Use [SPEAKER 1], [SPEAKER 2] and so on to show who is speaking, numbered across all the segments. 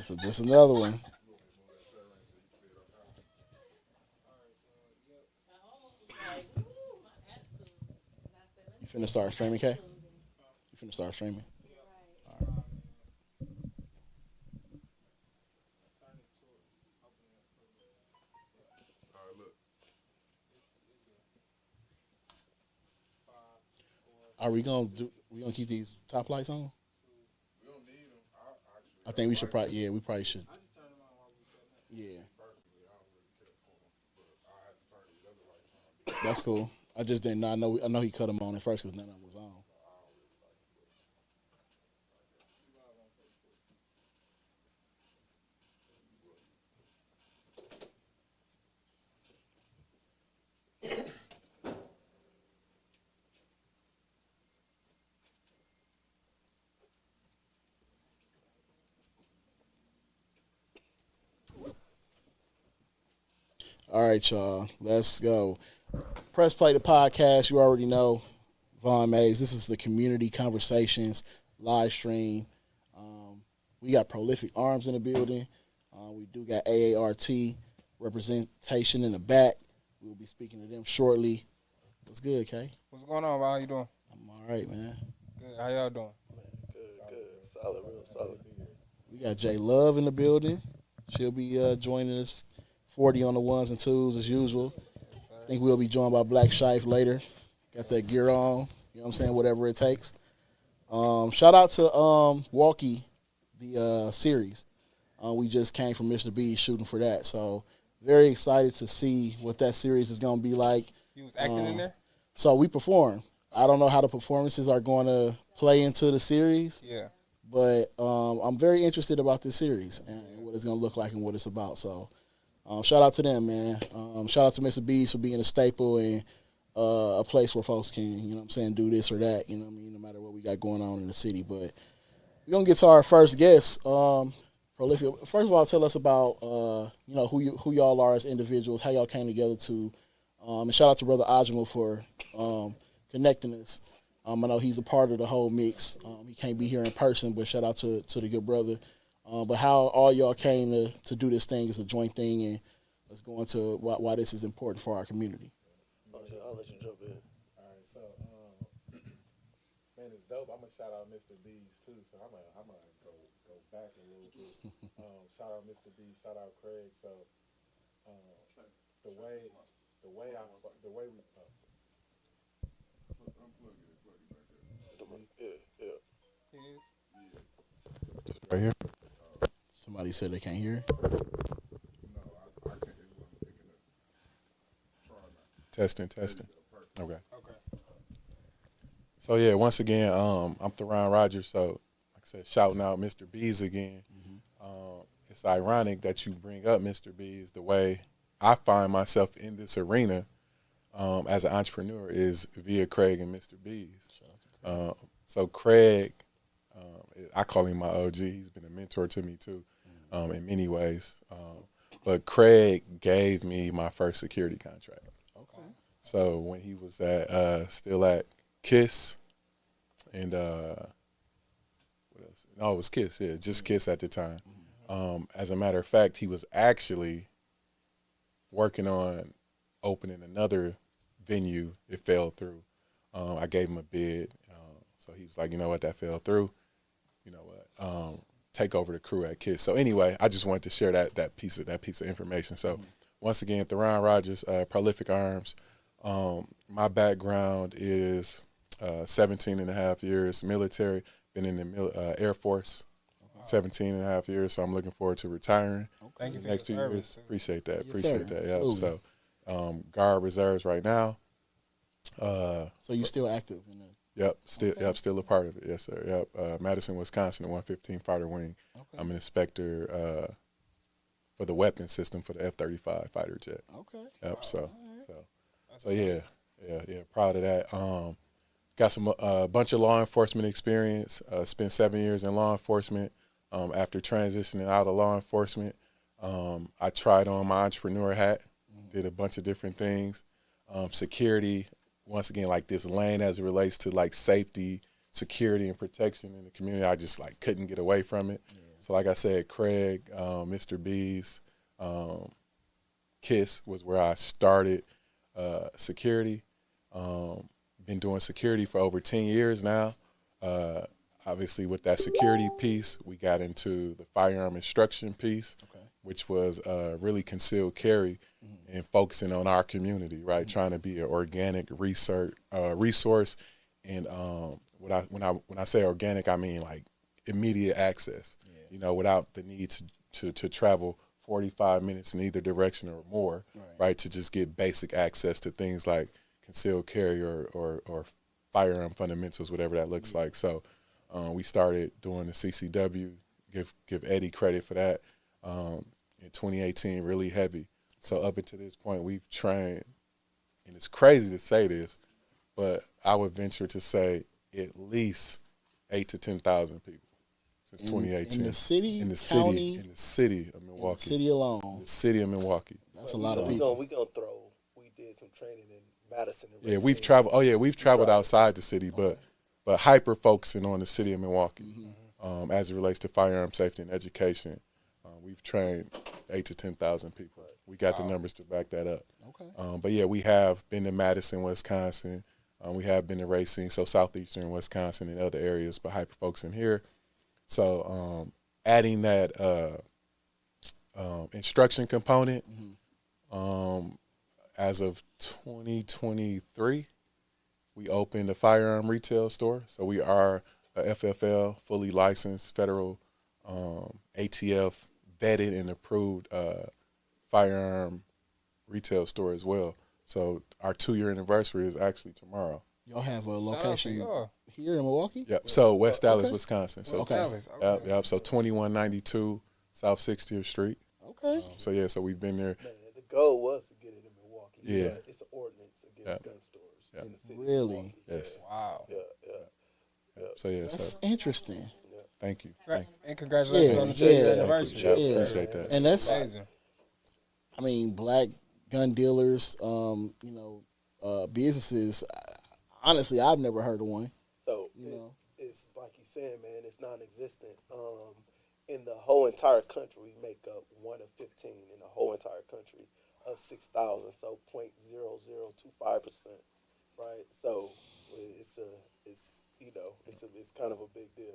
[SPEAKER 1] So just another one. You finna start streaming, K? You finna start streaming? All right. Are we gonna do? We gonna keep these top lights on? I think we should probably. Yeah, we probably should. Yeah, that's cool. I just didn't know. I know he cut them on at first because none of them was on. All right, y'all. Let's go. Press play the podcast. You already know Von Mays. This is the community conversations live stream. We got Prolific Arms in the building. We do got AART representation in the back. We'll be speaking to them shortly. What's good, Kay?
[SPEAKER 2] What's going on, Ron? How you doing?
[SPEAKER 1] I'm all right, man.
[SPEAKER 2] Good. How y'all doing?
[SPEAKER 3] Good. Solid, real solid.
[SPEAKER 1] We got J Love in the building. She'll be joining us 40 on the ones and twos as usual. I think we'll be joined by Black Shife later. Got that gear on. You know what I'm saying? Whatever it takes. Shout out to Milwaukee, the series. We just came from Mr. B shooting for that. So very excited to see what that series is going to be like.
[SPEAKER 2] You was acting in there?
[SPEAKER 1] So we performed. I don't know how the performances are going to play into the series.
[SPEAKER 2] Yeah.
[SPEAKER 1] But I'm very interested about this series and what it's going to look like and what it's about. So shout out to them, man. Shout out to Mr. B's for being a staple and a place where folks can, you know what I'm saying, do this or that, you know what I mean, no matter what we got going on in the city. But we're going to get to our first guest. Prolific, first of all, tell us about, you know, who y'all are as individuals, how y'all came together to, and shout out to Brother Ajmal for connecting us. I know he's a part of the whole mix. He can't be here in person, but shout out to the good brother. But how all y'all came to do this thing is a joint thing, and let's go into why this is important for our community.
[SPEAKER 3] I'll let you jump in.
[SPEAKER 4] All right, so man, it's dope. I'm gonna shout out Mr. B's too. So I'm gonna go back a little bit. Shout out Mr. B. Shout out Craig. So the way we.
[SPEAKER 3] Yeah.
[SPEAKER 2] He is.
[SPEAKER 4] Right here.
[SPEAKER 1] Somebody said they can't hear.
[SPEAKER 4] No, I can't. It wasn't picking up. Try not. Testing. Okay.
[SPEAKER 2] Okay.
[SPEAKER 4] So yeah, once again, I'm Theron Rogers. So like I said, shouting out Mr. B's again. It's ironic that you bring up Mr. B's. The way I find myself in this arena as an entrepreneur is via Craig and Mr. B's. So Craig, I call him my OG. He's been a mentor to me too, in many ways. But Craig gave me my first security contract.
[SPEAKER 1] Okay.
[SPEAKER 4] So when he was still at KISS, and what else? No, it was KISS. Yeah, just KISS at the time. As a matter of fact, he was actually working on opening another venue. It fell through. I gave him a bid, so he was like, you know what, that fell through. You know what? Take over the crew at KISS. So anyway, I just wanted to share that piece of information. So once again, Theron Rogers, Prolific Arms. My background is 17 and a half years military. Been in the Air Force 17 and a half years. So I'm looking forward to retiring.
[SPEAKER 2] Thank you for
[SPEAKER 4] next
[SPEAKER 2] your
[SPEAKER 4] few
[SPEAKER 2] service.
[SPEAKER 4] years. Appreciate that.
[SPEAKER 1] Yes,
[SPEAKER 4] Appreciate
[SPEAKER 1] sir.
[SPEAKER 4] that. Yeah.
[SPEAKER 1] Absolutely.
[SPEAKER 4] So Guard Reserves right now.
[SPEAKER 1] So you still active in that?
[SPEAKER 4] Still a part of it. Yes, sir. Yep. Madison, Wisconsin, the 115 Fighter Wing.
[SPEAKER 1] Okay.
[SPEAKER 4] I'm an inspector for the weapons system for the F-35 fighter jet.
[SPEAKER 1] Okay.
[SPEAKER 4] Yep.
[SPEAKER 1] Right.
[SPEAKER 4] So yeah. Proud of that. Got some bunch of law enforcement experience. Spent 7 years in law enforcement. After transitioning out of law enforcement, I tried on my entrepreneur hat. Did a bunch of different things. Security. Once again, like this lane as it relates to like safety, security, and protection in the community, I just like couldn't get away from it. So like I said, Craig, Mr. B's, Kiss was where I started security. Been doing security for over 10 years now. Obviously, with that security piece, we got into the firearm instruction piece, which was really concealed carry and focusing on our community, right? Trying to be an organic resource. And when I say organic, I mean like immediate access, without the need to travel 45 minutes in either direction or more, right? To just get basic access to things like concealed carry or firearm fundamentals, whatever that looks like. So we started doing the CCW, give Eddie credit for that, in 2018, really heavy. So up until this point, we've trained, and it's crazy to say this, but I would venture to say at least 8,000 to 10,000 people since 2018.
[SPEAKER 1] In the city,
[SPEAKER 4] in the
[SPEAKER 1] county,
[SPEAKER 4] city, in the city of Milwaukee,
[SPEAKER 1] in the city alone.
[SPEAKER 4] in the city of Milwaukee.
[SPEAKER 1] That's a lot of people.
[SPEAKER 3] We did some training in Madison. And
[SPEAKER 4] Yeah, we've traveled. Oh yeah, we've traveled outside the city, but hyper focusing on the city of Milwaukee, as it relates to firearm safety and education. We've trained 8,000 to 10,000 people. We got the numbers to back that up.
[SPEAKER 1] Okay.
[SPEAKER 4] But yeah, we have been to Madison, Wisconsin. We have been to Racine, so southeastern Wisconsin and other areas, but hyper focusing here. So adding that instruction component, as of 2023, we opened a firearm retail store. So we are a FFL, fully licensed, federal, ATF vetted and approved firearm retail store as well. So our 2-year anniversary is actually tomorrow.
[SPEAKER 1] Y'all have a
[SPEAKER 2] Shout out to
[SPEAKER 1] location
[SPEAKER 2] y'all.
[SPEAKER 1] here in Milwaukee?
[SPEAKER 4] Yep. So West Dallas,
[SPEAKER 1] Okay.
[SPEAKER 4] Wisconsin. So
[SPEAKER 2] West Dallas, okay.
[SPEAKER 4] Yep. So 2192 South 60th Street.
[SPEAKER 1] Okay.
[SPEAKER 4] So yeah, so we've been there.
[SPEAKER 3] Man, the goal was to get it in Milwaukee.
[SPEAKER 4] Yeah.
[SPEAKER 3] But it's an ordinance against gun stores in the city.
[SPEAKER 1] Really?
[SPEAKER 3] Of Milwaukee.
[SPEAKER 4] Yes.
[SPEAKER 2] Wow.
[SPEAKER 4] So yeah,
[SPEAKER 1] That's
[SPEAKER 4] so
[SPEAKER 1] interesting.
[SPEAKER 4] thank you.
[SPEAKER 2] And congratulations
[SPEAKER 1] Yeah,
[SPEAKER 2] on the 2-year
[SPEAKER 1] yeah.
[SPEAKER 2] anniversary.
[SPEAKER 4] Appreciate, appreciate that.
[SPEAKER 1] And that's,
[SPEAKER 2] Amazing.
[SPEAKER 1] I mean, black gun dealers, businesses. Honestly, I've never heard of one.
[SPEAKER 3] So
[SPEAKER 1] You know.
[SPEAKER 3] it's like you said, man, it's non-existent. In the whole entire country, we make up 1 of 15 in the whole entire country of 6,000, so 0.0025%, right? So it's kind of a big deal.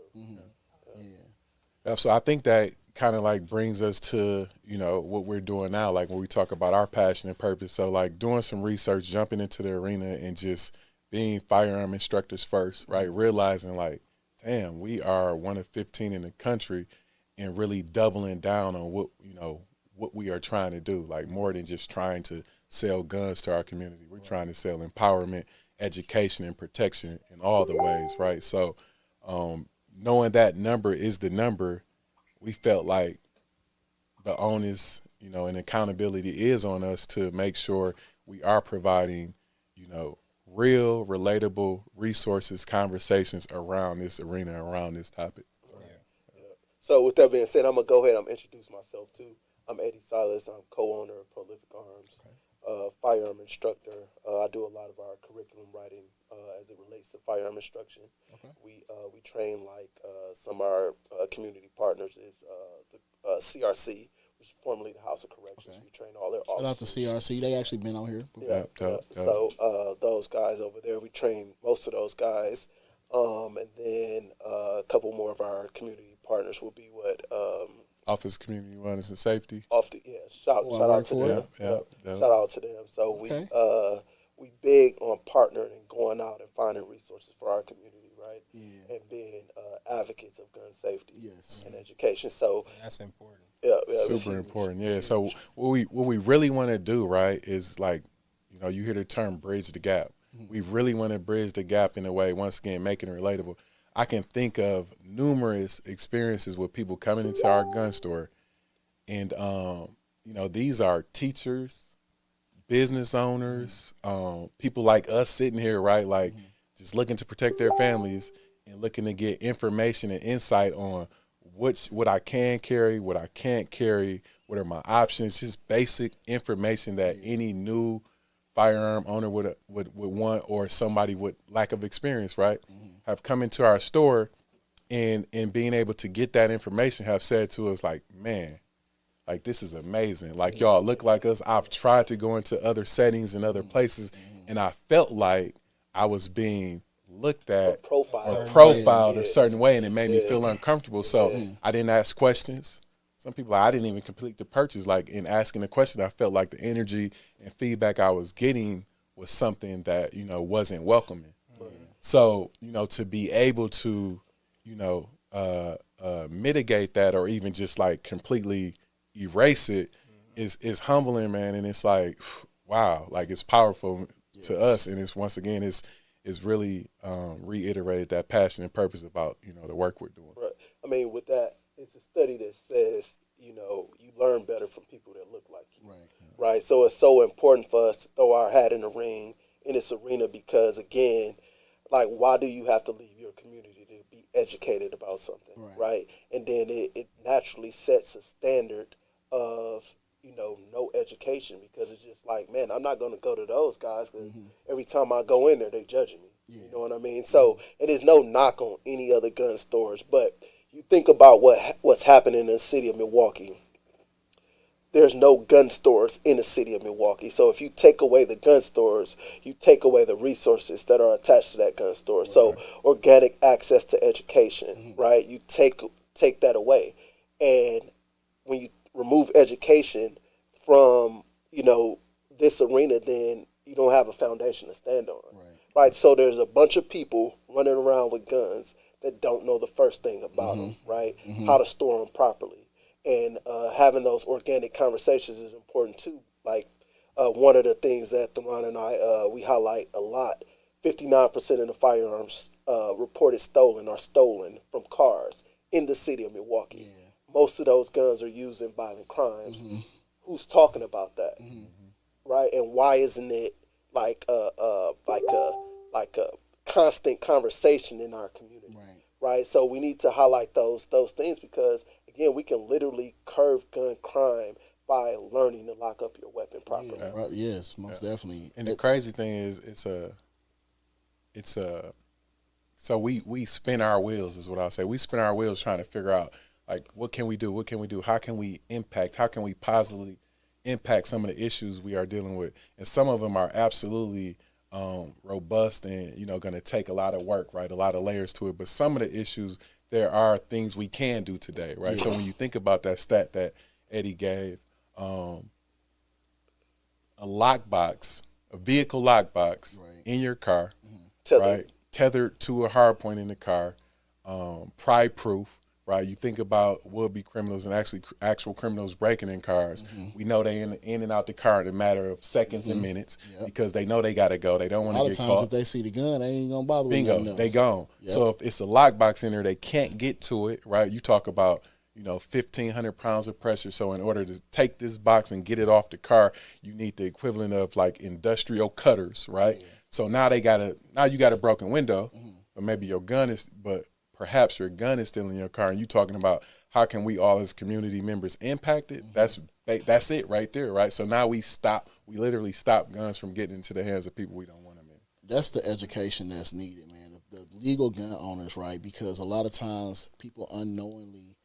[SPEAKER 4] Yeah, so I think that kind of like brings us to, what we're doing now, like when we talk about our passion and purpose. So like doing some research, jumping into the arena and just being firearm instructors first, right? Realizing like, damn, we are 1 of 15 in the country and really doubling down on what we are trying to do, like more than just trying to sell guns to our community. We're trying to sell empowerment, education, and protection in all the ways, right? So knowing that number is the number, we felt like the onus, and accountability is on us to make sure we are providing, real, relatable resources, conversations around this arena, around this topic.
[SPEAKER 3] So with that being said, I'm going to go ahead and introduce myself too. I'm Eddie Silas. I'm co-owner of Prolific Arms, firearm instructor. I do a lot of our curriculum writing as it relates to firearm instruction. We train like some of our community partners is the CRC, which is formerly the House of Corrections. We train all their
[SPEAKER 1] Shout out
[SPEAKER 3] officers.
[SPEAKER 1] to CRC. They actually been on here.
[SPEAKER 3] So those guys over there, we train most of those guys. And then a couple more of our community partners will be
[SPEAKER 4] Office of Community Wellness and Safety.
[SPEAKER 3] Shout out to them. Shout out to them. So we big on partnering and going out and finding resources for our community, right? And being advocates of gun safety and education. So
[SPEAKER 2] That's important.
[SPEAKER 4] Super important. Yeah. So what we really want to do, right, is like, you hear the term bridge the gap. We really want to bridge the gap in a way, once again, making it relatable. I can think of numerous experiences with people coming into our gun store, and these are teachers, business owners, people like us sitting here, right, like just looking to protect their families and looking to get information and insight on what I can carry, what I can't carry, what are my options, just basic information that any new firearm owner would want, or somebody with lack of experience, right, have come into our store and being able to get that information have said to us like, man, like this is amazing. Like y'all look like us. I've tried to go into other settings and other places, and I felt like I was being looked at or profiled a certain way, and it made me feel uncomfortable. So I didn't ask questions. Some people, I didn't even complete the purchase. Like in asking the question, I felt like the energy and feedback I was getting was something that, you know, wasn't welcoming. So, you know, to be able to, you know, mitigate that or even just like completely erase it is humbling, man. And it's like, wow, like it's powerful to us. And it's, once again, it's really reiterated that passion and purpose about, you know, the work we're doing.
[SPEAKER 3] Right. I mean, with that, it's a study that says, you know, you learn better from people that look like you. Right. So it's so important for us to throw our hat in the ring in this arena because, again, like, why do you have to leave your community to be educated about something, right? And then it naturally sets a standard of, you know, no education because it's just like, man, I'm not going to go to those guys because every time I go in there, they judging me. You know what I mean? So it is no knock on any other gun stores, but you think about what's happening in the city of Milwaukee. There's no gun stores in the city of Milwaukee. So if you take away the gun stores, you take away the resources that are attached to that gun store. So organic access to education, right? You take that away. And when you remove education from, you know, this arena, then you don't have a foundation to stand on. Right? So there's a bunch of people running around with guns that don't know the first thing about them, right? How to store them properly. And having those organic conversations is important too. Like one of the things that Theron and I, we highlight a lot, 59% of the firearms reported stolen are stolen from cars in the city of Milwaukee. Most of those guns are used in violent crimes. Who's talking about that, right? And why isn't it like a constant conversation in our community, right? So we need to highlight those things because, again, we can literally curb gun crime by learning to lock up your weapon properly.
[SPEAKER 1] Right. Yes, most definitely.
[SPEAKER 4] And the crazy thing is, so we spin our wheels is what I'll say. We spin our wheels trying to figure out, like, what can we do? What can we do? How can we impact? How can we positively impact some of the issues we are dealing with? And some of them are absolutely robust and, you know, going to take a lot of work, right? A lot of layers to it. But some of the issues, there are things we can do today, right? So when you think about that stat that Eddie gave, a lockbox, a vehicle lockbox in your car, tethered to a hard point in the car, pry proof, right? You think about would-be criminals and actual criminals breaking in cars. We know they in and out the car in a matter of seconds and minutes because they know they got to go. They don't want to get caught. A lot of times if they see the gun, they ain't going to bother with nothing else. They gone. So if it's a lockbox in there, they can't get to it, right? You talk about, you know, 1,500 pounds of pressure. So in order to take this box and get it off the car, you need the equivalent of like industrial cutters, right? So now you got a broken window, but maybe your gun is, but perhaps your gun is still in your car, and you talking about how can we all as community members impact it? That's it right there, right? So now we literally stop guns from getting into the hands of people we don't want them in.
[SPEAKER 1] That's the education that's needed, man. The legal gun owners, right? Because a lot of times people unknowingly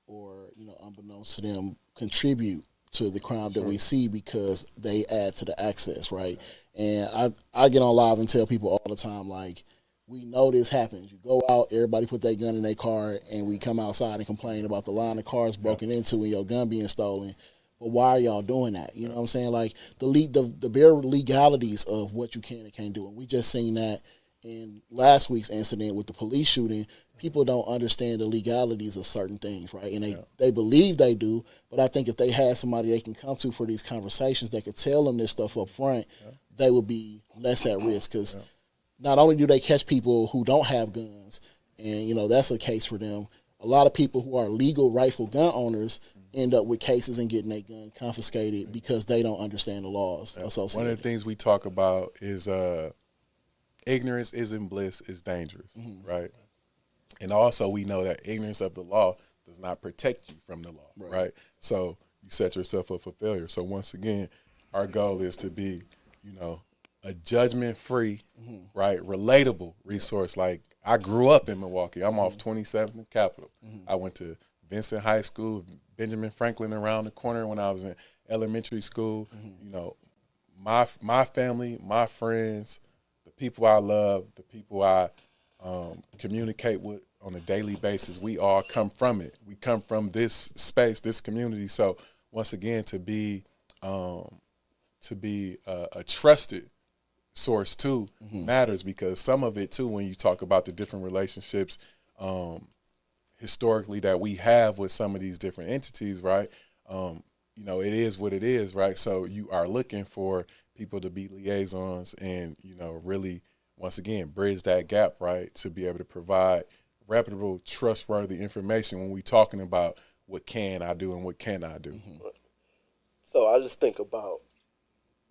[SPEAKER 1] or, you know, unbeknownst to them contribute to the crime that we see because they add to the access, right? And I get on live and tell people all the time, like, we know this happens. You go out, everybody put their gun in their car, and we come outside and complain about the line of cars broken into and your gun being stolen. But why are y'all doing that? You know what I'm saying? Like, the bare legalities of what you can and can't do. And we just seen that in last week's incident with the police shooting. People don't understand the legalities of certain things, right? And they believe they do, but I think if they had somebody they can come to for these conversations that could tell them this stuff up front, they would be less at risk because not only do they catch people who don't have guns, and, you know, that's a case for them, a lot of people who are legal, rightful gun owners end up with cases and getting their gun confiscated because they don't understand the laws associated.
[SPEAKER 4] One of the things we talk about is ignorance isn't bliss, is dangerous, right? And also we know that ignorance of the law does not protect you from the law, right? So you set yourself up for failure. So once again, our goal is to be, you know, a judgment-free, right, relatable resource. Like, I grew up in Milwaukee. I'm off 27th and Capitol. I went to Vincent High School, Benjamin Franklin around the corner when I was in elementary school. You know, my family, my friends, the people I love, the people I communicate with on a daily basis, we all come from it. We come from this space, this community. So once again, to be a trusted source too matters, because some of it too, when you talk about the different relationships historically that we have with some of these different entities, right? You know, it is what it is, right? So you are looking for people to be liaisons and, you know, really, once again, bridge that gap, right, to be able to provide reputable, trustworthy information when we're talking about what can I do and what can I do.
[SPEAKER 3] So I just think about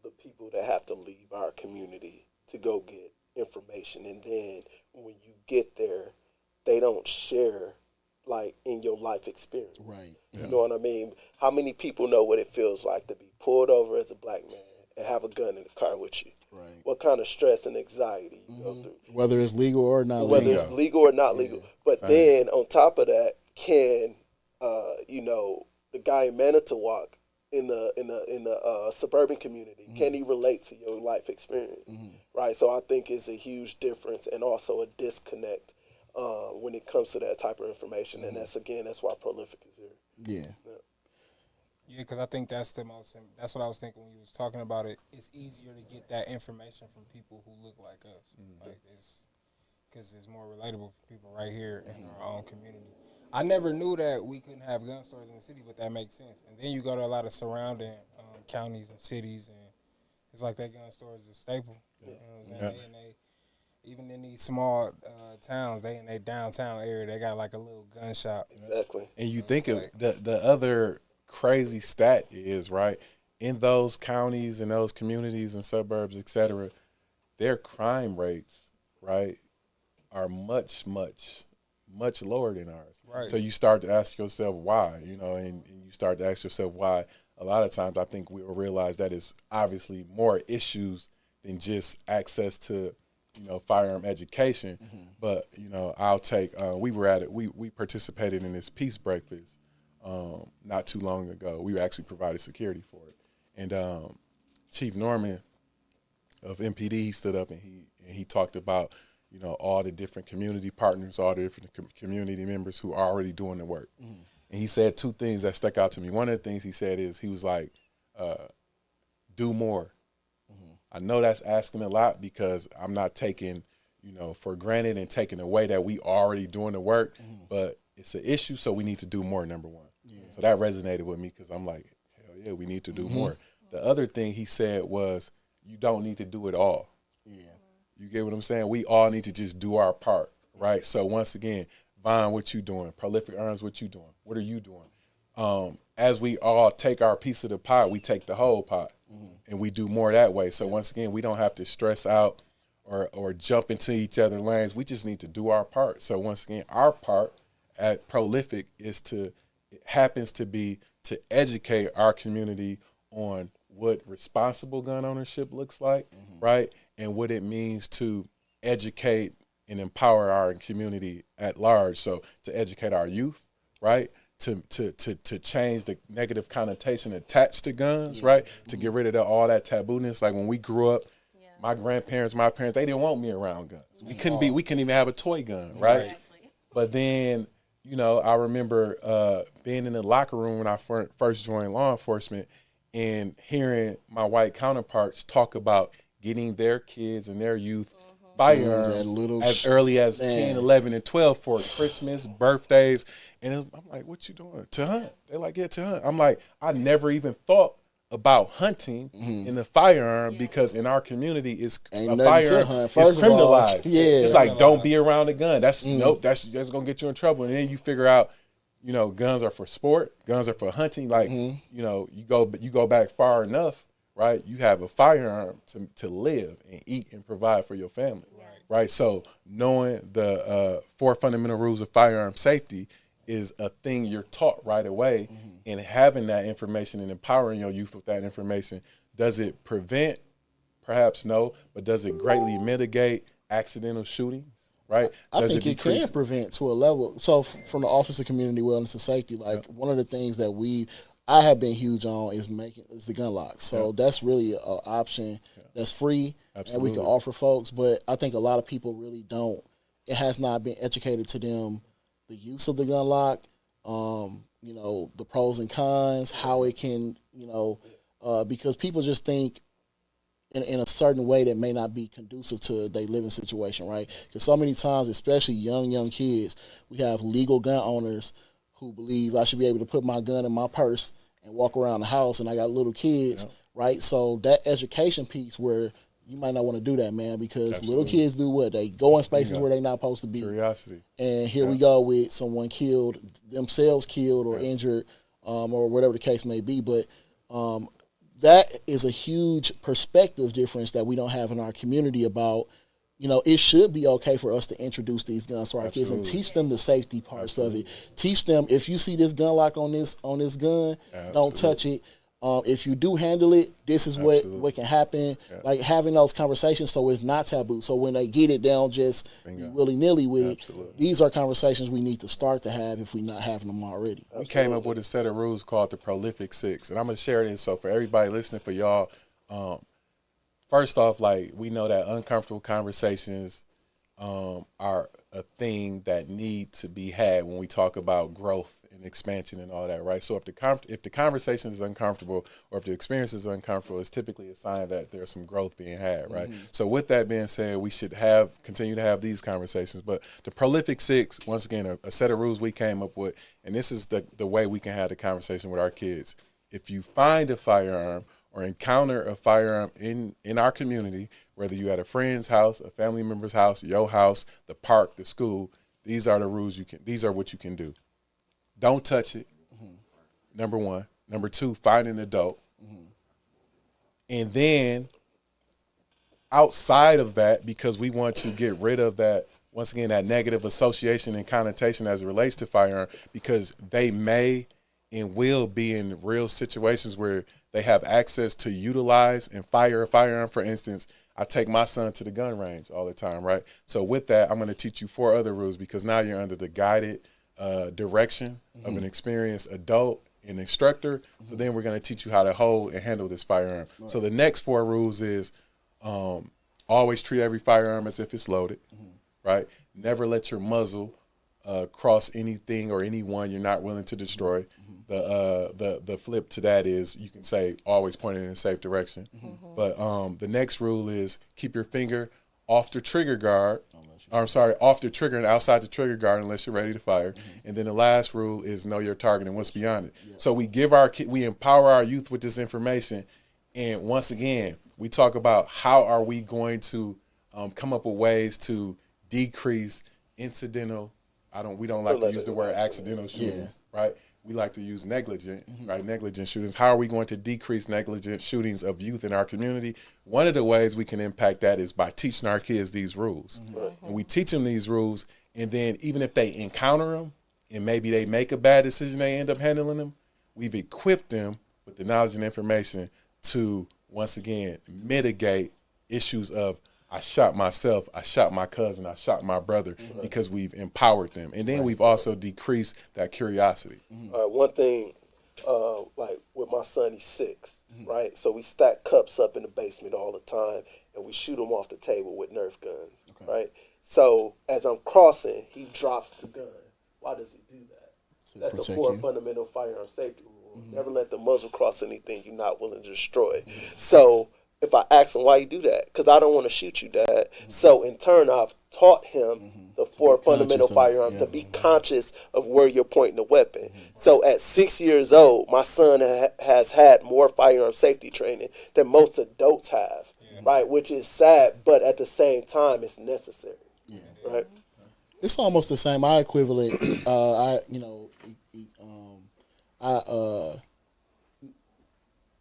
[SPEAKER 3] the people that have to leave our community to go get information, and then when you get there, they don't share like in your life experience.
[SPEAKER 1] Right.
[SPEAKER 3] You know what I mean? How many people know what it feels like to be pulled over as a black man and have a gun in the car with you?
[SPEAKER 1] Right.
[SPEAKER 3] What kind of stress and anxiety you go through?
[SPEAKER 1] Whether it's legal or not
[SPEAKER 3] Whether
[SPEAKER 1] legal.
[SPEAKER 3] it's legal or not legal. But then on top of that, can you know, the guy in Manitowoc in the suburban community, can he relate to your life experience? Right. So I think it's a huge difference and also a disconnect when it comes to that type of information. And that's why Prolific is here.
[SPEAKER 1] Yeah.
[SPEAKER 2] Yeah, because I think that's that's what I was thinking when you was talking about it. It's easier to get that information from people who look like us. Like because it's more relatable for people right here in our own community. I never knew that we couldn't have gun stores in the city, but that makes sense. And then you go to a lot of surrounding counties and cities, and it's like that gun store is a staple. You know what I'm saying? Even in these small towns, they in their downtown area, they got like a little gun shop.
[SPEAKER 3] Exactly.
[SPEAKER 4] And you think of the other crazy stat is, right, in those counties and those communities and suburbs, et cetera, their crime rates, right, are much, much, much lower than ours.
[SPEAKER 2] Right.
[SPEAKER 4] So you start to ask yourself why, you know, and you start to ask yourself why. A lot of times I think we will realize that it's obviously more issues than just access to, you know, firearm education. But, you know, I'll take, we were at it, we participated in this peace breakfast not too long ago. We actually provided security for it. And Chief Norman of MPD, he stood up and he talked about, you know, all the different community partners, all the different community members who are already doing the work. And he said two things that stuck out to me. One of the things he said is, he was like, do more. I know that's asking a lot, because I'm not taking, you know, for granted and taking away that we already doing the work, but it's an issue, so we need to do more, number one. So that resonated with me, because I'm like, hell yeah, we need to do more. The other thing he said was, you don't need to do it all. You get what I'm saying? We all need to just do our part, right? So once again, Vaughn, what you doing? Prolific Arms, what you doing? What are you doing? As we all take our piece of the pie, we take the whole pot, and we do more that way. So once again, we don't have to stress out or jump into each other's lanes. We just need to do our part. So once again, our part at Prolific happens to be to educate our community on what responsible gun ownership looks like, right? And what it means to educate and empower our community at large. So to educate our youth, right? To change the negative connotation attached to guns, right? To get rid of all that tabooness. Like when we grew up, my grandparents, my parents, they didn't want me around guns. We couldn't even have a toy gun, right?
[SPEAKER 5] Exactly.
[SPEAKER 4] But then, you know, I remember being in the locker room when I first joined law enforcement and hearing my white counterparts talk about getting their kids and their youth firearms as early as 10, 11, and 12 for Christmas, birthdays. And I'm like, what you doing? To hunt. They're like, yeah, to hunt. I'm like, I never even thought about hunting in the firearm, because in our community, it's a firearm is criminalized. It's like, don't be around a gun. That's nope. That's gonna get you in trouble. And then you figure out, you know, guns are for sport. Guns are for hunting. Like, you know, you go back far enough, right? You have a firearm to live and eat and provide for your family, right? So knowing the 4 fundamental rules of firearm safety is a thing you're taught right away, and having that information and empowering your youth with that information, does it prevent? Perhaps no, but does it greatly mitigate accidental shootings, right?
[SPEAKER 1] I think it can prevent to a level. So from the Office of Community Wellness and Safety, like one of the things that I have been huge on is the gun locks. So that's really an option that's free and we can offer folks. But I think a lot of people really don't. It has not been educated to them the use of the gun lock, the pros and cons, how it can, because people just think in a certain way that may not be conducive to their living situation, right? Because so many times, especially young kids, we have legal gun owners who believe I should be able to put my gun in my purse and walk around the house, and I got little kids, right? So that education piece where you might not want to do that, man, because little kids do what? They go in spaces where they're not supposed to be.
[SPEAKER 4] Curiosity.
[SPEAKER 1] And here we go with someone themselves killed or injured, or whatever the case may be. But that is a huge perspective difference that we don't have in our community about, it should be okay for us to introduce these guns to our kids and teach them the safety parts of it. Teach them, if you see this gun lock on this gun, don't touch it. If you do handle it, this is what can happen. Like having those conversations so it's not taboo. So when they get it, they don't just be willy-nilly with it. These are conversations we need to start to have if we're not having them already.
[SPEAKER 4] We came up with a set of rules called the Prolific Six. And I'm going to share this. So for everybody listening, for y'all, first off, like we know that uncomfortable conversations are a thing that need to be had when we talk about growth and expansion and all that, right? So if the conversation is uncomfortable or if the experience is uncomfortable, it's typically a sign that there's some growth being had, right? Mm-hmm. So with that being said, we should continue to have these conversations. But the Prolific Six, once again, a set of rules we came up with, and this is the way we can have the conversation with our kids. If you find a firearm or encounter a firearm in our community, whether you at a friend's house, a family member's house, your house, the park, the school, these are the rules these are what you can do. Don't touch it, number one. Number two, find an adult. And then outside of that, because we want to get rid of that, once again, that negative association and connotation as it relates to firearm, because they may and will be in real situations where they have access to utilize and fire a firearm. For instance, I take my son to the gun range all the time, right? So with that, I'm going to teach you 4 other rules because now you're under the guided direction of an experienced adult and instructor. So then we're going to teach you how to hold and handle this firearm. Right. So the next 4 rules is always treat every firearm as if it's loaded, right? Never let your muzzle cross anything or anyone you're not willing to destroy. The flip to that is you can say always pointing in a safe direction. But the next rule is keep your finger off the trigger guard. Off the trigger and outside the trigger guard unless you're ready to fire. And then the last rule is know your target and what's beyond it. So we we empower our youth with this information. And once again, we talk about how are we going to come up with ways to decrease incidental. We don't like to use the word accidental shootings, right? We like to use negligent, right? Negligent shootings. How are we going to decrease negligent shootings of youth in our community? One of the ways we can impact that is by teaching our kids these rules. And we teach them these rules, and then even if they encounter them and maybe they make a bad decision, they end up handling them, we've equipped them with the knowledge and information to, once again, mitigate issues of I shot myself, I shot my cousin, I shot my brother, because we've empowered them. And then we've also decreased that curiosity.
[SPEAKER 3] One thing, like with my son, he's 6, right? So we stack cups up in the basement all the time, and we shoot them off the table with Nerf guns, right? So as I'm crossing, he drops the gun. Why does he do that? That's a 4 fundamental firearm safety rule. Never let the muzzle cross anything you're not willing to destroy. So if I ask him why you do that, because I don't want to shoot you, Dad. So in turn, I've taught him the 4 fundamental firearms to be conscious of where you're pointing the weapon. So at 6 years old, my son has had more firearm safety training than most adults have, right? Which is sad, but at the same time, it's necessary, right?
[SPEAKER 1] It's almost the same. My equivalent,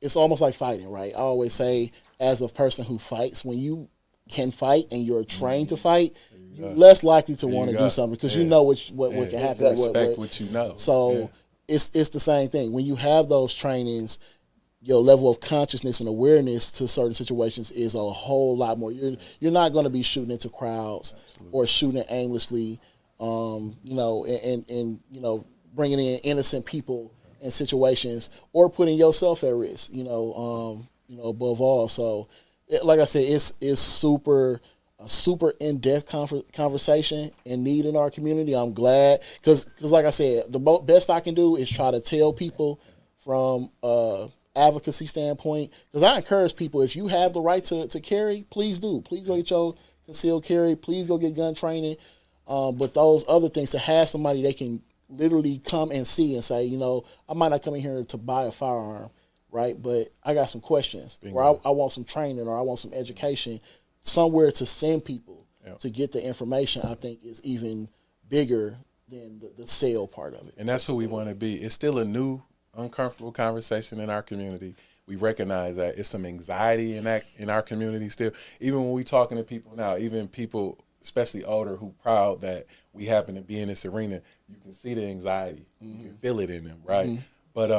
[SPEAKER 1] it's almost like fighting, right? I always say, as a person who fights, when you can fight and you're trained to fight, you're less likely to want to do something because you know what can happen.
[SPEAKER 4] Respect what you know.
[SPEAKER 1] So it's the same thing. When you have those trainings, your level of consciousness and awareness to certain situations is a whole lot more. You're not going to be shooting into crowds or shooting aimlessly, and bringing in innocent people in situations or putting yourself at risk. Above all. So, like I said, it's super in-depth conversation and need in our community. I'm glad because like I said, the best I can do is try to tell people from advocacy standpoint, because I encourage people, if you have the right to carry, please do. Please go get your concealed carry. Please go get gun training. But those other things, to have somebody they can literally come and see and say, I might not come in here to buy a firearm, right? But I got some questions, or I want some training, or I want some education, somewhere to send people to get the information, I think is even bigger than the sale part of it.
[SPEAKER 4] And that's who we want to be. It's still a new, uncomfortable conversation in our community. We recognize that it's some anxiety in our community still. Even when we talking to people now, even people, especially older, who proud that we happen to be in this arena, you can see the anxiety. Mm-hmm. You can feel it in them, right? Mm-hmm. But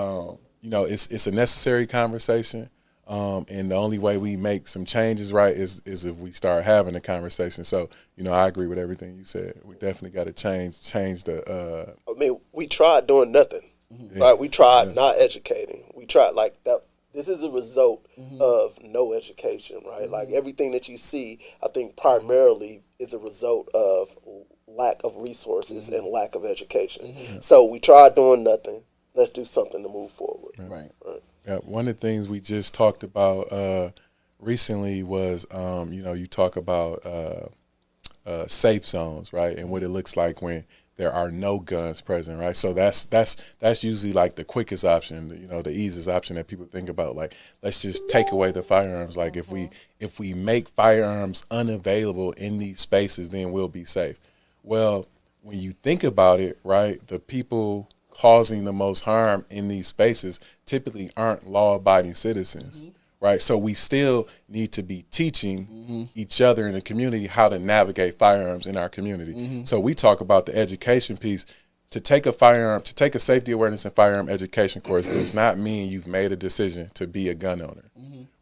[SPEAKER 4] it's a necessary conversation. And the only way we make some changes, right, is if we start having a conversation. So, I agree with everything you said. We definitely got to change the.
[SPEAKER 3] We tried doing nothing, right? We tried not educating. We tried like that. This is a result of no education, right? Like everything that you see, I think primarily is a result of lack of resources and lack of education. So we tried doing nothing. Let's do something to move forward.
[SPEAKER 1] Right.
[SPEAKER 4] Yeah, one of the things we just talked about recently was, you talk about safe zones, right, and what it looks like when there are no guns present, right? So that's usually like the quickest option, the easiest option that people think about. Like, let's just take away the firearms. Like, if we make firearms unavailable in these spaces, then we'll be safe. Well, when you think about it, right, the people causing the most harm in these spaces typically aren't law-abiding citizens, right? So we still need to be teaching each other in the community how to navigate firearms in our community. So we talk about the education piece. To take a safety awareness and firearm education course does not mean you've made a decision to be a gun owner,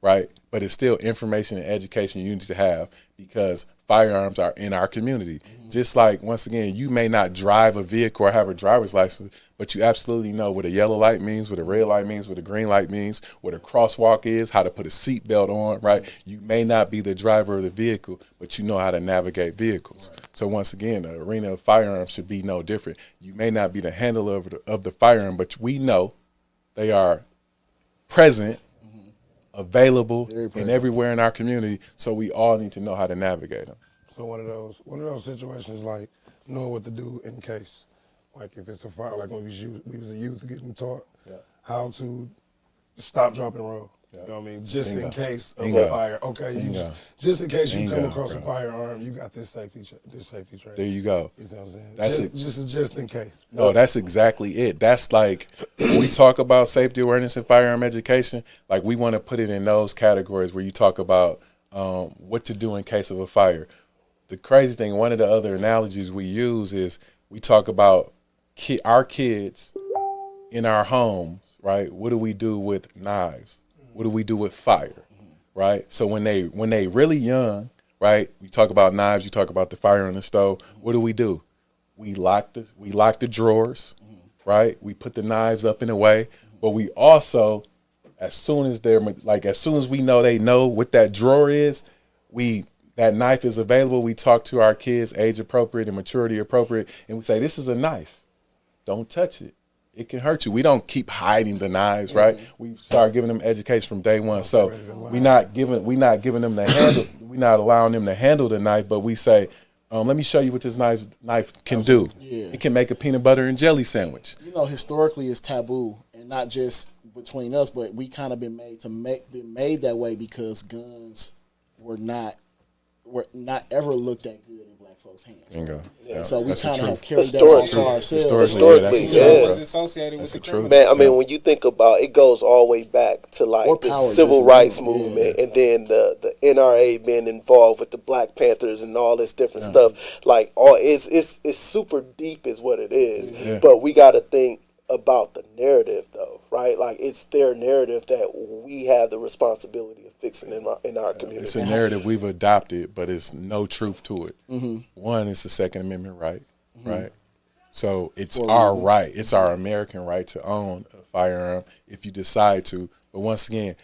[SPEAKER 4] right? But it's still information and education you need to have, because firearms are in our community. Just like, once again, you may not drive a vehicle or have a driver's license, but you absolutely know what a yellow light means, what a red light means, what a green light means, what a crosswalk is, how to put a seatbelt on, right? You may not be the driver of the vehicle, but you know how to navigate vehicles. Right. So once again, the arena of firearms should be no different. You may not be the handler of the firearm, but we know they are present, available, and everywhere in our community, so we all need to know how to navigate them.
[SPEAKER 5] So one of those situations, like knowing what to do in case, like if it's a fire, like when we was a youth getting taught how to stop, drop, and roll. You know what I mean? Just in case of a fire. Okay, just in case you come across a firearm, you got this safety training.
[SPEAKER 4] There you go.
[SPEAKER 5] You know what I'm saying? Just in case.
[SPEAKER 4] No, that's exactly it. That's like, when we talk about safety awareness and firearm education, like, we want to put it in those categories where you talk about what to do in case of a fire. The crazy thing, one of the other analogies we use is we talk about our kids in our homes, right? What do we do with knives? What do we do with fire, right? So when they really young, right, you talk about knives, you talk about the fire on the stove, what do? We lock the drawers, right? We put the knives up in a way, but we also, as soon as we know they know what that drawer is, that knife is available, we talk to our kids, age appropriate and maturity appropriate, and we say, this is a knife. Don't touch it. It can hurt you. We don't keep hiding the knives, right? We start giving them education from day one. So we're not giving them the handle. We're not allowing them to handle the knife, but we say, let me show you what this knife can do. Yeah. It can make a peanut butter and jelly sandwich.
[SPEAKER 1] Historically it's taboo, and not just between us, but we kind of been made that way because guns were not ever looked at good in black folks' hands. Right?
[SPEAKER 4] Yeah.
[SPEAKER 1] So we kind of have carried that on to ourselves.
[SPEAKER 3] Historically,
[SPEAKER 2] it's associated with the truth.
[SPEAKER 3] Man, I mean, when you think about it, goes all the way back to like the civil rights movement, and then the NRA being involved with the Black Panthers and all this different stuff. Like, it's super deep, is what it is. Yeah. But we got to think about the narrative, though, right? Like, it's their narrative that we have the responsibility of fixing in our community.
[SPEAKER 4] It's a narrative we've adopted, but it's no truth to it. One, it's the Second Amendment right, right? So it's our right. It's our American right to own a firearm if you decide to. But once again,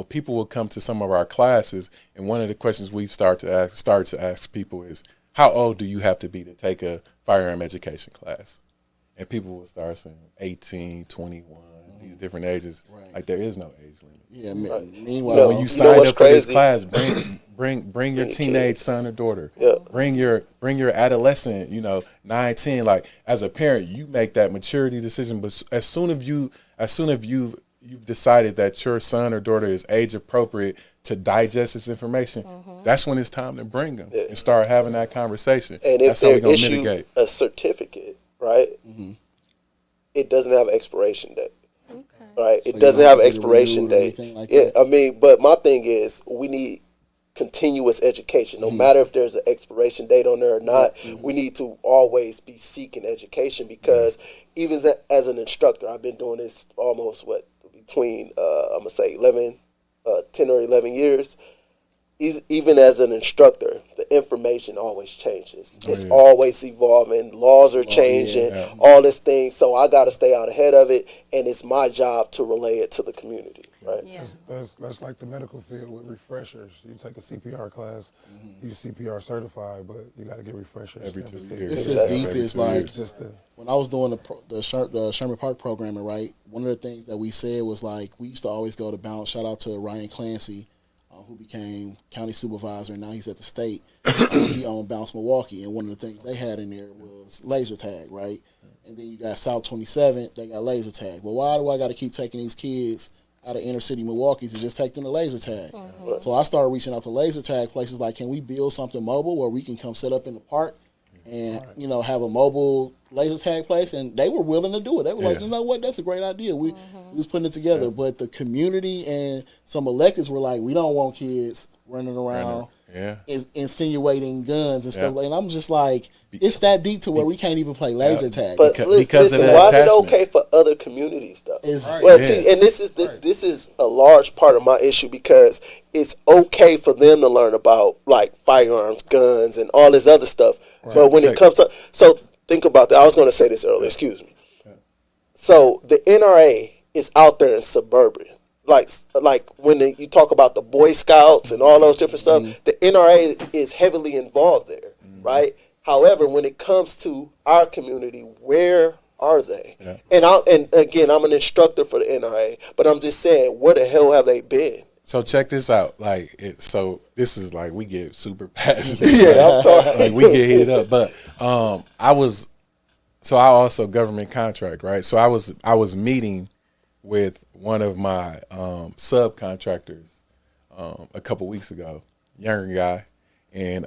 [SPEAKER 4] people will come to some of our classes, and one of the questions we've started to ask people is, how old do you have to be to take a firearm education class? And people will start saying 18, 21, these different ages.
[SPEAKER 1] Right.
[SPEAKER 4] Like, there is no age limit.
[SPEAKER 1] Yeah,
[SPEAKER 3] Meanwhile,
[SPEAKER 4] So when you signed up for this class, bring your teenage son or daughter.
[SPEAKER 3] Yeah.
[SPEAKER 4] Bring your adolescent, 9, 10. Like, as a parent, you make that maturity decision. But as soon as you've decided that your son or daughter is age appropriate to digest this information, that's when it's time to bring them and start having that conversation.
[SPEAKER 3] And if
[SPEAKER 4] that's how we're
[SPEAKER 3] they
[SPEAKER 4] gonna
[SPEAKER 3] issue
[SPEAKER 4] mitigate.
[SPEAKER 3] a certificate, right, it doesn't have an expiration date. Right, it doesn't have an expiration date. But my thing is, we need continuous education. No matter if there's an expiration date on there or not, we need to always be seeking education, because even as an instructor, I've been doing this almost between I'm gonna say 10 or 11 years. Even as an instructor, the information always changes. It's always evolving. Laws are changing, all this thing. So I got to stay out ahead of it, and it's my job to relay it to the community, right?
[SPEAKER 5] Yeah. That's like the medical field with refreshers. You take a CPR class, you're CPR certified, but you got to get refreshers
[SPEAKER 4] Every 2 years.
[SPEAKER 1] It's as deep as like when I was doing the Sherman Park programming, right? One of the things that we said was like, we used to always go to bounce. Shout out to Ryan Clancy, who became county supervisor, and now he's at the state. He owned Bounce Milwaukee, and one of the things they had in there was laser tag, right? And then you got South 27th, they got laser tag. Well, why do I got to keep taking these kids out of inner city Milwaukee to just take them to laser tag? So I started reaching out to laser tag places like, can we build something mobile where we can come set up in the park and, have a mobile laser tag place? And they were willing to do it. They were like, you know what, that's a great idea. We was putting it together. But the community and some electeds were like, we don't want kids running around insinuating guns and stuff. And I'm just like, it's that deep to where we can't even play laser tag.
[SPEAKER 3] But
[SPEAKER 4] because
[SPEAKER 3] listen,
[SPEAKER 4] of
[SPEAKER 3] why
[SPEAKER 4] that
[SPEAKER 3] is it okay for other communities though?
[SPEAKER 1] Well, see,
[SPEAKER 3] and this is a large part of my issue, because it's okay for them to learn about like firearms, guns, and all this other stuff. But when it comes to, so think about that. I was going to say this earlier. Excuse me. So the NRA is out there in suburban. Like when you talk about the Boy Scouts and all those different stuff, the NRA is heavily involved there, right? However, when it comes to our community, where are they? And again, I'm an instructor for the NRA, but I'm just saying, where the hell have they been?
[SPEAKER 4] So check this out. So this is like, we get super passionate.
[SPEAKER 3] I'm sorry.
[SPEAKER 4] Like, we get heated up. But I also government contract, right? So I was meeting with one of my subcontractors a couple weeks ago, younger guy, and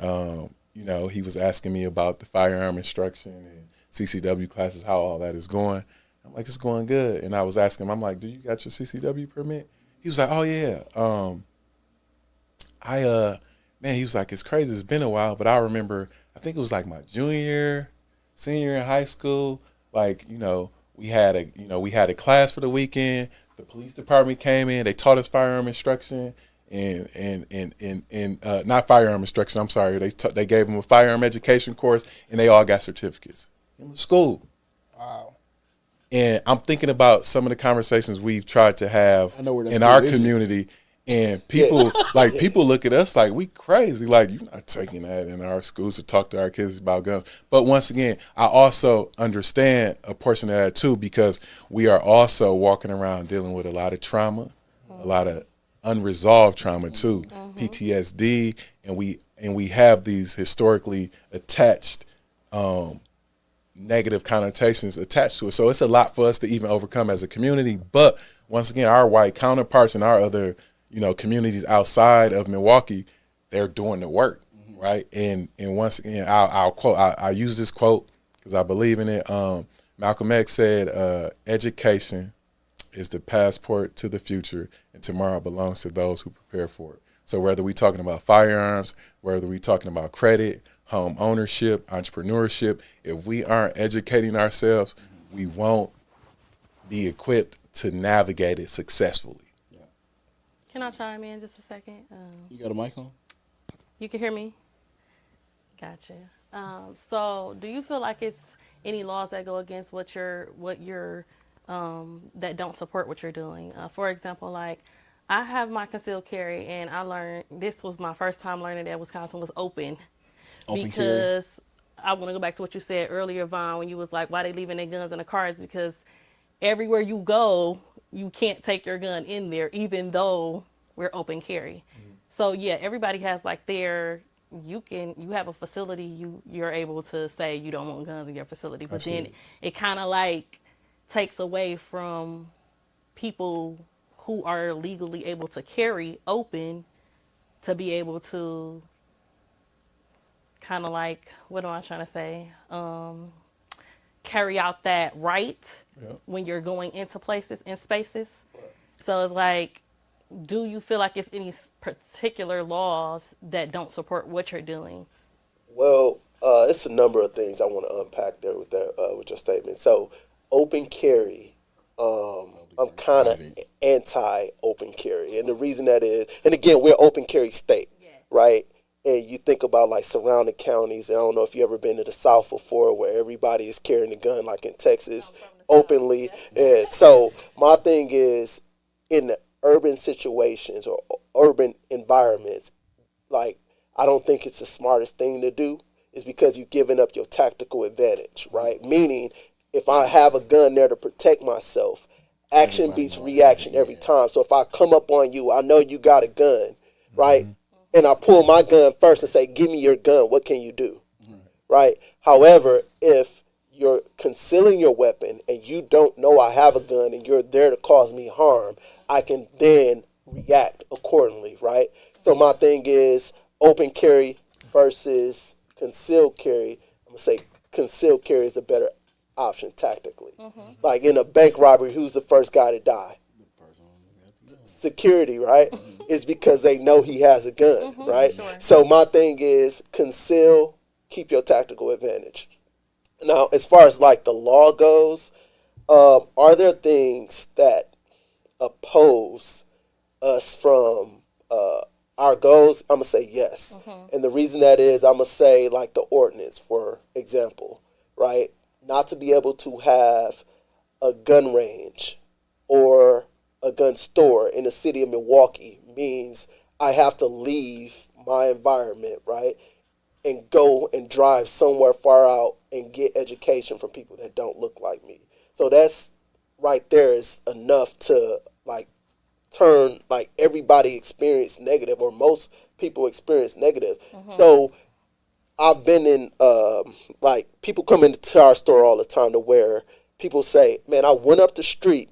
[SPEAKER 4] he was asking me about the firearm instruction and CCW classes, how all that is going. I'm like, it's going good. And I was asking him, I'm like, do you got your CCW permit? He was like, oh yeah. He was like, it's crazy. It's been a while, but I remember, I think it was like my senior year in high school. Like, we had a class for the weekend. The police department came in. They taught us firearm instruction and not firearm instruction. I'm sorry. They gave them a firearm education course, and they all got certificates in the school.
[SPEAKER 2] Wow.
[SPEAKER 4] And I'm thinking about some of the conversations we've tried to have in our community, and people people look at us like we crazy. Like, you're not taking that in our schools to talk to our kids about guns. But once again, I also understand a portion of that too, because we are also walking around dealing with a lot of trauma, a lot of unresolved trauma too, PTSD, and we have these historically attached negative connotations attached to it. So it's a lot for us to even overcome as a community. But once again, our white counterparts and our other communities outside of Milwaukee, they're doing the work, right? And once again, I'll quote. I use this quote because I believe in it. Malcolm X said, "Education is the passport to the future, and tomorrow belongs to those who prepare for it." So whether we're talking about firearms, whether we're talking about credit, home ownership, entrepreneurship, if we aren't educating ourselves, we won't be equipped to navigate it successfully.
[SPEAKER 6] Can I chime in just a second?
[SPEAKER 1] You got a mic on?
[SPEAKER 6] You can hear me? Gotcha. So do you feel like it's any laws that go against what you're that don't support what you're doing? For example, like I have my concealed carry, and I learned this was my first time learning that Wisconsin was open
[SPEAKER 1] Open carry.
[SPEAKER 6] because I want to go back to what you said earlier, Vaughn, when you was like, why they leaving their guns in the cars? Because everywhere you go, you can't take your gun in there, even though we're open carry. So yeah, everybody has like you have a facility, you're able to say you don't want guns in your facility, but
[SPEAKER 4] Absolutely.
[SPEAKER 6] then it kind of like takes away from people who are legally able to carry open to be able to kind of like, what am I trying to say? Carry out that right
[SPEAKER 4] Yep.
[SPEAKER 6] when you're going into places and spaces. So it's like, do you feel like it's any particular laws that don't support what you're doing?
[SPEAKER 3] Well, it's a number of things I want to unpack there with with your statement. So, open carry, I'm kind of anti open carry, and the reason that is, and again, we're open carry state, right? And you think about like surrounding counties. And I don't know if you ever been to the South before, where everybody is carrying a gun, like in Texas, openly. And so my thing is, in the urban situations or urban environments, like I don't think it's the smartest thing to do. Is because you're giving up your tactical advantage, right? Meaning, if I have a gun there to protect myself, action beats reaction every time. So if I come up on you, I know you got a gun, right? And I pull my gun first and say, give me your gun. What can you do? Right? However, if you're concealing your weapon and you don't know I have a gun and you're there to cause me harm, I can then react accordingly, right? So my thing is open carry versus concealed carry. I'm going to say concealed carry is a better option tactically. Like in a bank robbery, who's the first guy to die? Security, right? Is because they know he has a gun, right?
[SPEAKER 6] Sure.
[SPEAKER 3] So my thing is conceal, keep your tactical advantage. Now, as far as like the law goes, are there things that oppose us from our goals? I'm gonna say yes, and the reason that is, I'm gonna say like the ordinance, for example, right? Not to be able to have a gun range or a gun store in the city of Milwaukee means I have to leave my environment, right, and go and drive somewhere far out and get education from people that don't look like me. So that's right there is enough to like turn like everybody experience negative, or most people experience negative. So I've been in like people come into our store all the time to where people say, man, I went up the street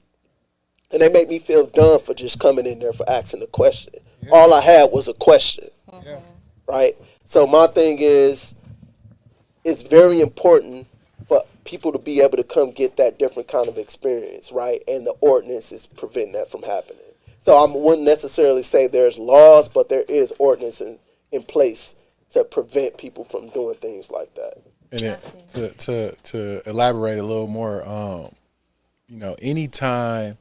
[SPEAKER 3] and they make me feel dumb for just coming in there for asking a question. All I had was a question, right? So my thing is, it's very important for people to be able to come get that different kind of experience, right? And the ordinance is preventing that from happening. So I wouldn't necessarily say there's laws, but there is ordinance in place to prevent people from doing things like that.
[SPEAKER 4] And then to elaborate a little more, anytime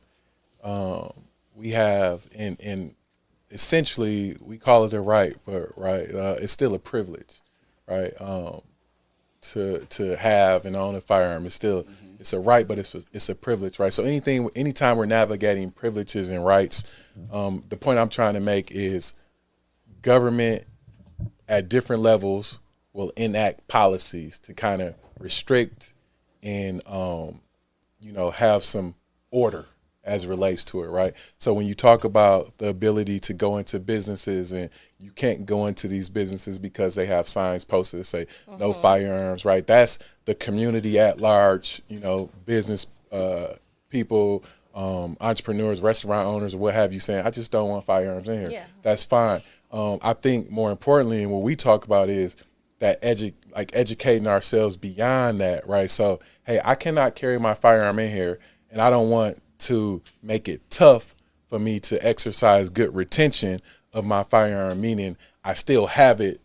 [SPEAKER 4] we have and essentially we call it a right, but it's still a privilege, right? To have and own a firearm is still it's a right, but it's a privilege, right? So anytime we're navigating privileges and rights, the point I'm trying to make is government at different levels will enact policies to kind of restrict and have some order as it relates to it, right? So when you talk about the ability to go into businesses and you can't go into these businesses because they have signs posted that say no firearms, right? That's the community at large, business people, entrepreneurs, restaurant owners, or what have you, saying, I just don't want firearms in here.
[SPEAKER 6] Yeah.
[SPEAKER 4] That's fine. I think more importantly, and what we talk about is that educating ourselves beyond that, right? So, hey, I cannot carry my firearm in here, and I don't want to make it tough for me to exercise good retention of my firearm, meaning I still have it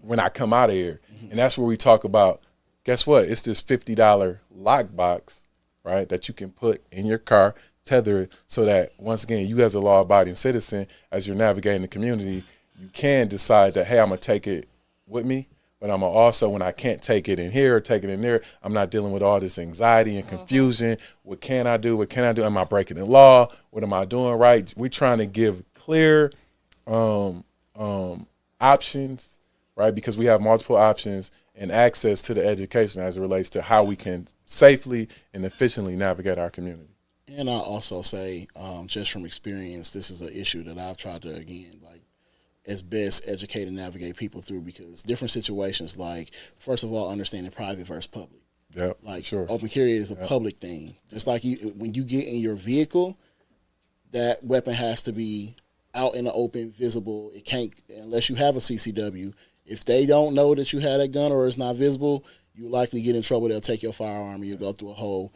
[SPEAKER 4] when I come out of here. And that's where we talk about, guess what? It's this $50 lockbox, right, that you can put in your car tether it so that, once again, you as a law-abiding citizen, as you're navigating the community, you can decide that, hey, I'm going to take it with me, but I'm going to also, when I can't take it in here or take it in there, I'm not dealing with all this anxiety and confusion. What can I do? What can I do? Am I breaking the law? What am I doing right? We're trying to give clear options, right? Because we have multiple options and access to the education as it relates to how we can safely and efficiently navigate our community.
[SPEAKER 1] And I also say, just from experience, this is an issue that I've tried to, again, like, as best educate and navigate people through, because different situations, like, first of all, understanding private versus public.
[SPEAKER 4] Yeah,
[SPEAKER 1] like
[SPEAKER 4] sure.
[SPEAKER 1] Open carry is a public thing. Just like when you get in your vehicle, that weapon has to be out in the open, visible. It can't, unless you have a CCW. If they don't know that you had a gun or it's not visible, you likely get in trouble. They'll take your firearm and you'll go through a whole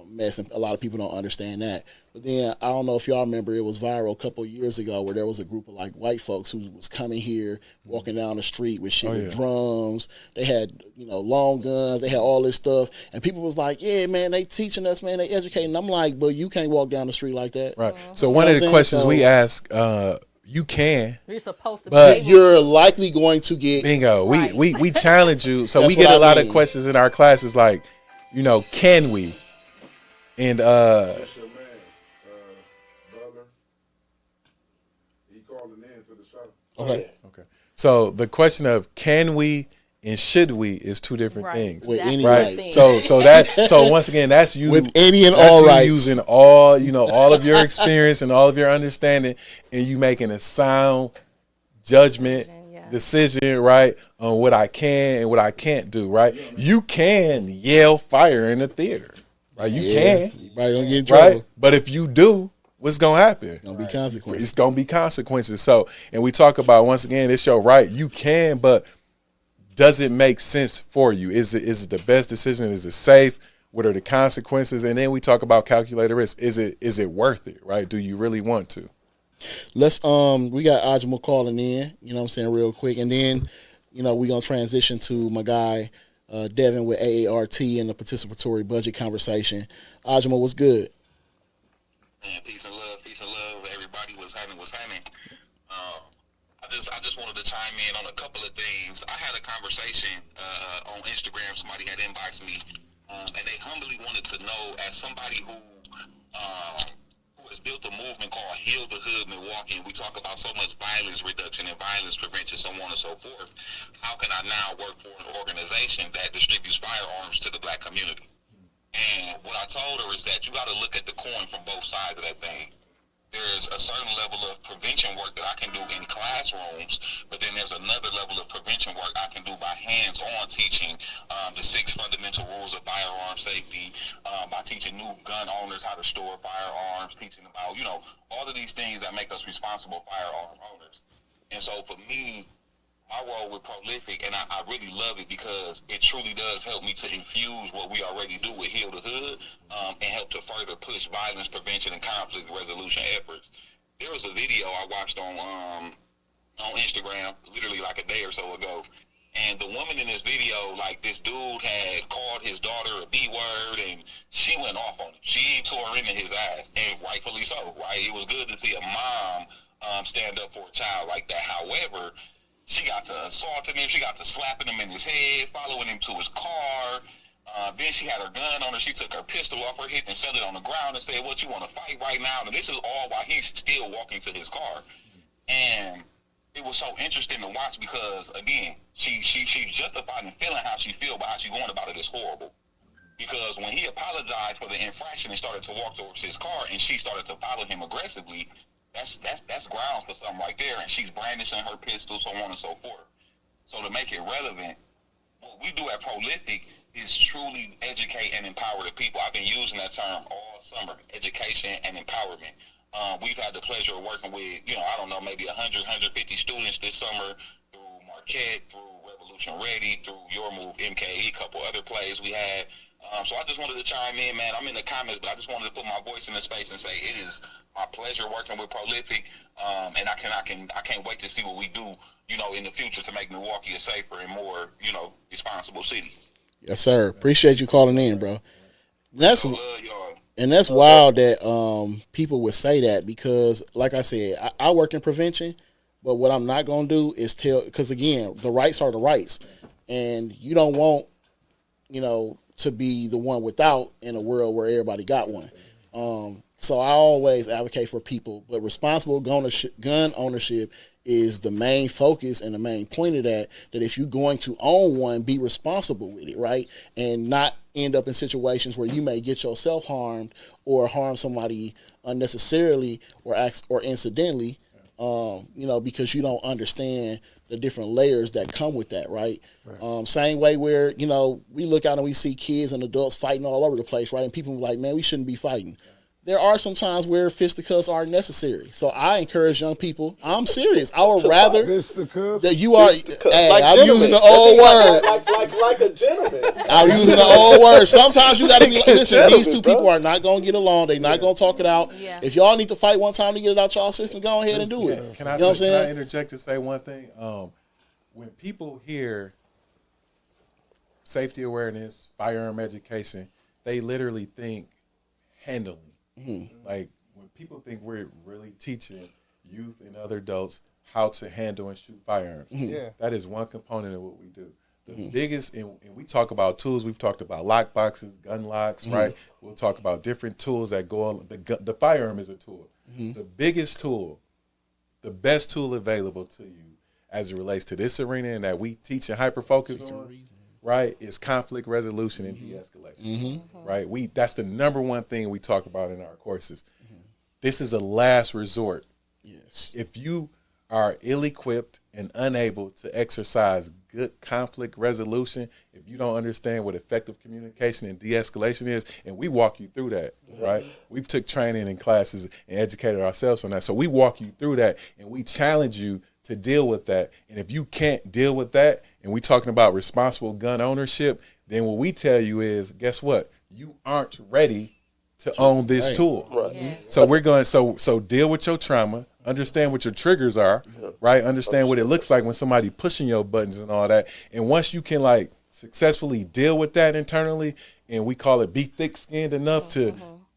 [SPEAKER 1] mess, and a lot of people don't understand that. But then, I don't know if y'all remember, it was viral a couple of years ago where there was a group of like white folks who was coming here, walking down the street with shit with drums. They had, long guns. They had all this stuff. And people was like, yeah, man, they teaching us, man, they educating. I'm like, but you can't walk down the street like that.
[SPEAKER 4] Right. So one of the questions we ask, you can.
[SPEAKER 6] You're supposed to,
[SPEAKER 1] but you're likely going to get
[SPEAKER 4] bingo.
[SPEAKER 6] Right.
[SPEAKER 4] We challenge you. So we
[SPEAKER 1] That's
[SPEAKER 4] get a lot
[SPEAKER 1] I
[SPEAKER 4] of
[SPEAKER 1] mean.
[SPEAKER 4] questions in our classes like, can we? And
[SPEAKER 5] That's your man, brother. He calling in to the show.
[SPEAKER 1] okay.
[SPEAKER 4] okay. So the question of can we and should we is two different things.
[SPEAKER 1] With
[SPEAKER 6] That's
[SPEAKER 1] any
[SPEAKER 4] Right.
[SPEAKER 1] right.
[SPEAKER 4] So once again, that's you
[SPEAKER 1] With any and
[SPEAKER 4] that's
[SPEAKER 1] all
[SPEAKER 4] you
[SPEAKER 1] rights.
[SPEAKER 4] using all of your experience and all of your understanding, and you making a sound judgment decision, right, on what I can and what I can't do, right? You can yell fire in the theater, right? You can,
[SPEAKER 1] You probably gonna get in trouble.
[SPEAKER 4] right? But if you do, what's gonna happen?
[SPEAKER 1] Gonna be consequences.
[SPEAKER 4] It's gonna be consequences. So, and we talk about, once again, it's your right. You can, but does it make sense for you? Is it the best decision? Is it safe? What are the consequences? And then we talk about calculated risk. Is it worth it, right? Do you really want to?
[SPEAKER 1] Let's we got Ajmal calling in, real quick, and then we're gonna transition to my guy Devin with AART and the participatory budget conversation. Ajmal, what's good?
[SPEAKER 7] Man, peace and love, everybody. What's happening? I just wanted to chime in on a couple of things. I had a conversation on Instagram. Somebody had inboxed me, and they humbly wanted to know, as somebody who has built a movement called Heal the Hood Milwaukee, and we talk about so much violence reduction and violence prevention, so on and so forth, how can I now work for an organization that distributes firearms to the black community? And what I told her is that you got to look at the coin from both sides of that thing. There's a certain level of prevention work that I can do in classrooms, but then there's another level of prevention work I can do by hands-on teaching the 6 fundamental rules of firearm safety, by teaching new gun owners how to store firearms, teaching about, all of these things that make us responsible firearm owners. And so for me, my role with Prolific, and I really love it because it truly does help me to infuse what we already do with Heal the Hood, and help to further push violence prevention and conflict resolution efforts. There was a video I watched on Instagram literally like a day or so ago, and the woman in this video, like, this dude had called his daughter a B-word, and she went off on him. She tore into his ass, and rightfully so, right? It was good to see a mom stand up for a child like that. However, she got to assaulting him. She got to slapping him in his head, following him to his car. Then she had her gun on her. She took her pistol off her hip and set it on the ground and said, "What, you want to fight right now?" And this is all while he's still walking to his car. And it was so interesting to watch because, again, she justified in feeling how she feel, but how she going about it is horrible. Because when he apologized for the infraction and started to walk towards his car, and she started to follow him aggressively, that's grounds for something right there, and she's brandishing her pistol, so on and so forth. So to make it relevant, what we do at Prolific is truly educate and empower the people. I've been using that term all summer, education and empowerment. We've had the pleasure of working with, maybe 100, 150 students this summer through Marquette, through Revolution Ready, through Your Move, MKE, a couple other plays we had. So I just wanted to chime in, man. I'm in the comments, but I just wanted to put my voice in the space and say it is my pleasure working with Prolific, and I can't wait to see what we do, in the future to make Milwaukee a safer and more, responsible city.
[SPEAKER 1] Yes, sir. Appreciate you calling in, bro. That's
[SPEAKER 7] Love y'all.
[SPEAKER 1] And that's wild that people would say that because, like I said, I work in prevention, but what I'm not going to do is because, again, the rights are the rights. And you don't want, to be the one without in a world where everybody got one. So I always advocate for people, but responsible gun ownership is the main focus and the main point of that if you're going to own one, be responsible with it, right? And not end up in situations where you may get yourself harmed or harm somebody unnecessarily or incidentally, because you don't understand the different layers that come with that, right? Same way where, we look out and we see kids and adults fighting all over the place, right? And people are like, man, we shouldn't be fighting. There are some times where fisticuffs are necessary. So I encourage young people. I'm serious. I would rather that you are. Hey,
[SPEAKER 3] like
[SPEAKER 1] I'm
[SPEAKER 3] gentlemen.
[SPEAKER 1] using the old word.
[SPEAKER 3] Like a gentleman.
[SPEAKER 1] I'm using the old word. Sometimes you got to be like, listen, these two people are not going to get along. They're not going to talk it out.
[SPEAKER 6] Yeah.
[SPEAKER 1] If y'all need to fight one time to get it out y'all system, go ahead and do it.
[SPEAKER 4] Can I interject to say one thing? When people hear safety awareness, firearm education, they literally think handling. Like when people think we're really teaching youth and other adults how to handle and shoot firearms, that is one component of what we do. The biggest, and we talk about tools. We've talked about lock boxes, gun locks, right? We'll talk about different tools that go on. The firearm is a tool. The biggest tool, the best tool available to you as it relates to this arena and that we teach and hyper focus on, right, is conflict resolution and de-escalation, right? That's the number one thing we talk about in our courses. This is a last resort.
[SPEAKER 1] Yes.
[SPEAKER 4] If you are ill-equipped and unable to exercise good conflict resolution, if you don't understand what effective communication and de-escalation is, and we walk you through that, right? We've took training and classes and educated ourselves on that. So we walk you through that, and we challenge you to deal with that. And if you can't deal with that, and we're talking about responsible gun ownership, then what we tell you is, guess what? You aren't ready to own this tool.
[SPEAKER 3] Right.
[SPEAKER 6] Yeah.
[SPEAKER 4] So we're going, so deal with your trauma, understand what your triggers are, right? Understand what it looks like when somebody pushing your buttons and all that. And once you can successfully deal with that internally, and we call it be thick-skinned enough to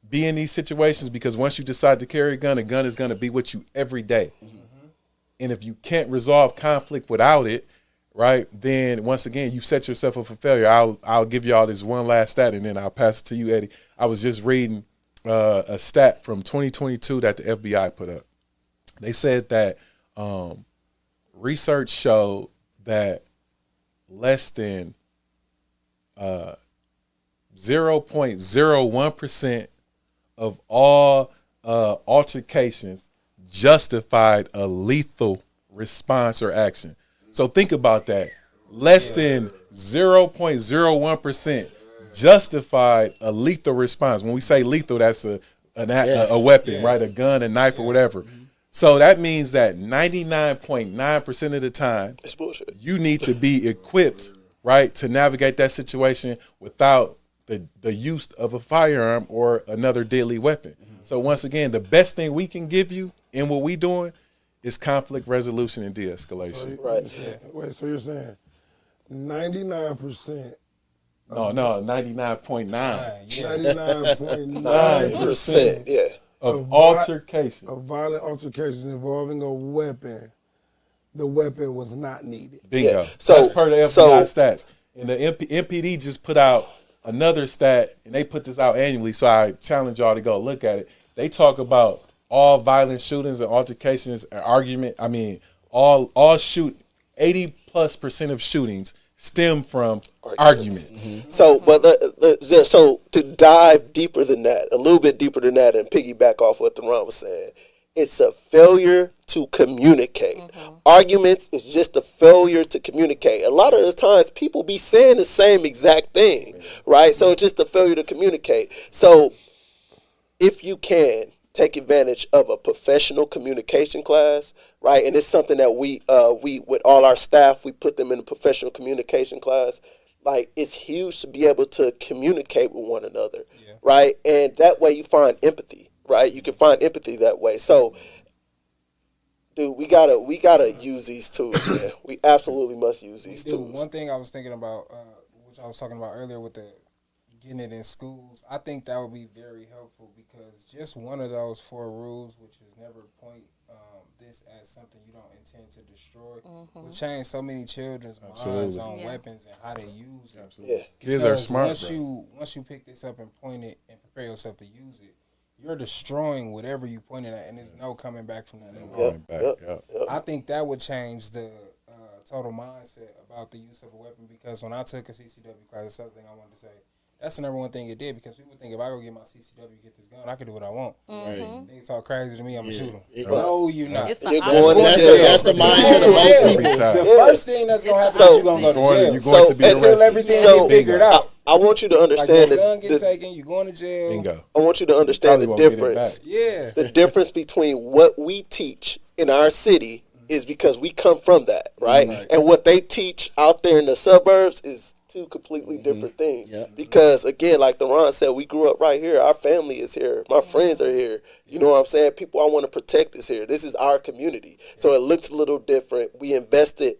[SPEAKER 4] be in these situations, because once you decide to carry a gun is going to be with you every day. And if you can't resolve conflict without it, right, then once again, you set yourself up for failure. I'll give y'all this one last stat, and then I'll pass it to you, Eddie. I was just reading a stat from 2022 that the FBI put up. They said that research showed that less than 0.01% of all altercations justified a lethal response or action. So think about that. Less than 0.01% justified a lethal response. When we say lethal, that's a weapon, right? A gun, a knife, or whatever. So that means that 99.9% of the time,
[SPEAKER 3] It's bullshit.
[SPEAKER 4] you need to be equipped, right, to navigate that situation without the use of a firearm or another deadly weapon. So once again, the best thing we can give you in what we doing is conflict resolution and de-escalation.
[SPEAKER 3] Right.
[SPEAKER 5] Wait, so you're saying 99%?
[SPEAKER 4] No, 99.9
[SPEAKER 5] 99.9%
[SPEAKER 3] Yeah.
[SPEAKER 4] of altercations.
[SPEAKER 5] of violent altercations involving a weapon, the weapon was not needed.
[SPEAKER 4] Bingo.
[SPEAKER 3] Yeah. So-
[SPEAKER 4] That's per the FBI stats. And the MPD just put out another stat, and they put this out annually, so I challenge y'all to go look at it. They talk about all violent shootings and altercations and all 80+% of shootings stem from arguments.
[SPEAKER 3] So, but so to dive deeper than that, a little bit deeper than that, and piggyback off what Theron was saying, it's a failure to communicate. Arguments is just a failure to communicate. A lot of the times, people be saying the same exact thing, right? So it's just a failure to communicate. So, if you can take advantage of a professional communication class, right? And it's something that we with all our staff, we put them in a professional communication class. Like, it's huge to be able to communicate with one another, right? And that way you find empathy, right? You can find empathy that way. So, dude, we gotta use these tools, man. We absolutely must use these
[SPEAKER 2] Dude,
[SPEAKER 3] tools.
[SPEAKER 2] one thing I was thinking about, which I was talking about earlier with the getting it in schools, I think that would be very helpful because just one of those 4 rules, which is never point this as something you don't intend to destroy, will change so many children's minds on weapons and how they use it.
[SPEAKER 3] Yeah.
[SPEAKER 4] Kids are smart.
[SPEAKER 2] Once you pick this up and point it and prepare yourself to use it, you're destroying whatever you pointed at, and there's no coming back from that.
[SPEAKER 3] Yep.
[SPEAKER 2] I think that would change the total mindset about the use of a weapon because when I took a CCW class, that's the other thing I wanted to say. That's the number one thing it did because people think if I go get my CCW, get this gun, I can do what I want.
[SPEAKER 1] Right.
[SPEAKER 2] Niggas talk crazy to me, I'm going to shoot them.
[SPEAKER 1] Right.
[SPEAKER 2] No, you're not.
[SPEAKER 6] It's the
[SPEAKER 3] You're
[SPEAKER 6] opposite.
[SPEAKER 3] going to jail.
[SPEAKER 1] That's the mindset of most people.
[SPEAKER 2] The first thing that's going to happen is you're going to go to jail.
[SPEAKER 4] You're going to be
[SPEAKER 2] until
[SPEAKER 4] arrested.
[SPEAKER 2] everything get figured out.
[SPEAKER 3] I want you to
[SPEAKER 2] Like
[SPEAKER 3] understand
[SPEAKER 2] your gun get
[SPEAKER 3] that.
[SPEAKER 2] taken, you're going to jail.
[SPEAKER 4] Bingo.
[SPEAKER 3] I want you to understand the
[SPEAKER 4] Probably won't get it
[SPEAKER 3] difference.
[SPEAKER 4] back.
[SPEAKER 2] Yeah.
[SPEAKER 3] The difference between what we teach in our city is because we come from that, right? And what they teach out there in the suburbs is 2 completely different things.
[SPEAKER 1] Yep.
[SPEAKER 3] Because again, like Deron said, we grew up right here. Our family is here. My friends are here. You know what I'm saying? People I want to protect is here. This is our community. So it looks a little different. We're vested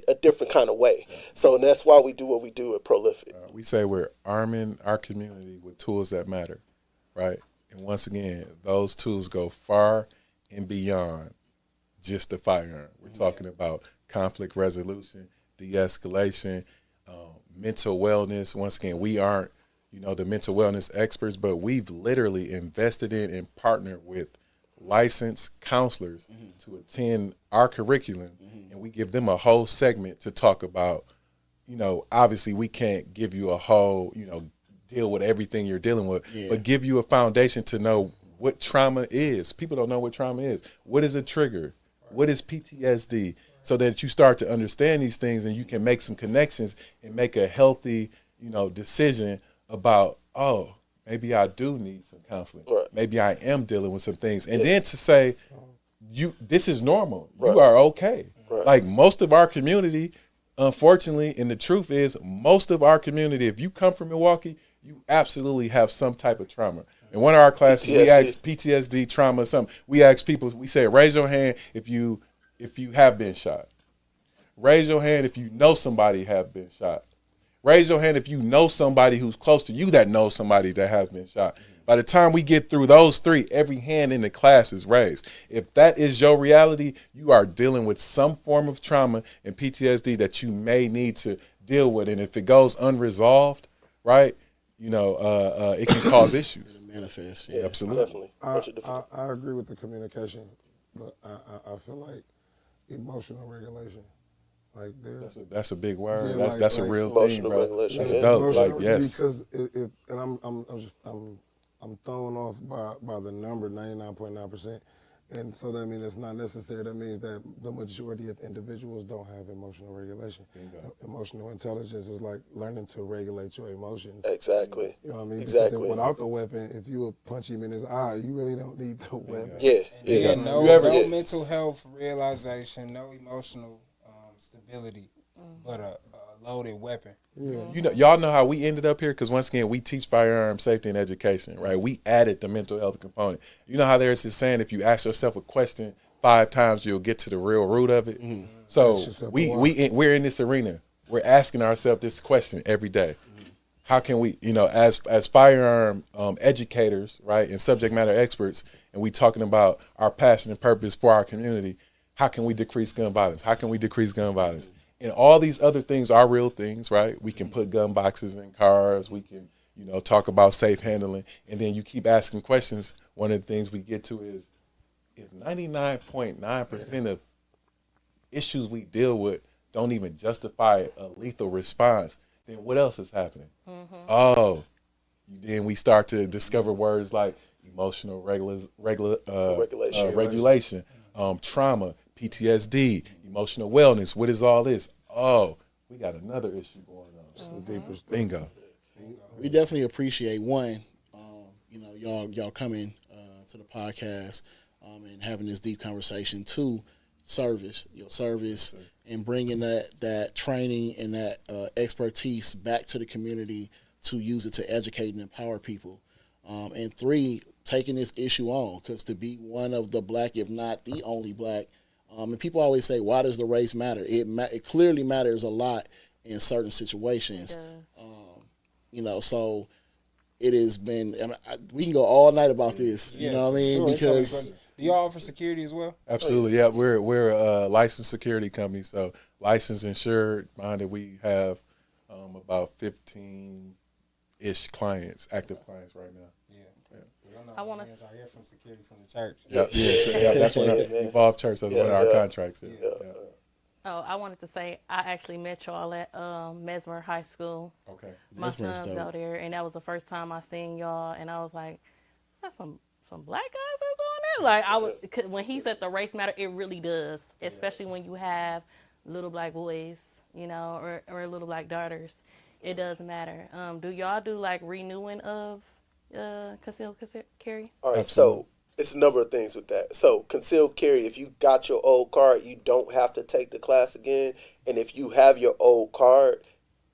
[SPEAKER 3] a different kind of way. So that's why we do what we do at Prolific.
[SPEAKER 4] We say we're arming our community with tools that matter, right? And once again, those tools go far and beyond just the firearm. We're talking about conflict resolution, de-escalation, mental wellness. Once again, we aren't, the mental wellness experts, but we've literally invested in and partnered with licensed counselors to attend our curriculum, and we give them a whole segment to talk about, obviously we can't give you a whole, deal with everything you're dealing with, but give you a foundation to know what trauma is. People don't know what trauma is. What is a trigger? What is PTSD? So that you start to understand these things and you can make some connections and make a healthy, decision about, oh, maybe I do need some counseling.
[SPEAKER 3] Right.
[SPEAKER 4] Maybe I am dealing with some things. And then to say, this is normal.
[SPEAKER 3] Right.
[SPEAKER 4] You are okay.
[SPEAKER 3] Right.
[SPEAKER 4] Like most of our community, unfortunately, and the truth is most of our community, if you come from Milwaukee, you absolutely have some type of trauma. In one of our classes, we ask PTSD, trauma, something. We ask people, we say, raise your hand if you have been shot. Raise your hand if you know somebody have been shot. Raise your hand if you know somebody who's close to you that knows somebody that has been shot. By the time we get through those 3, every hand in the class is raised. If that is your reality, you are dealing with some form of trauma and PTSD that you may need to deal with. And if it goes unresolved, right, it can cause issues.
[SPEAKER 1] Manifest.
[SPEAKER 4] Yeah, absolutely.
[SPEAKER 3] Definitely.
[SPEAKER 5] I agree with the communication, but I feel like emotional regulation, like
[SPEAKER 4] that's a big word.
[SPEAKER 5] Yeah,
[SPEAKER 4] that's a real thing, bro.
[SPEAKER 3] Regulation,
[SPEAKER 4] That's
[SPEAKER 3] yeah.
[SPEAKER 4] dope. Like, yes.
[SPEAKER 5] Because if I'm thrown off by the number 99.9%, and so that means it's not necessary. That means that the majority of individuals don't have emotional regulation. Emotional intelligence is like learning to regulate your emotions.
[SPEAKER 3] Exactly.
[SPEAKER 5] You know what I mean?
[SPEAKER 3] Exactly.
[SPEAKER 5] Because without the weapon, if you would punch him in his eye, you really don't need the weapon.
[SPEAKER 3] Yeah.
[SPEAKER 2] No
[SPEAKER 3] Yeah.
[SPEAKER 2] mental health realization, no emotional stability, but a loaded weapon.
[SPEAKER 5] Yeah.
[SPEAKER 4] Y'all know how we ended up here because once again we teach firearm safety and education, right? We added the mental health component. You know how there's this saying, if you ask yourself a question 5 times, you'll get to the real root of it. So we're in this arena. We're asking ourselves this question every day. How can we, as firearm educators, right, and subject matter experts, and we talking about our passion and purpose for our community, how can we decrease gun violence? How can we decrease gun violence? And all these other things are real things, right? We can put gun boxes in cars. We can, talk about safe handling. And then you keep asking questions. One of the things we get to is, if 99.9% of issues we deal with don't even justify a lethal response, then what else is happening? Oh, then we start to discover words like emotional regulation, trauma, PTSD, emotional wellness. What is all this? Oh, we got another issue going on.
[SPEAKER 5] Some deeper stuff.
[SPEAKER 4] Bingo.
[SPEAKER 1] We definitely appreciate y'all coming to the podcast and having this deep conversation. 2, your service, and bringing that training and that expertise back to the community to use it to educate and empower people. And 3, taking this issue on, because to be one of the black, if not the only black, and people always say, why does the race matter? It clearly matters a lot in certain situations. So it has been. I mean, we can go all night about this. You know what I mean?
[SPEAKER 2] Sure,
[SPEAKER 1] Because
[SPEAKER 2] do y'all offer security as well?
[SPEAKER 4] Absolutely, yeah. We're a licensed security company, so licensed, insured. Mind that we have about 15-ish clients, active clients right now.
[SPEAKER 2] I want to. I hear from security from the church.
[SPEAKER 4] Yeah, that's what Evolve Church. That's one of our contracts. Yeah.
[SPEAKER 6] Oh, I wanted to say I actually met y'all at Mesmer High School.
[SPEAKER 4] Okay.
[SPEAKER 6] My
[SPEAKER 1] Mesmer's
[SPEAKER 6] sons
[SPEAKER 1] dope.
[SPEAKER 6] go there, and that was the first time I seen y'all, and I was like, "That's some black guys that's on there." Like I was, 'cause when he said the race matter, it really does, especially when you have little black boys, or little black daughters. It does matter. Do y'all do like renewing of concealed carry?
[SPEAKER 3] All right,
[SPEAKER 4] Absolutely.
[SPEAKER 3] so it's a number of things with that. So concealed carry, if you got your old card, you don't have to take the class again. And if you have your old card,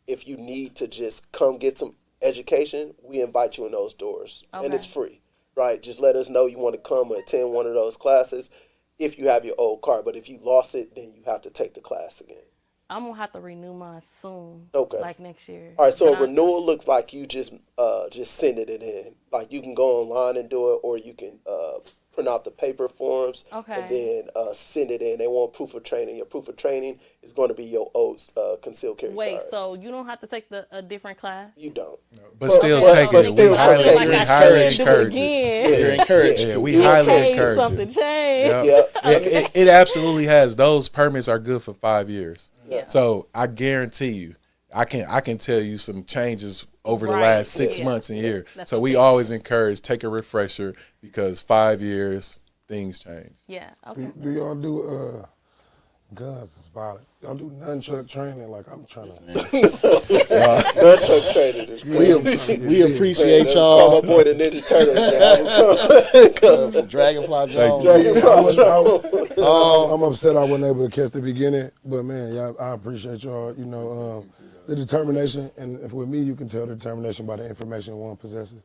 [SPEAKER 3] if you need to just come get some education, we invite you in those doors. And it's free, right? Just let us know you want to come and attend one of those classes if you have your old card. But if you lost it, then you have to take the class again.
[SPEAKER 6] I'm gonna have to renew mine soon.
[SPEAKER 3] Okay.
[SPEAKER 6] Like next year.
[SPEAKER 3] All right, so a renewal looks like you just sending it in. Like you can go online and do it, or you can print out the paper forms and then send it in. They want proof of training. Your proof of training is going to be your old concealed carry
[SPEAKER 6] Wait,
[SPEAKER 3] card.
[SPEAKER 6] so you don't have to take a different class?
[SPEAKER 3] You don't.
[SPEAKER 4] But still
[SPEAKER 3] but
[SPEAKER 4] taking it.
[SPEAKER 3] still
[SPEAKER 4] We highly,
[SPEAKER 3] take it.
[SPEAKER 4] we
[SPEAKER 3] Like
[SPEAKER 4] highly
[SPEAKER 6] I can't
[SPEAKER 4] encourage
[SPEAKER 6] do
[SPEAKER 4] it.
[SPEAKER 6] again.
[SPEAKER 1] you're encouraged
[SPEAKER 4] Yeah,
[SPEAKER 1] to.
[SPEAKER 4] we highly
[SPEAKER 6] Hey,
[SPEAKER 4] encourage
[SPEAKER 6] something
[SPEAKER 4] it.
[SPEAKER 6] changed.
[SPEAKER 3] Yeah.
[SPEAKER 4] It absolutely has. Those permits are good for 5 years.
[SPEAKER 6] Yeah.
[SPEAKER 4] So I guarantee you, I can tell you some changes over the
[SPEAKER 6] Right.
[SPEAKER 4] last 6
[SPEAKER 6] Yeah.
[SPEAKER 4] months and year.
[SPEAKER 6] That's
[SPEAKER 4] So
[SPEAKER 6] what
[SPEAKER 4] we
[SPEAKER 6] they
[SPEAKER 4] always encourage take a refresher because 5 years things change.
[SPEAKER 6] Yeah. Okay.
[SPEAKER 5] Do y'all do guns is violent? Y'all do nunchuck training? Like I'm trying to.
[SPEAKER 3] Nunchuck training is great.
[SPEAKER 1] We appreciate
[SPEAKER 3] Call
[SPEAKER 1] y'all.
[SPEAKER 3] my boy the Ninja Turtles.
[SPEAKER 1] Dragonfly Jones.
[SPEAKER 5] I'm upset I wasn't able to catch the beginning, but man, y'all, I appreciate y'all. The determination, and if with me, you can tell the determination by the information one possesses.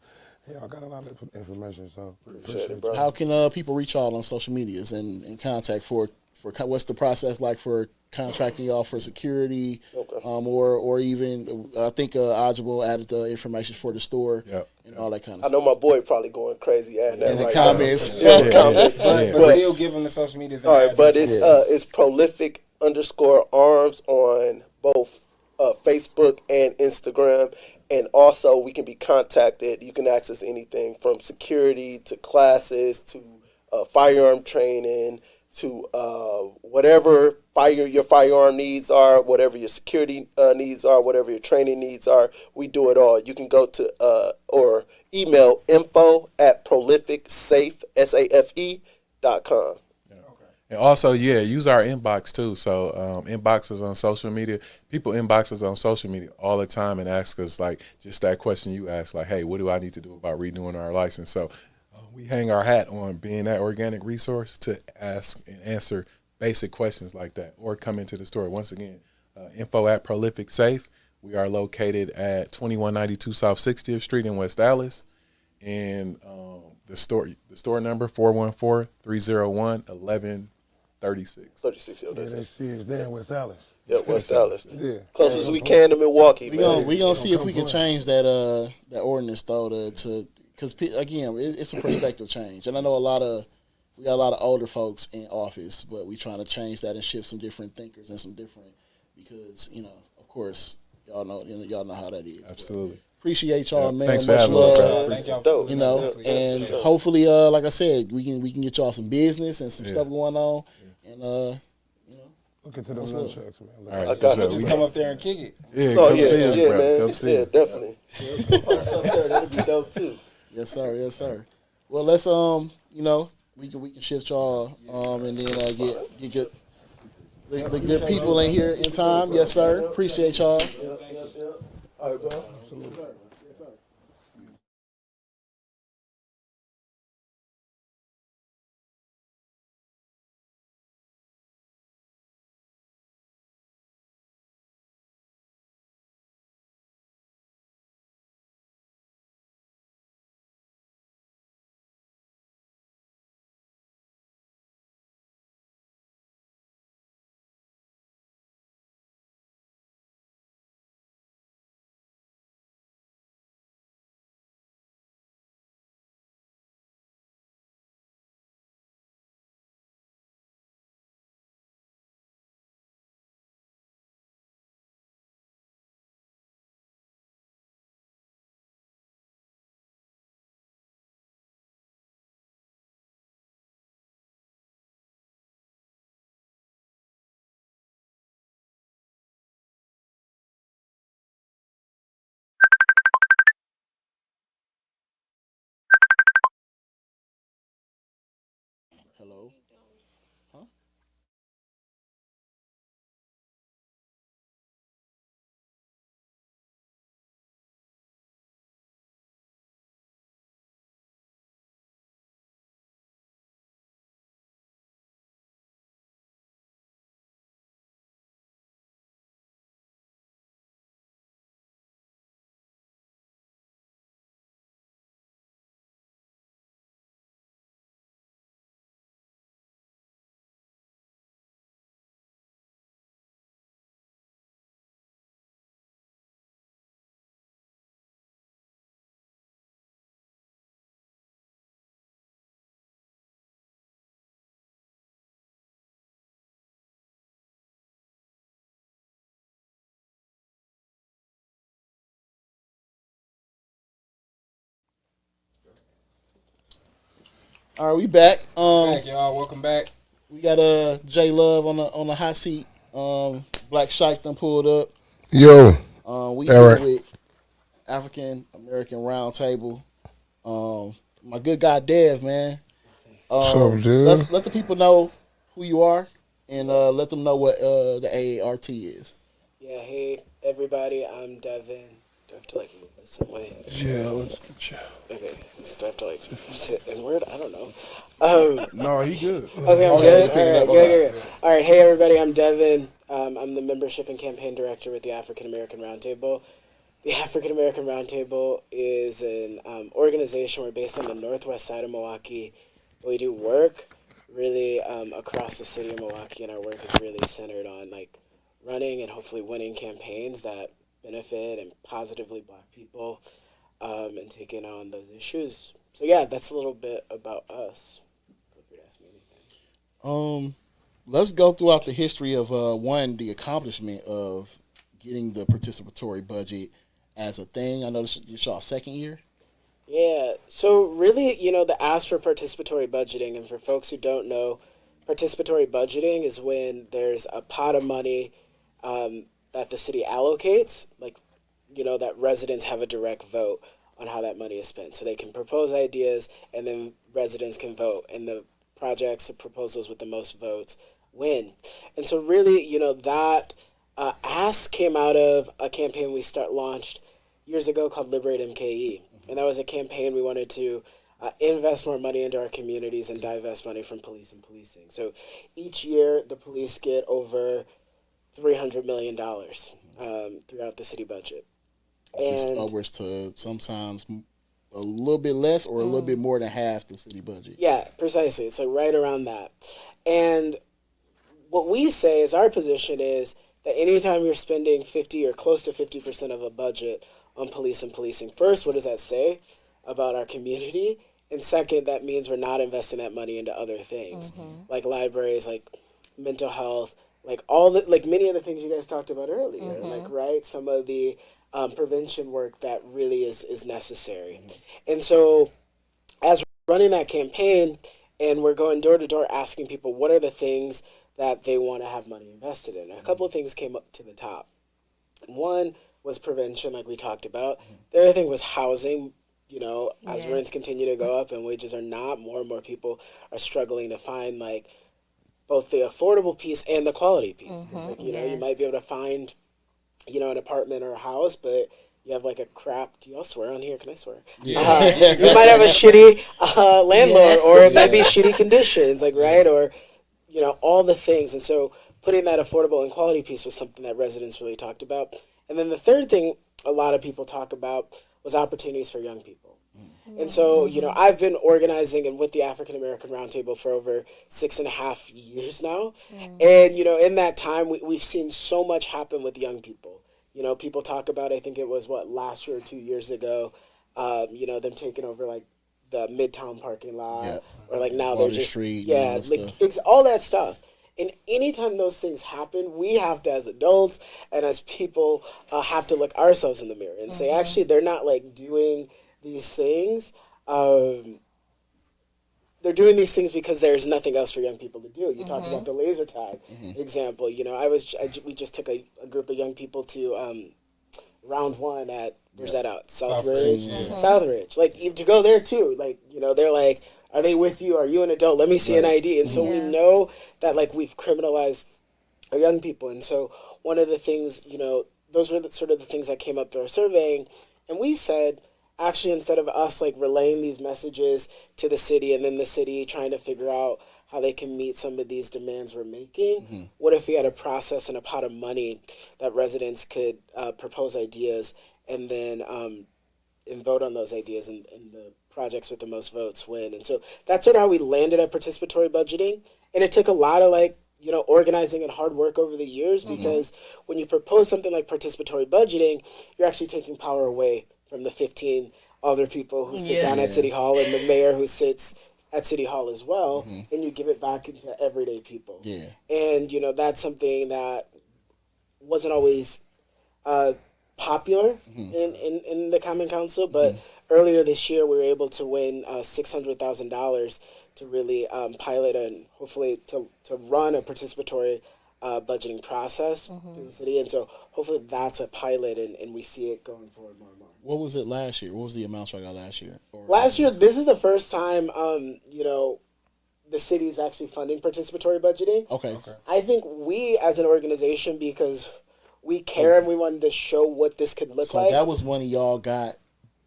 [SPEAKER 5] Y'all got a lot of information, so appreciate it, bro.
[SPEAKER 1] How can people reach y'all on social medias and contact for what's the process like for contracting y'all for security, or even I think Ajibal added the information for the store and all that kind of
[SPEAKER 3] I
[SPEAKER 1] stuff.
[SPEAKER 3] know my boy probably going crazy adding that
[SPEAKER 1] In the
[SPEAKER 3] right
[SPEAKER 1] comments.
[SPEAKER 3] now.
[SPEAKER 2] But still giving the social medias.
[SPEAKER 3] All right, but it's prolific_arms on both Facebook and Instagram. And also, we can be contacted. You can access anything from security to classes to firearm training to whatever your firearm needs are, whatever your security needs are, whatever your training needs are. We do it all. You can go to or email info@prolificsafe.com.
[SPEAKER 4] And also, use our inbox too. So inboxes on social media. People inbox us on social media all the time and ask us like just that question you asked, like, hey, what do I need to do about renewing our license? So we hang our hat on being that organic resource to ask and answer basic questions like that, or come into the store. Once again, info@prolificsafe. We are located at 2192 South 60th Street in West Dallas, and the store number 414-301-1136.
[SPEAKER 3] 36,
[SPEAKER 5] Yeah, they see it's there in West Dallas.
[SPEAKER 3] Yeah, West Dallas.
[SPEAKER 5] Yeah.
[SPEAKER 3] Closest as we can to Milwaukee,
[SPEAKER 1] We
[SPEAKER 3] man.
[SPEAKER 1] gonna see if we can change that ordinance though to because again it's a perspective change, and I know we got a lot of older folks in office, but we trying to change that and shift some different thinkers and some different because of course y'all know how that is.
[SPEAKER 4] Absolutely.
[SPEAKER 1] Appreciate y'all, man.
[SPEAKER 4] Thanks for
[SPEAKER 1] Much
[SPEAKER 4] having
[SPEAKER 1] love.
[SPEAKER 4] us.
[SPEAKER 2] Thank y'all.
[SPEAKER 3] Dope.
[SPEAKER 1] And hopefully, like I said, we can get y'all some business and some stuff going on, and
[SPEAKER 5] Look into them nunchucks, man.
[SPEAKER 4] All right,
[SPEAKER 3] I got
[SPEAKER 4] for
[SPEAKER 3] you.
[SPEAKER 4] sure.
[SPEAKER 2] Just come up there and kick it.
[SPEAKER 4] Yeah,
[SPEAKER 3] Oh
[SPEAKER 4] come see us, bro.
[SPEAKER 3] man.
[SPEAKER 4] Come see
[SPEAKER 3] Yeah,
[SPEAKER 4] us.
[SPEAKER 3] definitely. That'd be dope too.
[SPEAKER 1] yes, sir. Well, let's we can shift y'all and then get the good people in here in time. Yes, sir. Appreciate y'all.
[SPEAKER 3] All right, bro.
[SPEAKER 1] Hello. Huh? All right, we back.
[SPEAKER 2] Back, y'all. Welcome back.
[SPEAKER 1] We got J Love on the hot seat. Black Shike done pulled up.
[SPEAKER 5] Yo,
[SPEAKER 1] We
[SPEAKER 5] all
[SPEAKER 1] here
[SPEAKER 5] right.
[SPEAKER 1] with African American Roundtable. My good guy Dev, man.
[SPEAKER 5] What's up, dude?
[SPEAKER 1] Let's let the people know who you are and let them know what the AART is.
[SPEAKER 8] Yeah, hey everybody, I'm Devin. Do I have to like move this some way?
[SPEAKER 5] Yeah, let's get you.
[SPEAKER 8] Okay, do I have to like sit inward? I don't know.
[SPEAKER 5] No, he good.
[SPEAKER 8] Okay, I'm
[SPEAKER 1] Okay,
[SPEAKER 8] good.
[SPEAKER 1] pick it
[SPEAKER 8] All
[SPEAKER 1] up,
[SPEAKER 8] right, good. All right, hey everybody, I'm Devin. I'm the membership and campaign director with the African American Roundtable. The African American Roundtable is an organization. We're based on the northwest side of Milwaukee. We do work really across the city of Milwaukee, and our work is really centered on like running and hopefully winning campaigns that benefit and positively Black people, and taking on those issues. So yeah, that's a little bit about us. Feel free to ask me anything.
[SPEAKER 1] Let's go throughout the history of the accomplishment of getting the participatory budget as a thing. I know this is y'all second year.
[SPEAKER 8] Yeah, so really, the ask for participatory budgeting, and for folks who don't know, participatory budgeting is when there's a pot of money that the city allocates, like, that residents have a direct vote on how that money is spent. So they can propose ideas, and then residents can vote, and the projects or proposals with the most votes win. And so really, that ask came out of a campaign we launched years ago called Liberate MKE. And that was a campaign we wanted to invest more money into our communities and divest money from police and policing. So each year, the police get over $300 million throughout the city budget.
[SPEAKER 1] It's
[SPEAKER 8] And
[SPEAKER 1] upwards to sometimes a little bit less or a little bit more than half the city budget.
[SPEAKER 8] yeah, precisely. It's like right around that. And what we say is our position is that anytime you're spending 50 or close to 50% of a budget on police and policing, first, what does that say about our community? And second, that means we're not investing that money into other things, like libraries, like mental health, like many of the things you guys talked about earlier, like, right, some of the prevention work that really is necessary. And so as we're running that campaign and we're going door to door asking people what are the things that they want to have money invested in, a couple of things came up to the top. One was prevention, like we talked about. The other thing was housing. As rents continue to go up and wages are not, more and more people are struggling to find like both the affordable piece and the quality piece. Because you might be able to find, an apartment or a house, but you have like a crap. Do y'all swear on here? Can I swear?
[SPEAKER 2] Yeah.
[SPEAKER 8] You might have a shitty landlord,
[SPEAKER 6] Yes.
[SPEAKER 8] or it might be shitty conditions, like right, or all the things. And so putting that affordable and quality piece was something that residents really talked about. And then the third thing a lot of people talk about was opportunities for young people. And so, I've been organizing and with the African American Roundtable for over 6.5 years now. And, in that time, we've seen so much happen with young people. People talk about, I think it was, last year or 2 years ago, them taking over, like, the Midtown parking lot.
[SPEAKER 1] Yeah.
[SPEAKER 8] Or, like, now
[SPEAKER 1] Water
[SPEAKER 8] they're just,
[SPEAKER 1] Street,
[SPEAKER 8] yeah,
[SPEAKER 1] and all that
[SPEAKER 8] like,
[SPEAKER 1] stuff.
[SPEAKER 8] it's all that stuff. And anytime those things happen, we have to, as adults and as people, have to look ourselves in the mirror and say, actually, they're not, like, doing these things. They're doing these things because there's nothing else for young people to do. You talked about the laser tag example. We just took a group of young people to round one at, where's that out? Southridge.
[SPEAKER 2] Southridge,
[SPEAKER 8] Southridge. Like, to go there too. Like, they're like, Are they with you? Are you an adult? Let me see an ID. And so we know that like we've criminalized our young people. And so one of the things, those were sort of the things that came up through our surveying. And we said, actually, instead of us like relaying these messages to the city and then the city trying to figure out how they can meet some of these demands we're making, what if we had a process and a pot of money that residents could propose ideas and then and vote on those ideas, and the projects with the most votes win. And so that's sort of how we landed at participatory budgeting. And it took a lot of organizing and hard work over the years, because when you propose something like participatory budgeting, you're actually taking power away from the 15 other people who sit down at City Hall and the mayor who sits at City Hall as well, and you give it back into everyday people. Yeah. And, that's something that wasn't always popular in the Common Council, but earlier this year we were able to win $600,000 to really pilot and hopefully to run a participatory budgeting process through the city. And so hopefully that's a pilot, and we see it going forward more and more.
[SPEAKER 1] What was it last year? What was the amount y'all got last year?
[SPEAKER 8] Last year, this is the first time, the city is actually funding participatory budgeting. Okay. I think we as an organization, because we care and we wanted to show what this could look like.
[SPEAKER 1] So that was money y'all got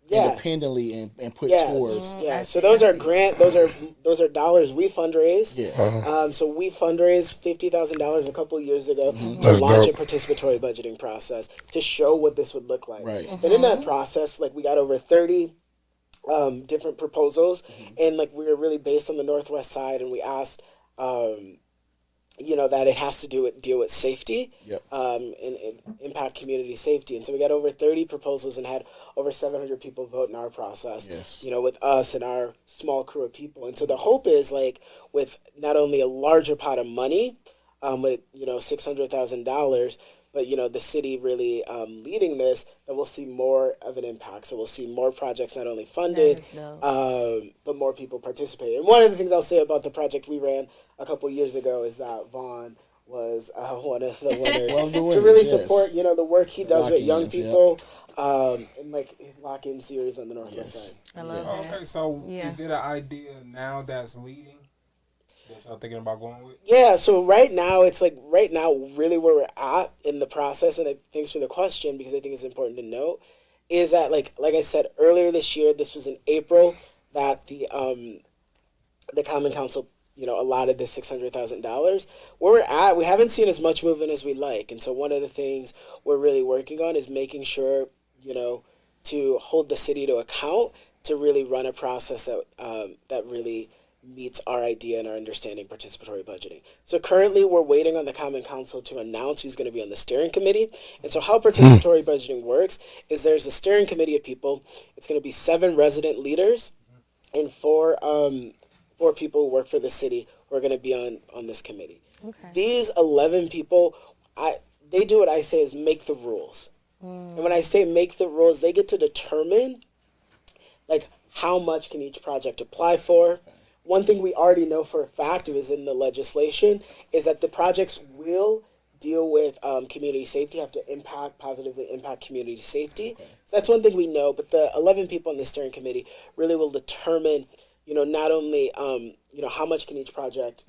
[SPEAKER 1] independently and put towards.
[SPEAKER 8] Yeah. So those are those are dollars we fundraise. Yeah. So we fundraised $50,000 a couple of years ago to launch a participatory budgeting process to show what this would look like. Right. And in that process, we got over 30 different proposals, and we were really based on the Northwest side, and we asked that it has to deal with safety, and impact community safety. And so we got over 30 proposals and had over 700 people vote in our process, with us and our small crew of people. And so the hope is, with not only a larger pot of money, with, $600,000, but, the city really leading this, that we'll see more of an impact. So we'll see more projects not only funded, but more people participate. And one of the things I'll say about the project we ran a couple years ago is that Vaughn was one of the winners to really support, the work he does with young people, and his lock-in series on the Northwest side.
[SPEAKER 6] I love that.
[SPEAKER 2] Okay, so is it an idea now that's leading that y'all thinking about going with?
[SPEAKER 8] Yeah, so right now, really where we're at in the process, and thanks for the question, because I think it's important to note, is that, like I said earlier this year, this was in April, that the Common Council, allotted this $600,000. Where we're at, we haven't seen as much movement as we'd like, and so one of the things we're really working on is making sure, to hold the city to account, to really run a process that really meets our idea and our understanding participatory budgeting. So currently we're waiting on the Common Council to announce who's going to be on the steering committee. And so how participatory budgeting works is there's a steering committee of people. It's going to be 7 resident leaders and 4 people who work for the city who are going to be on this committee. Okay. These 11 people, they do what I say is make the rules. And when I say make the rules, they get to determine how much can each project apply for. One thing we already know for a fact, it was in the legislation, is that the projects will deal with community safety, have to positively impact community safety. Okay. So that's one thing we know, but the 11 people on the steering committee really will determine, not only, how much can each project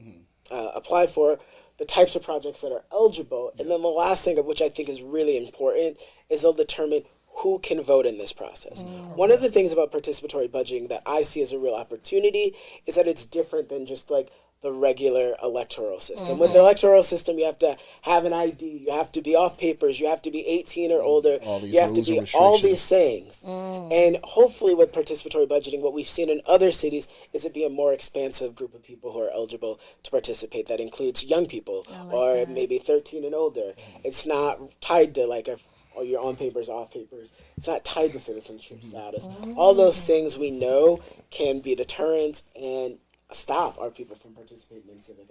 [SPEAKER 8] apply for, the types of projects that are eligible, and then the last thing, which I think is really important, is they'll determine who can vote in this process. One of the things about participatory budgeting that I see as a real opportunity is that it's different than just the regular electoral system. With the electoral system, you have to have an ID, you have to be off papers, you have to be 18 or older, you have to be all these things. And hopefully with participatory budgeting, what we've seen in other cities is it be a more expansive group of people who are eligible to participate. That includes young people or maybe 13 and older. It's not tied to or you're on papers, off papers. It's not tied to citizenship status. All those things we know can be deterrents and stop our people from participating in civic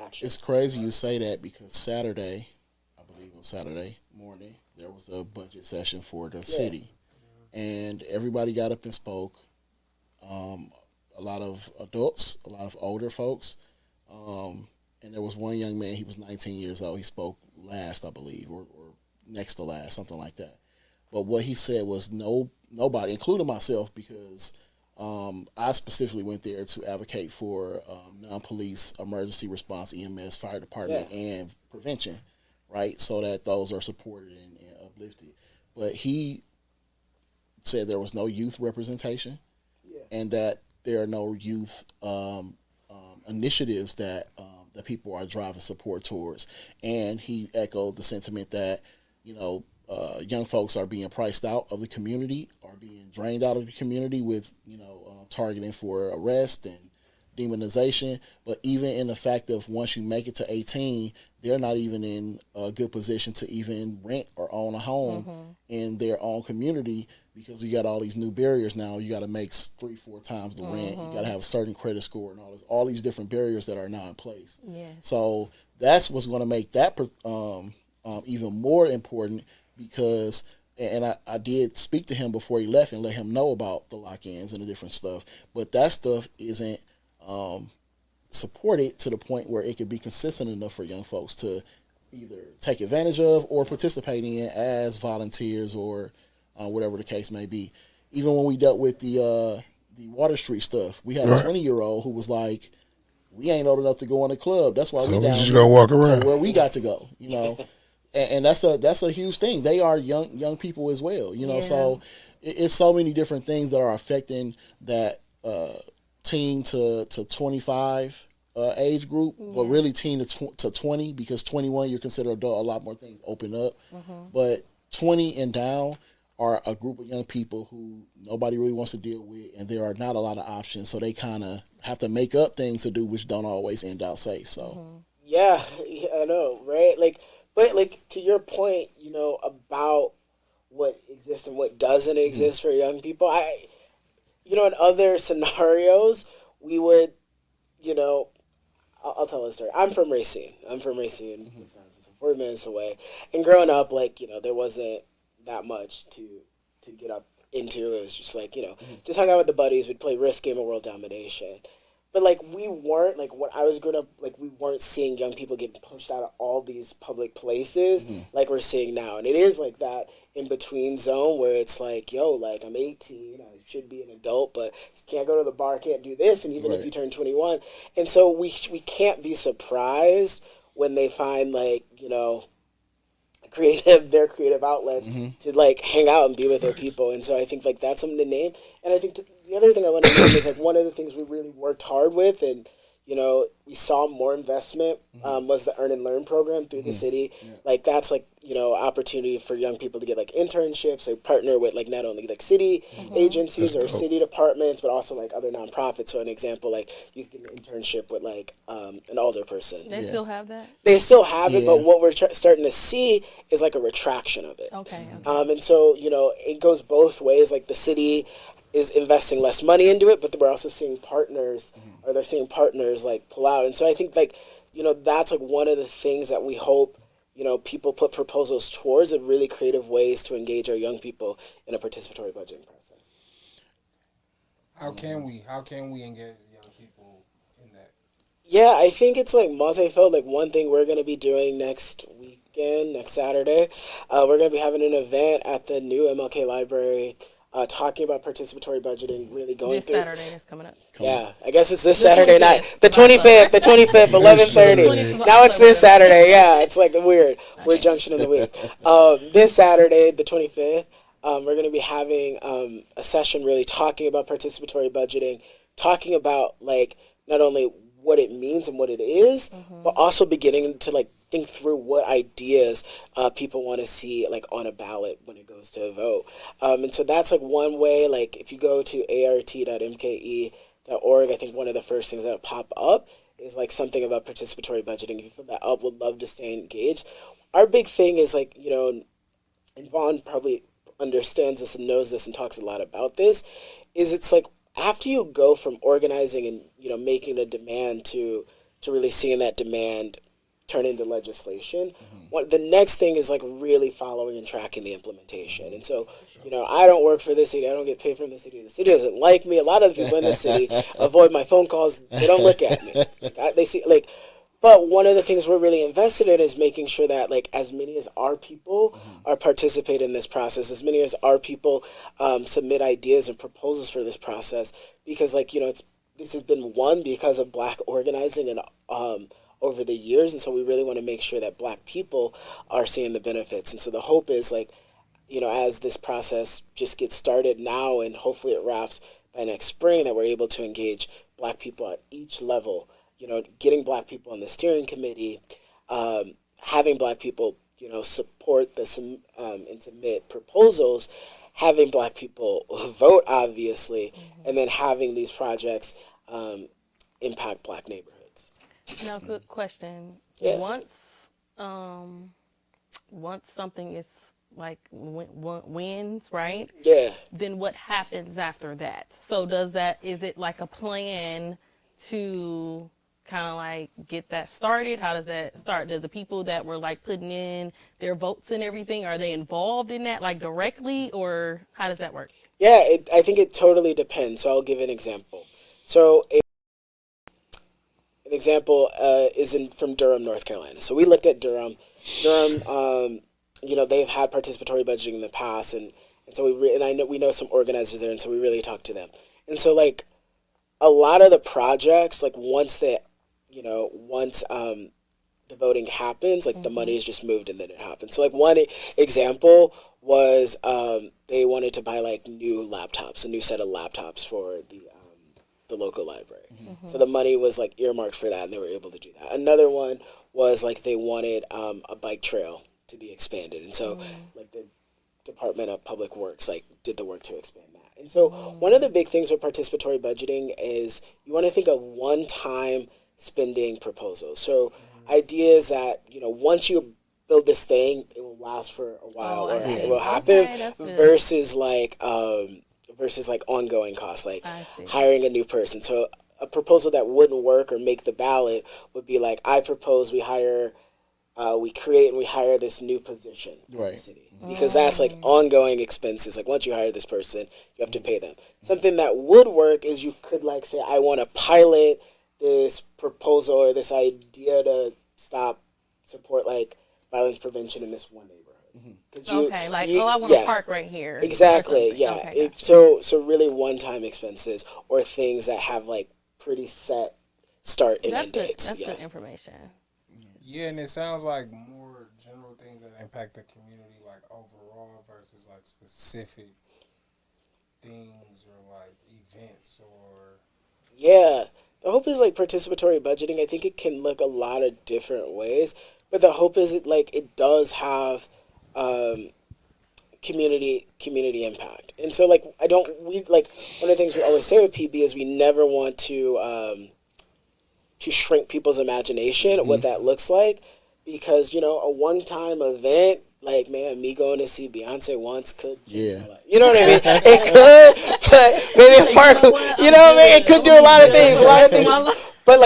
[SPEAKER 8] action.
[SPEAKER 1] It's crazy you say that, because Saturday, I believe it was Saturday morning, there was a budget session for the city. And everybody got up and spoke. A lot of adults, a lot of older folks. And there was one young man, he was 19 years old. He spoke last, I believe, or next to last, something like that. But what he said was nobody, including myself, because I specifically went there to advocate for non-police emergency response, EMS, fire department, and prevention, right? So that those are supported and uplifted. But he said there was no youth representation, and that there are no youth initiatives that that people are driving support towards. And he echoed the sentiment that, young folks are being priced out of the community, are being drained out of the community with, targeting for arrest and demonization. But even in the fact of once you make it to 18, they're not even in a good position to even rent or own a home in their own community, because you got all these new barriers now. You got to make 3-4 times the rent. You got to have a certain credit score and all these different barriers that are now in place. So that's what's going to make that even more important, because, and I did speak to him before he left and let him know about the lock-ins and the different stuff, but that stuff isn't supported to the point where it could be consistent enough for young folks to either take advantage of or participate in as volunteers or whatever the case may be. Even when we dealt with the Water Street stuff, we had a 20-year-old who was like, we ain't old enough to go in the club. That's why we down
[SPEAKER 5] just
[SPEAKER 1] here.
[SPEAKER 5] gonna walk around.
[SPEAKER 1] So where we got to go, and that's a huge thing. They are young people as well, So it's so many different things that are affecting that teen to 25 age group, but really teen to 20, because 21 you're considered adult. A lot more things open up, but 20 and down are a group of young people who nobody really wants to deal with, and there are not a lot of options, so they kind of have to make up things to do, which don't always end out safe. So
[SPEAKER 8] yeah, I know, right? But to your point, about what exists and what doesn't exist for young people, in other scenarios, we would, I'll tell a story. I'm from Racine, Wisconsin, so 40 minutes away. And growing up, there wasn't that much to get up into. It was just just hung out with the buddies. We'd play Risk Game of World Domination. But we weren't, when I was growing up, we weren't seeing young people getting pushed out of all these public places like we're seeing now. And it is that in between zone where it's I'm 18, I should be an adult, but can't go to the bar, can't do this, and even if you turn 21. And so we can't be surprised when they find their creative outlets to hang out and be with their people. And so I think that's something to name. And I think the other thing I want to name is one of the things we really worked hard with, and we saw more investment was the Earn and Learn program through the city. That's opportunity for young people to get internships. They partner with not only city agencies or city departments, but also other nonprofits. So an example, you can get an internship with an older person.
[SPEAKER 6] They still have that?
[SPEAKER 8] They still have it, but what we're starting to see is a retraction of it.
[SPEAKER 6] Okay.
[SPEAKER 8] And so it goes both ways. The city is investing less money into it, but we're also seeing partners, or they're seeing partners pull out. And so I think that's one of the things that we hope people put proposals towards, of really creative ways to engage our young people in a participatory budgeting process.
[SPEAKER 2] How can we engage the young people in that?
[SPEAKER 8] Yeah, I think it's multifold. One thing we're going to be doing next Saturday, we're going to be having an event at the new MLK Library, talking about participatory budgeting, really going through.
[SPEAKER 6] This Saturday is coming up.
[SPEAKER 8] Yeah, I guess it's this Saturday night. The 25th, 11:30. Now it's this Saturday. Yeah, it's a weird junction of the week. This Saturday, the 25th, we're going to be having a session really talking about participatory budgeting, talking about not only what it means and what it is, but also beginning to think through what ideas people want to see on a ballot when it goes to a vote. And so that's one way. If you go to art.mke.org, I think one of the first things that pop up is something about participatory budgeting. If you fill that up, would love to stay engaged. Our big thing is and Vaughn probably understands this and knows this and talks a lot about this, is it's after you go from organizing and making a demand to really seeing that demand turn into legislation, the next thing is really following and tracking the implementation. And so I don't work for the city, I don't get paid from the city doesn't like me. A lot of the people in the city avoid my phone calls. They don't look at me. They see But one of the things we're really invested in is making sure that like as many as our people are participate in this process, as many as our people submit ideas and proposals for this process, because like this has been won because of Black organizing and over the years, and so we really want to make sure that Black people are seeing the benefits. And so the hope is like as this process just gets started now and hopefully it wraps by next spring, that we're able to engage Black people at each level. Getting Black people on the steering committee, having Black people, support this and submit proposals, having Black people vote, obviously, and then having these projects impact Black neighborhoods.
[SPEAKER 6] Now, good question.
[SPEAKER 8] Yeah.
[SPEAKER 6] Once something is like wins, right?
[SPEAKER 8] Yeah.
[SPEAKER 6] Then what happens after that? So is it like a plan to kind of like get that started? How does that start? Does the people that were like putting in their votes and everything, are they involved in that like directly, or how does that work?
[SPEAKER 8] Yeah, I think it totally depends. So I'll give an example. So an example is from Durham, North Carolina. So we looked at Durham. Durham, they've had participatory budgeting in the past, and so we know some organizers there, and so we really talked to them. And so like a lot of the projects, like once the voting happens, like the money is just moved and then it happens. So like one example was they wanted to buy like a new set of laptops for the local library. So the money was like earmarked for that, and they were able to do that. Another one was like they wanted a bike trail to be expanded, and so like the Department of Public Works like did the work to expand that. And so one of the big things with participatory budgeting is you want to think of one-time spending proposals. So ideas that once you build this thing, it will last for a while, or it will happen, versus like ongoing costs, like hiring a new person. So a proposal that wouldn't work or make the ballot would be like, I propose we create and we hire this new position in the city. Because that's like ongoing expenses. Like once you hire this person, you have to pay them. Something that would work is you could like say, I want to pilot this proposal or this idea to support like violence prevention in this one neighborhood.
[SPEAKER 6] I want to park right here.
[SPEAKER 8] Exactly, yeah.
[SPEAKER 6] Okay,
[SPEAKER 8] so really one-time expenses or things that have like pretty set start and end dates.
[SPEAKER 6] That's good information.
[SPEAKER 2] Yeah, and it sounds like more general things that impact the community, like overall, versus like specific things or like events or.
[SPEAKER 8] Yeah, the hope is like participatory budgeting. I think it can look a lot of different ways, but the hope is it does have community impact. And so like one of the things we always say with PB is we never want to shrink people's imagination what that looks like, because a one-time event, like me going to see Beyonce once could you know what I mean, it could, but maybe a park, it could do a lot of things, but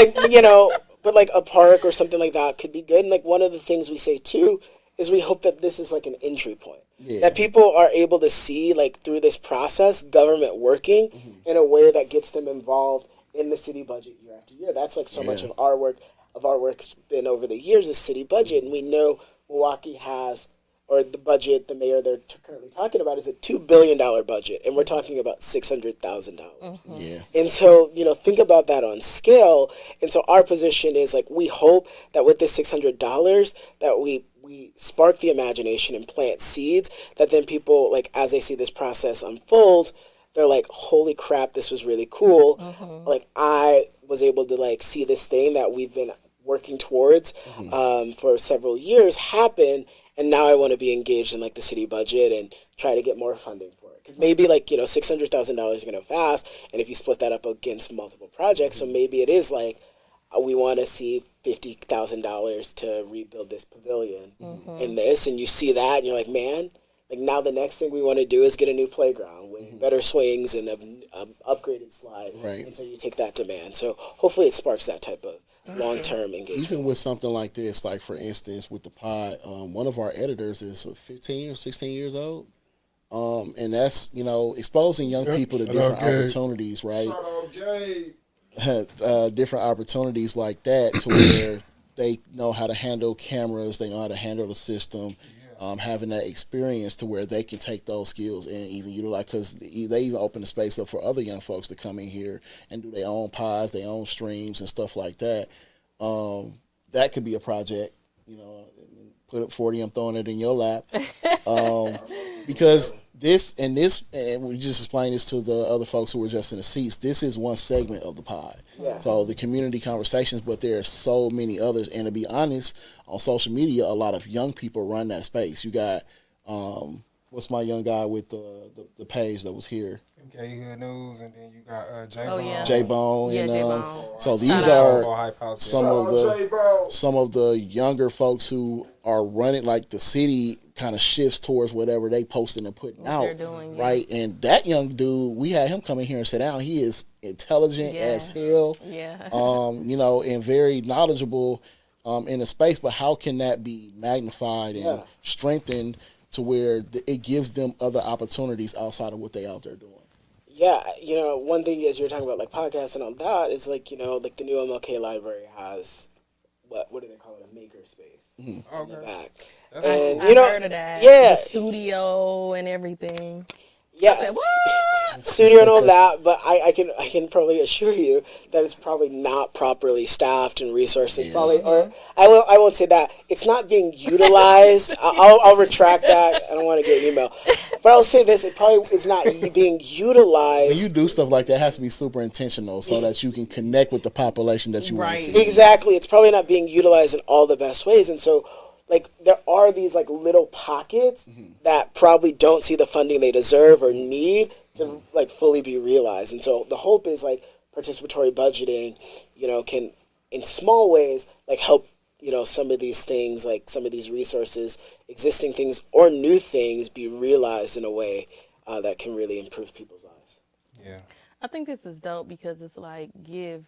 [SPEAKER 8] like a park or something like that could be good. And like one of the things we say too is we hope that this is like an entry point, that people are able to see like through this process government working in a way that gets them involved in the city budget year after year. That's like so much of our work's been over the years, is city budget. And we know Milwaukee has, or the budget the mayor they're currently talking about is a $2 billion budget, and we're talking about $600,000.
[SPEAKER 1] Yeah.
[SPEAKER 8] And so, think about that on scale. And so our position is like, we hope that with this $600 that we spark the imagination and plant seeds that then people, like, as they see this process unfold, they're like, holy crap, this was really cool. Like, I was able to like see this thing that we've been working towards for several years happen, and now I want to be engaged in like the city budget and try to get more funding for it. Because maybe like $600,000 is gonna fast, and if you split that up against multiple projects, so maybe it is like we want to see $50,000 to rebuild this pavilion in this, and you see that and you're like, man, like now the next thing we want to do is get a new playground with better swings and an upgraded slide.
[SPEAKER 1] Right.
[SPEAKER 8] And so you take that demand. So hopefully it sparks that type of long-term engagement.
[SPEAKER 1] Even with something like this, like for instance with the pod, one of our editors is 15 or 16 years old. And that's, exposing young people to different opportunities, right? Different opportunities like that, to where they know how to handle cameras, they know how to handle the system, having that experience to where they can take those skills and even utilize, because they even open the space up for other young folks to come in here and do their own pods, their own streams and stuff like that. That could be a project, put up 40, I'm throwing it in your lap. Because and we just explained this to the other folks who were just in the seats, this is one segment of the pod.
[SPEAKER 8] Yeah.
[SPEAKER 1] So the community conversations, but there are so many others. And to be honest, on social media, a lot of young people run that space. You got, what's my young guy with the page that was here?
[SPEAKER 2] MK Hood News, and then you got J
[SPEAKER 6] Oh,
[SPEAKER 2] Bone.
[SPEAKER 6] yeah.
[SPEAKER 1] J-Bone.
[SPEAKER 6] Yeah,
[SPEAKER 1] and
[SPEAKER 6] J-Bone.
[SPEAKER 1] so these
[SPEAKER 6] Shout
[SPEAKER 1] are
[SPEAKER 2] out. Hype House,
[SPEAKER 1] some of the younger folks who are running, like the city kind of shifts towards whatever they posting and putting
[SPEAKER 6] What
[SPEAKER 1] out,
[SPEAKER 6] they're doing, yeah.
[SPEAKER 1] right? And that young dude, we had him come in here and sit down. He is intelligent
[SPEAKER 6] Yeah.
[SPEAKER 1] as hell,
[SPEAKER 6] Yeah.
[SPEAKER 1] and very knowledgeable in the space. But how can that be magnified and strengthened to where it gives them other opportunities outside of what they out there doing?
[SPEAKER 8] Yeah, one thing as you're talking about like podcasts and all that is like, like the new MLK library has what do they call it? A maker space in the back.
[SPEAKER 2] That's
[SPEAKER 8] And
[SPEAKER 6] I heard of that.
[SPEAKER 8] yeah.
[SPEAKER 6] The studio and everything.
[SPEAKER 8] Yeah.
[SPEAKER 6] I said, what?
[SPEAKER 8] Studio and all that, but I can probably assure you that it's probably not properly staffed and resources. Probably, or I won't say that it's not being utilized. I'll retract that. I don't want to get an email, but I'll say this: it probably is not being utilized.
[SPEAKER 1] When you do stuff like that, it has to be super intentional so that you can connect with the population that you want to
[SPEAKER 6] Right.
[SPEAKER 1] see.
[SPEAKER 8] Exactly, it's probably not being utilized in all the best ways, and so. Like, there are these, like, little pockets that probably don't see the funding they deserve or need to, like, fully be realized. And so the hope is, like, participatory budgeting, can, in small ways, like, help, some of these things, like, some of these resources, existing things or new things be realized in a way that can really improve people's lives.
[SPEAKER 2] Yeah.
[SPEAKER 6] I think this is dope because it's like give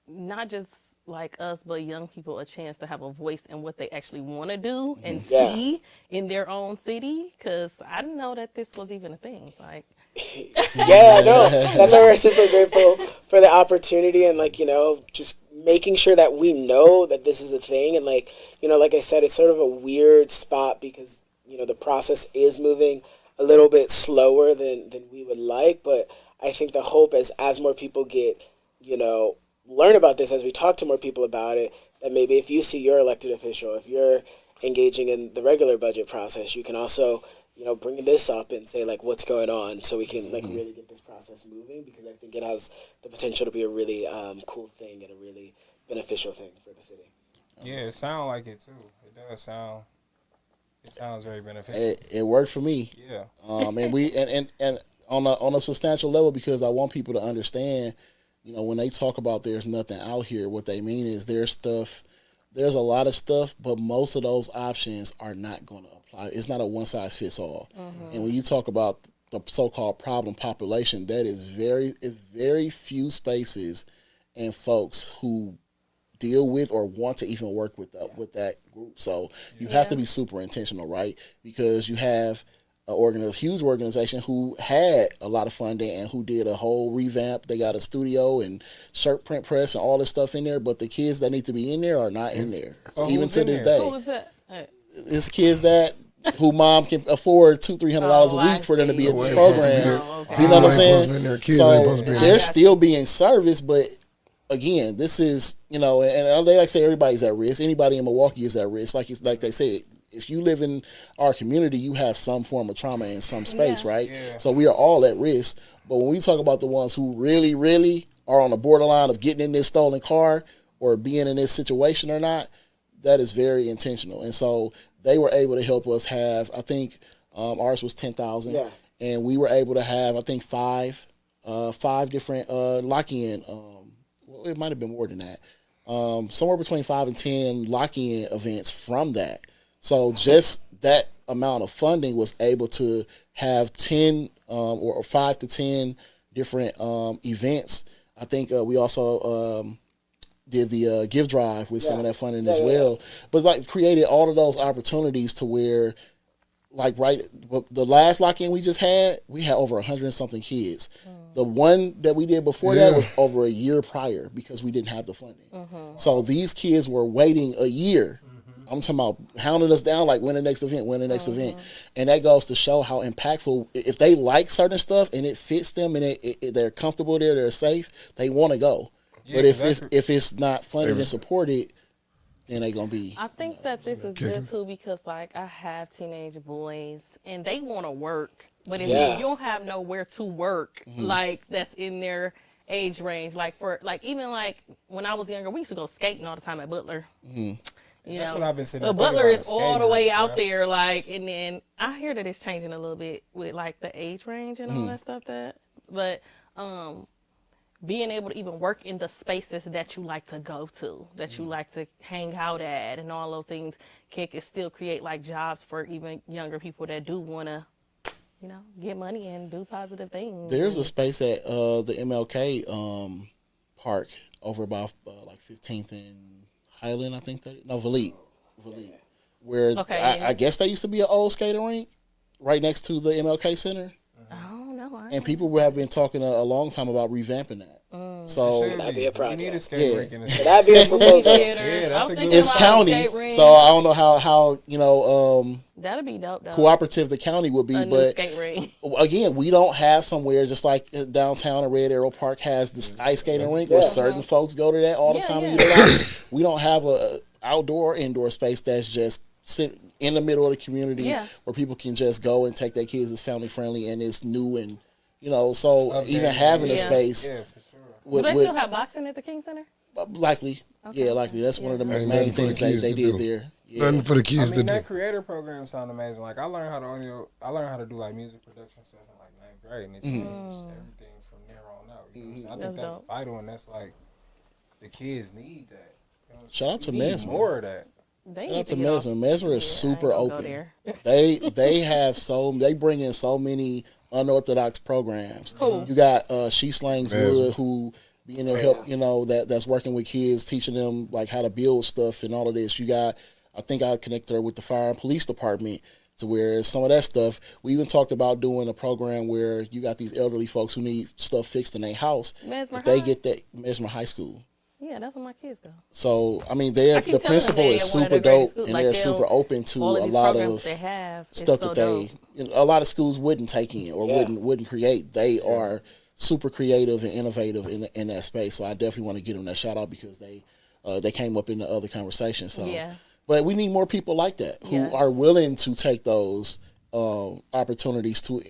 [SPEAKER 6] not just like us, but young people a chance to have a voice in what they actually want to do and see in their own city. Because I didn't know that this was even a thing. Like,
[SPEAKER 8] Yeah, no, that's why we're super grateful for the opportunity and like, just making sure that we know that this is a thing. And like, like I said, it's sort of a weird spot because, the process is moving a little bit slower than we would like. But I think the hope is as more people get, learn about this, as we talk to more people about it, that maybe if you see your elected official, if you're engaging in the regular budget process, you can also, bring this up and say, like, what's going on so we can, like, really get this process moving, because I think it has the potential to be a really cool thing and a really beneficial thing for the city.
[SPEAKER 2] Yeah, it sounds like it, too. It does sound... It sounds very beneficial.
[SPEAKER 1] It worked for me.
[SPEAKER 2] Yeah.
[SPEAKER 1] And we and on a substantial level, because I want people to understand, when they talk about there's nothing out here, what they mean is there's a lot of stuff, but most of those options are not going to apply. It's not a one size fits all. And when you talk about the so-called problem population, that is very few spaces and folks who deal with or want to even work with that group. So you have to be super intentional, right? Because you have a huge organization who had a lot of funding and who did a whole revamp. They got a studio and shirt print press and all this stuff in there, but the kids that need to be in there are not in there.
[SPEAKER 2] So
[SPEAKER 1] even
[SPEAKER 2] who's
[SPEAKER 1] to
[SPEAKER 2] in
[SPEAKER 1] this
[SPEAKER 2] there?
[SPEAKER 1] day.
[SPEAKER 6] who was that?
[SPEAKER 1] It's kids that who mom can afford $200-$300 a
[SPEAKER 6] I
[SPEAKER 1] week for them to be
[SPEAKER 6] see.
[SPEAKER 1] at this
[SPEAKER 5] They
[SPEAKER 1] program.
[SPEAKER 6] okay.
[SPEAKER 1] You know what I'm
[SPEAKER 5] They ain't supposed to be in
[SPEAKER 1] saying?
[SPEAKER 5] there. Kids ain't
[SPEAKER 1] So
[SPEAKER 5] supposed to be in
[SPEAKER 1] they're
[SPEAKER 5] there.
[SPEAKER 1] still being serviced, but again, this is, and they like to say everybody's at risk. Anybody in Milwaukee is at risk. Like they said, if you live in our community, you have some form of trauma in some space, right?
[SPEAKER 2] Yeah.
[SPEAKER 1] So we are all at risk. But when we talk about the ones who really, really are on the borderline of getting in this stolen car or being in this situation or not, that is very intentional. And so they were able to help us have, I think ours was 10,000.
[SPEAKER 8] Yeah.
[SPEAKER 1] And we were able to have, I think, five different lock-in, well, it might have been more than that, somewhere between 5 and 10 lock-in events from that. So just that amount of funding was able to have 10 or 5 to 10 different events. I think we also did the gift drive with some of that funding as well. But like created all of those opportunities to where the last lock-in we just had, we had over 100 and something kids. The one that we did before that was over a year prior because we didn't have the funding. So these kids were waiting a year. I'm talking about hounding us down like when the next event, and that goes to show how impactful. If they like certain stuff and it fits them and they're comfortable there, they're safe, they want to go. Yeah, but if it's not funded and supported, then they gonna be.
[SPEAKER 6] I think that this is good too because like I have teenage boys and they want to work, but if you don't have nowhere to work, like that's in their age range, like even like when I was younger, we used to go skating all the time at Butler.
[SPEAKER 2] That's what I've been saying.
[SPEAKER 6] The Butler is all the way out there, like, and then I hear that it's changing a little bit with like the age range and all that stuff. But being able to even work in the spaces that you like to go to, that you like to hang out at, and all those things can still create like jobs for even younger people that do want to, get money and do positive things.
[SPEAKER 1] There's a space at the MLK park over about like 15th and Highland, I think Valete, where I guess that used to be an old skating rink right next to the MLK Center.
[SPEAKER 6] I don't know.
[SPEAKER 1] And people have been talking a long time about revamping that. So
[SPEAKER 8] that'd be a project.
[SPEAKER 2] We need a skate rink in the city.
[SPEAKER 8] That'd be a proposal.
[SPEAKER 2] That's a good.
[SPEAKER 1] It's county, so I don't know how
[SPEAKER 6] that'd be dope. Though.
[SPEAKER 1] Cooperative the county would be, but
[SPEAKER 6] skate rink.
[SPEAKER 1] Again, we don't have somewhere just like downtown and Red Arrow Park has this ice skating rink where certain folks go to that all the time. We don't have a outdoor or indoor space that's just in the middle of the community where people can just go and take their kids. It's family friendly and it's new and so even having a space.
[SPEAKER 2] Yeah, for sure.
[SPEAKER 6] Do they still have boxing at the King Center?
[SPEAKER 1] Likely. Okay. Yeah, likely. That's one of the main things they did there. Yeah.
[SPEAKER 5] Nothing for the kids to do.
[SPEAKER 2] That creator program sound amazing. Like I learned how to do like music production stuff in like 9th grade, and it changed everything from there on out. So I think that's vital, and that's like the kids need that.
[SPEAKER 1] Shout out to Mesmer.
[SPEAKER 2] More of that.
[SPEAKER 1] Shout out to Mesmer. Mesmer is super open. They bring in so many unorthodox programs. You got She Slangs Wood who being there help that's working with kids, teaching them like how to build stuff and all of this. You got I think I connected her with the fire and police department to where some of that stuff. We even talked about doing a program where you got these elderly folks who need stuff fixed in their house. They get that Mesmer High School.
[SPEAKER 6] Yeah, that's where my kids go.
[SPEAKER 1] So I mean, the principal is super dope, and they're super open to a lot of stuff that a lot of schools wouldn't take in or wouldn't create. They are super creative and innovative in that space. So I definitely want to give them that shout out because they came up in the other conversation. So but we need more people like that who are willing to take those opportunities to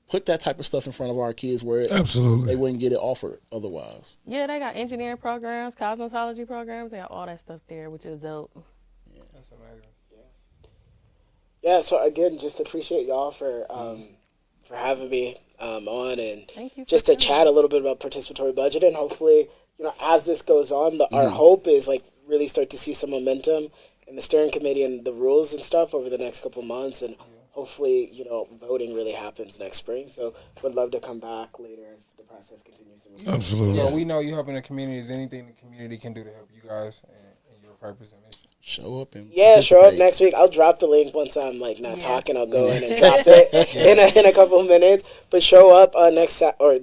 [SPEAKER 1] put that type of stuff in front of our kids where they wouldn't get it offered otherwise.
[SPEAKER 6] Yeah, they got engineering programs, cosmetology programs. They got all that stuff there, which is dope.
[SPEAKER 2] Yeah, that's amazing.
[SPEAKER 8] Yeah. So again, just appreciate y'all for having me on and just to chat a little bit about participatory budgeting. Hopefully, as this goes on, our hope is like really start to see some momentum in the steering committee and the rules and stuff over the next couple months and. Hopefully, voting really happens next spring. So would love to come back later as the process continues to move.
[SPEAKER 5] Absolutely.
[SPEAKER 2] So we know you helping the community. Is anything the community can do to help you guys and your purpose and mission?
[SPEAKER 1] Show up and
[SPEAKER 8] show up next week. I'll drop the link once I'm like not talking. I'll go in and drop it in a couple of minutes. But show up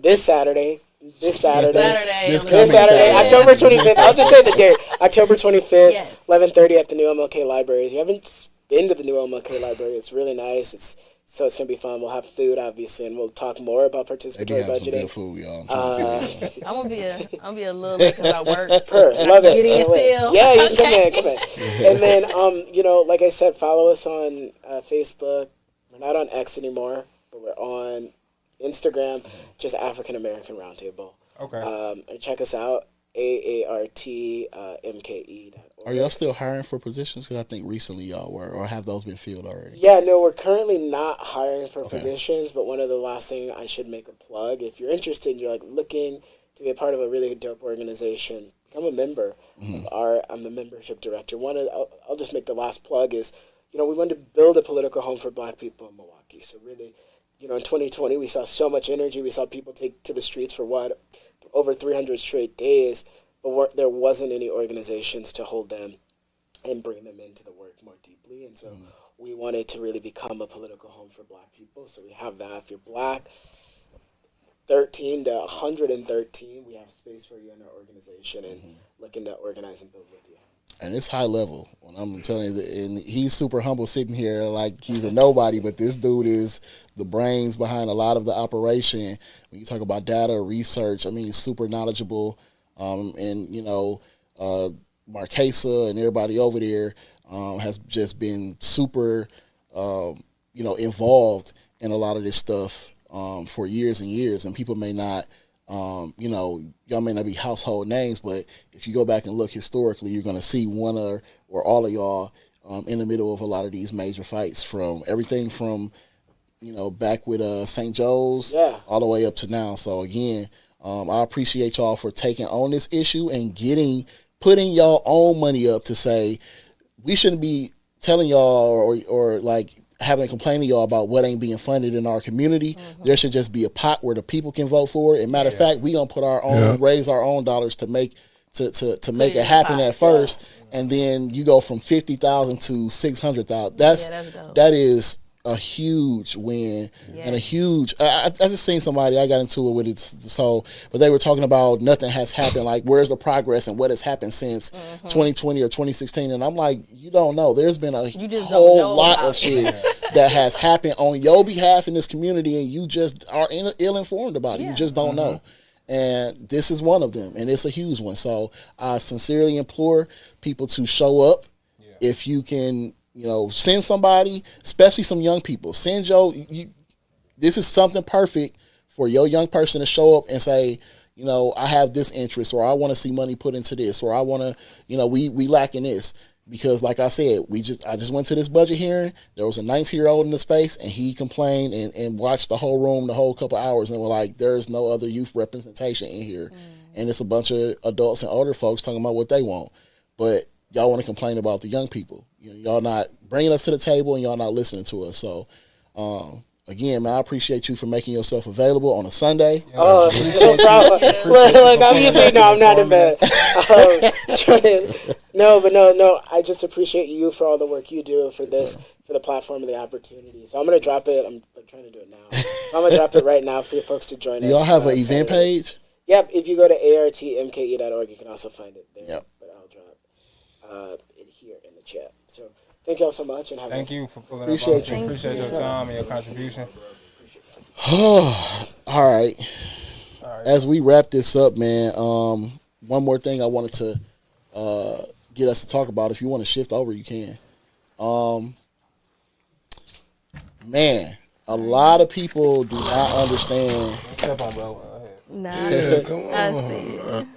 [SPEAKER 8] this Saturday. This Saturday, October 25th. I'll just say the date. October 25th, 11:30 at the new MLK Library. You haven't been to the new MLK Library. It's really nice. It's going to be fun. We'll have food, obviously, and we'll talk more about participatory budgeting.
[SPEAKER 1] Some good food, y'all.
[SPEAKER 6] I'm gonna be a little late because I work.
[SPEAKER 8] Love it.
[SPEAKER 6] Get in still.
[SPEAKER 8] Yeah, you can come in. And then, like I said, follow us on Facebook. We're not on X anymore, but we're on Instagram, just African American Roundtable.
[SPEAKER 2] Okay.
[SPEAKER 8] And check us out, AARTMKE.
[SPEAKER 1] Are y'all still hiring for positions? Because I think recently y'all were, or have those been filled already?
[SPEAKER 8] Yeah, no, we're currently not hiring for positions, but one of the last things I should make a plug. If you're interested and you're like looking to be a part of a really dope organization, become a member. I'm the membership director. I'll just make the last plug is, we wanted to build a political home for Black people in Milwaukee. So really, in 2020, we saw so much energy. We saw people take to the streets for over 300 straight days. But there wasn't any organizations to hold them and bring them into the work more deeply. And so we wanted to really become a political home for Black people. So we have that. If you're Black, 13 to 113, we have space for you in our organization and looking to organize and build with you.
[SPEAKER 1] And it's high level. When I'm telling you, and he's super humble sitting here like he's a nobody, but this dude is the brains behind a lot of the operation. When you talk about data, research, I mean, he's super knowledgeable. And, you know, Marquesa and everybody over there has just been super, you know, involved in a lot of this stuff for years and years. And people may not, you know, y'all may not be household names, but if you go back and look historically, you're going to see one or all of y'all in the middle of a lot of these major fights, from everything from, you know, back with St. Joe's all the way up to now. So again, I appreciate y'all for taking on this issue and putting y'all own money up to say, we shouldn't be telling y'all or like having a complaint to y'all about what ain't being funded in our community. There should just be a pot where the people can vote for it. And matter of fact, we gonna put our own, raise our own dollars to make make it happen at first, and then you go from 50,000 to 600,000. That is a huge win and a huge. I just seen somebody, I got into it with it, so but they were talking about nothing has happened. Like, where's the progress and what has happened since 2020 or 2016? And I'm like, you don't know. There's been a whole lot of shit that has happened on your behalf in this community, and you just are ill informed about it. You just don't know. And this is one of them, and it's a huge one. So I sincerely implore people to show up. If you can, you know, send somebody, especially some young people. Send this is something perfect for your young person to show up and say, you know, I have this interest, or I want to see money put into this, or I want to, you know, we lacking this. Because like I said, I just went to this budget hearing. There was a 19-year-old in the space, and he complained and watched the whole room the whole couple hours, and were like, there's no other youth representation in here. And it's a bunch of adults and older folks talking about what they want. But y'all want to complain about the young people. You know, y'all not bringing us to the table, and y'all not listening to us. So, again, man, I appreciate you for making yourself available on a Sunday.
[SPEAKER 8] Oh, no problem. Look, I'm just saying, no, I'm not in bed. No. I just appreciate you for all the work you do for this, for the platform and the opportunity. So I'm going to drop it. I'm trying to do it now. I'm going to drop it right now for you folks to join us.
[SPEAKER 1] Y'all have an event page?
[SPEAKER 8] Yep. If you go to artmke.org, you can also find it there.
[SPEAKER 1] Yep.
[SPEAKER 8] But I'll drop it here in the chat. So thank y'all so much. And
[SPEAKER 2] thank you for pulling
[SPEAKER 1] appreciate
[SPEAKER 2] up. Appreciate your time and your contribution.
[SPEAKER 1] All right. As we wrap this up, man, one more thing I wanted to get us to talk about. If you want to shift over, you can. Man, a lot of people do not understand.
[SPEAKER 2] Step on, bro.
[SPEAKER 6] Come on.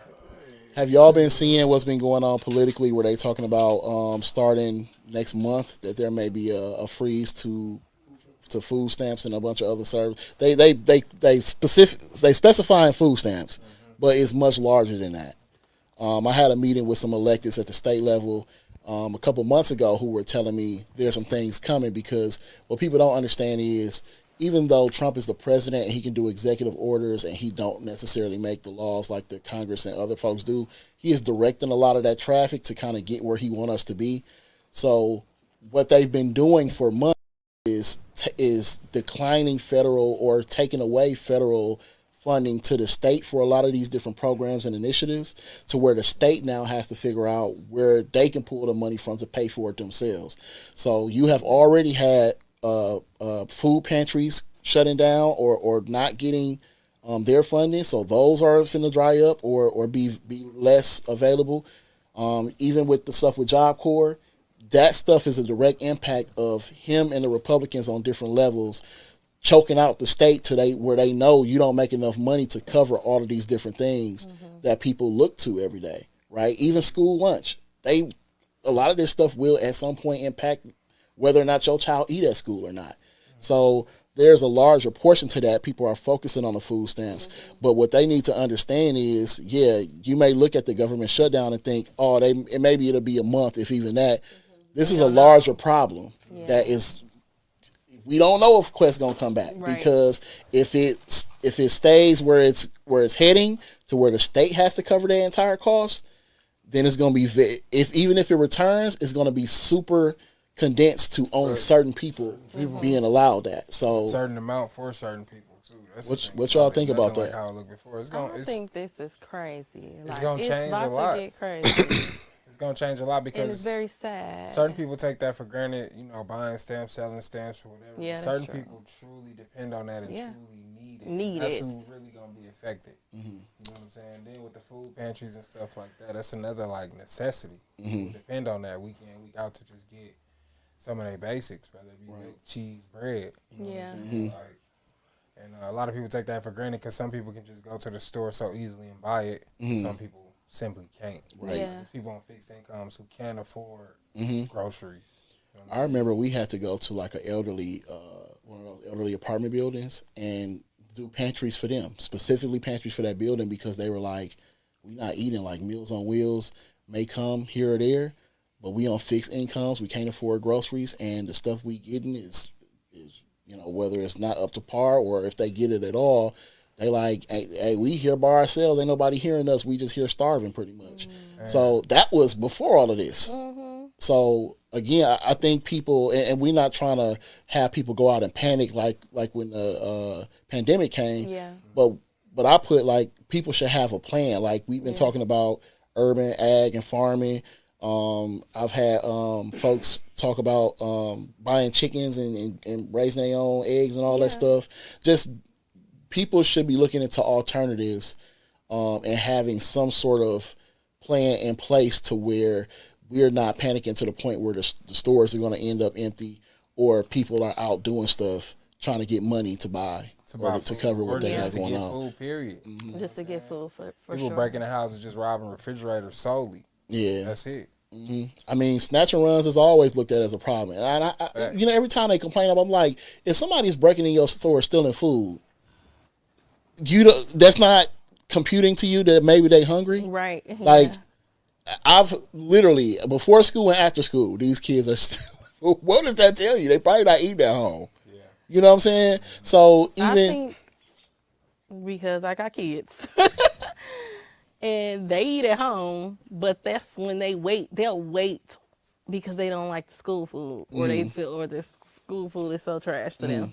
[SPEAKER 1] Have y'all been seeing what's been going on politically, where they talking about starting next month that there may be a freeze to food stamps and a bunch of other services? They specify in food stamps, but it's much larger than that. I had a meeting with some electeds at the state level a couple months ago who were telling me there's some things coming, because what people don't understand is, even though Trump is the president and he can do executive orders and he don't necessarily make the laws like the Congress and other folks do, he is directing a lot of that traffic to kind of get where he wants us to be. So what they've been doing for months is declining federal or taking away federal funding to the state for a lot of these different programs and initiatives, to where the state now has to figure out where they can pull the money from to pay for it themselves. So you have already had food pantries shutting down or not getting their funding, so those are finna dry up or be less available. Even with the stuff with Job Corps, that stuff is a direct impact of him and the Republicans on different levels choking out the state to where they know you don't make enough money to cover all of these different things that people look to every day, right? Even school lunch, a lot of this stuff will at some point impact whether or not your child eat at school or not. So there's a larger portion to that. People are focusing on the food stamps. But what they need to understand is, you may look at the government shutdown and think, maybe it'll be a month, if even that. This is a larger problem that is, we don't know if Quest's gonna come back, because if it stays where it's heading to where the state has to cover the entire cost, then it's gonna be even if it returns, it's gonna be super condensed to only certain people being allowed that. So
[SPEAKER 2] certain amount for certain people too. That's
[SPEAKER 1] what y'all think about
[SPEAKER 2] like
[SPEAKER 1] that?
[SPEAKER 2] how it looked before.
[SPEAKER 6] I think this is crazy.
[SPEAKER 2] It's gonna change a lot.
[SPEAKER 6] To get crazy.
[SPEAKER 2] It's gonna change a lot
[SPEAKER 6] And it's
[SPEAKER 2] because
[SPEAKER 6] very sad.
[SPEAKER 2] certain people take that for granted. You know, buying stamps, selling stamps, or whatever.
[SPEAKER 6] Yeah,
[SPEAKER 2] certain
[SPEAKER 6] that's true.
[SPEAKER 2] people truly depend on that and truly need it.
[SPEAKER 6] Need
[SPEAKER 2] that's
[SPEAKER 6] it.
[SPEAKER 2] who really gonna be affected. You know what I'm saying? Then with the food pantries and stuff like that, that's another like necessity. People depend on that week in, week out to just get some of their basics, whether it be milk, cheese, bread. You know what I'm saying? Like, and a lot of people take that for granted because some people can just go to the store so easily and buy it. Some people simply can't.
[SPEAKER 1] Right.
[SPEAKER 6] Yeah.
[SPEAKER 2] There's people on fixed incomes who can't afford groceries. You know what
[SPEAKER 1] I remember we had to go to like an elderly, one of those elderly apartment buildings and do pantries for them, specifically pantries for that building because they were like, we're not eating like Meals on Wheels may come here or there, but we on fixed incomes, we can't afford groceries, and the stuff we getting is you know, whether it's not up to par or if they get it at all, they like, hey, we here by ourselves, ain't nobody hearing us, we just here starving pretty much. So that was before all of this. So again, I think people, and we're not trying to have people go out and panic like when the pandemic came.
[SPEAKER 6] Yeah.
[SPEAKER 1] But I put like people should have a plan. Like we've been talking about urban ag and farming. I've had folks talk about buying chickens and raising their own eggs and all that stuff. Just people should be looking into alternatives and having some sort of plan in place to where we're not panicking to the point where the stores are going to end up empty or people are out doing stuff trying to get money to buy to cover what they have going on.
[SPEAKER 2] Food, period.
[SPEAKER 6] Just to get food for
[SPEAKER 2] people
[SPEAKER 6] sure.
[SPEAKER 2] breaking the house and just robbing refrigerators solely.
[SPEAKER 1] Yeah.
[SPEAKER 2] That's it.
[SPEAKER 1] I mean, snatch and runs is always looked at as a problem. And I you know, every time they complain about, I'm like, if somebody's breaking in your store stealing food, that's not computing to you that maybe they hungry.
[SPEAKER 6] Right.
[SPEAKER 1] Like, I've literally, before school and after school, these kids are still, what does that tell you? They probably not eating at home. Yeah. You know what I'm saying? So even.
[SPEAKER 6] I think because I got kids. And they eat at home, but that's when they'll wait because they don't like the school food or they feel, or the school food is so trash to them.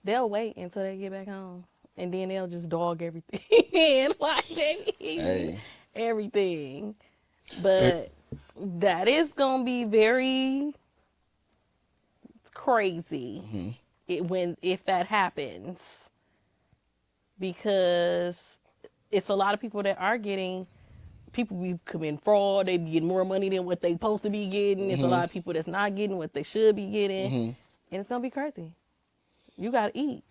[SPEAKER 6] They'll wait until they get back home and then they'll just dog everything. Like they eat everything. But that is going to be very crazy if that happens, because it's a lot of people that are people be committing fraud. They be getting more money than what they supposed to be getting. It's a lot of people that's not getting what they should be getting. And it's going to be crazy. You got to eat.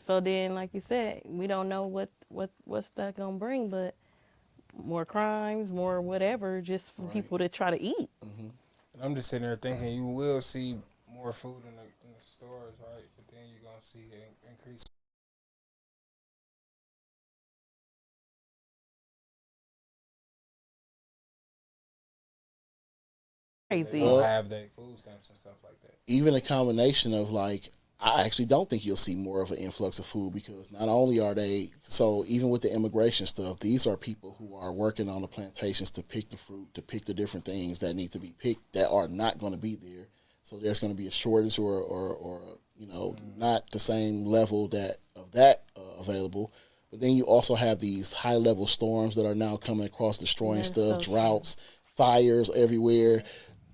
[SPEAKER 6] So then, like you said, we don't know what's that going to bring, but more crimes, more whatever, just for people to try to eat.
[SPEAKER 2] And I'm just sitting there thinking you will see more food in the stores, right? But then you're going to see an increase. They don't have their food stamps and stuff like that.
[SPEAKER 1] Even a combination of like, I actually don't think you'll see more of an influx of food because not only are they, so even with the immigration stuff, these are people who are working on the plantations to pick the fruit, to pick the different things that need to be picked that are not going to be there. So there's going to be a shortage or you know, not the same level of that available. But then you also have these high level storms that are now coming across, destroying stuff, droughts, fires everywhere.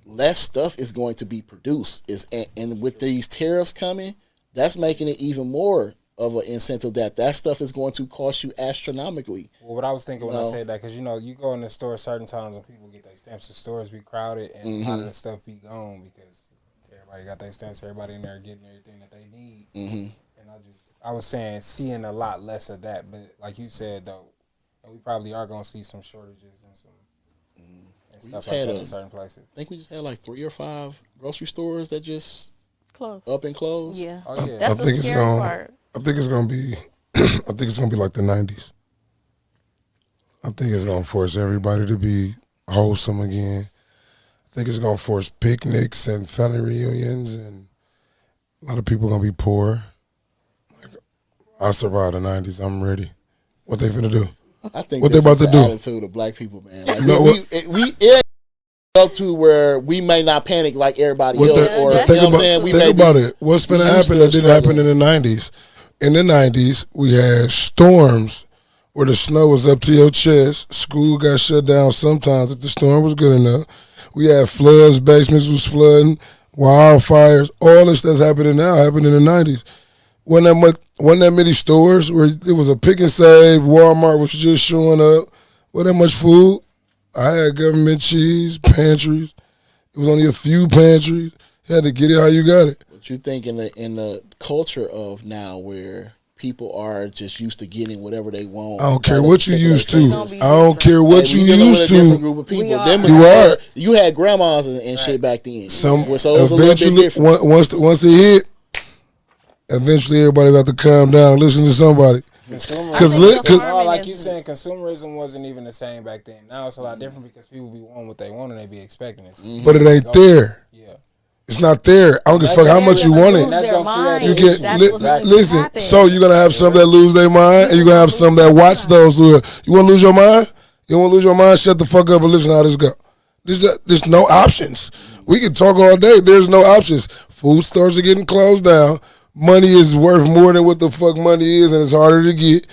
[SPEAKER 1] Less stuff is going to be produced. And with these tariffs coming, that's making it even more of an incentive that stuff is going to cost you astronomically.
[SPEAKER 2] Well, what I was thinking when I said that, because, you know, you go in the store certain times when people get their stamps, the stores be crowded and a lot of the stuff be gone because everybody got their stamps, everybody in there getting everything that they need. And I was saying seeing a lot less of that, but like you said, though, we probably are going to see some shortages and some stuff like that in certain places.
[SPEAKER 1] I think we just had like 3 or 5 grocery stores that just
[SPEAKER 6] closed.
[SPEAKER 1] Up and closed.
[SPEAKER 6] Yeah.
[SPEAKER 2] Oh, yeah.
[SPEAKER 6] That's the scary part.
[SPEAKER 5] I think it's gonna be I think it's gonna be like the 90s. I think it's gonna force everybody to be wholesome again. I think it's gonna force picnics and family reunions, and a lot of people gonna be poor. Like, I survived the 90s. I'm ready. What they finna do?
[SPEAKER 1] I think
[SPEAKER 5] what they about to do?
[SPEAKER 1] Attitude of black people, man. Like, up to where we may not panic like everybody else, or
[SPEAKER 6] Yeah,
[SPEAKER 1] you know what I'm saying? We may
[SPEAKER 5] think
[SPEAKER 1] be
[SPEAKER 5] about it. What's going to
[SPEAKER 1] used
[SPEAKER 5] happen
[SPEAKER 1] to
[SPEAKER 5] that didn't happen in
[SPEAKER 1] struggling.
[SPEAKER 5] the 90s? In the 90s, we had storms where the snow was up to your chest. School got shut down sometimes if the storm was good enough. We had floods, basements was flooding, wildfires. All this that's happening now happened in the 90s. Wasn't that many stores where it was a pick and save. Walmart was just showing up. Wasn't that much food. I had government cheese, pantries. It was only a few pantries. You had to get it how you got it.
[SPEAKER 1] What you think in the culture of now where people are just used to getting whatever they want?
[SPEAKER 5] I don't care what you used to.
[SPEAKER 6] It's
[SPEAKER 5] I don't care what
[SPEAKER 1] Hey,
[SPEAKER 5] you
[SPEAKER 1] we dealing with
[SPEAKER 5] used
[SPEAKER 1] a different
[SPEAKER 5] to.
[SPEAKER 1] group of people.
[SPEAKER 6] We are.
[SPEAKER 1] Them was-
[SPEAKER 5] You are.
[SPEAKER 1] You had grandmas and shit back then.
[SPEAKER 5] Some
[SPEAKER 1] so it was a little bit
[SPEAKER 5] eventually,
[SPEAKER 1] different.
[SPEAKER 5] once it hit, eventually everybody got to calm down and listen to somebody.
[SPEAKER 2] Consumerism, like you saying, consumerism wasn't even the same back then. Now it's a lot different because people be wanting what they want and they be expecting it.
[SPEAKER 5] But it ain't there.
[SPEAKER 2] Yeah.
[SPEAKER 5] It's not there. I don't give a fuck how much you want it.
[SPEAKER 2] That's gonna create
[SPEAKER 5] You
[SPEAKER 2] an
[SPEAKER 5] get
[SPEAKER 2] issue.
[SPEAKER 5] listen.
[SPEAKER 6] happen.
[SPEAKER 5] So you're gonna have some that lose their mind, and you're gonna have some that watch those lose. You want to lose your mind? You want to lose your mind? Shut the fuck up and listen to how this go. There's no options. We can talk all day. There's no options. Food stores are getting closed down. Money is worth more than what the fuck money is, and it's harder to get.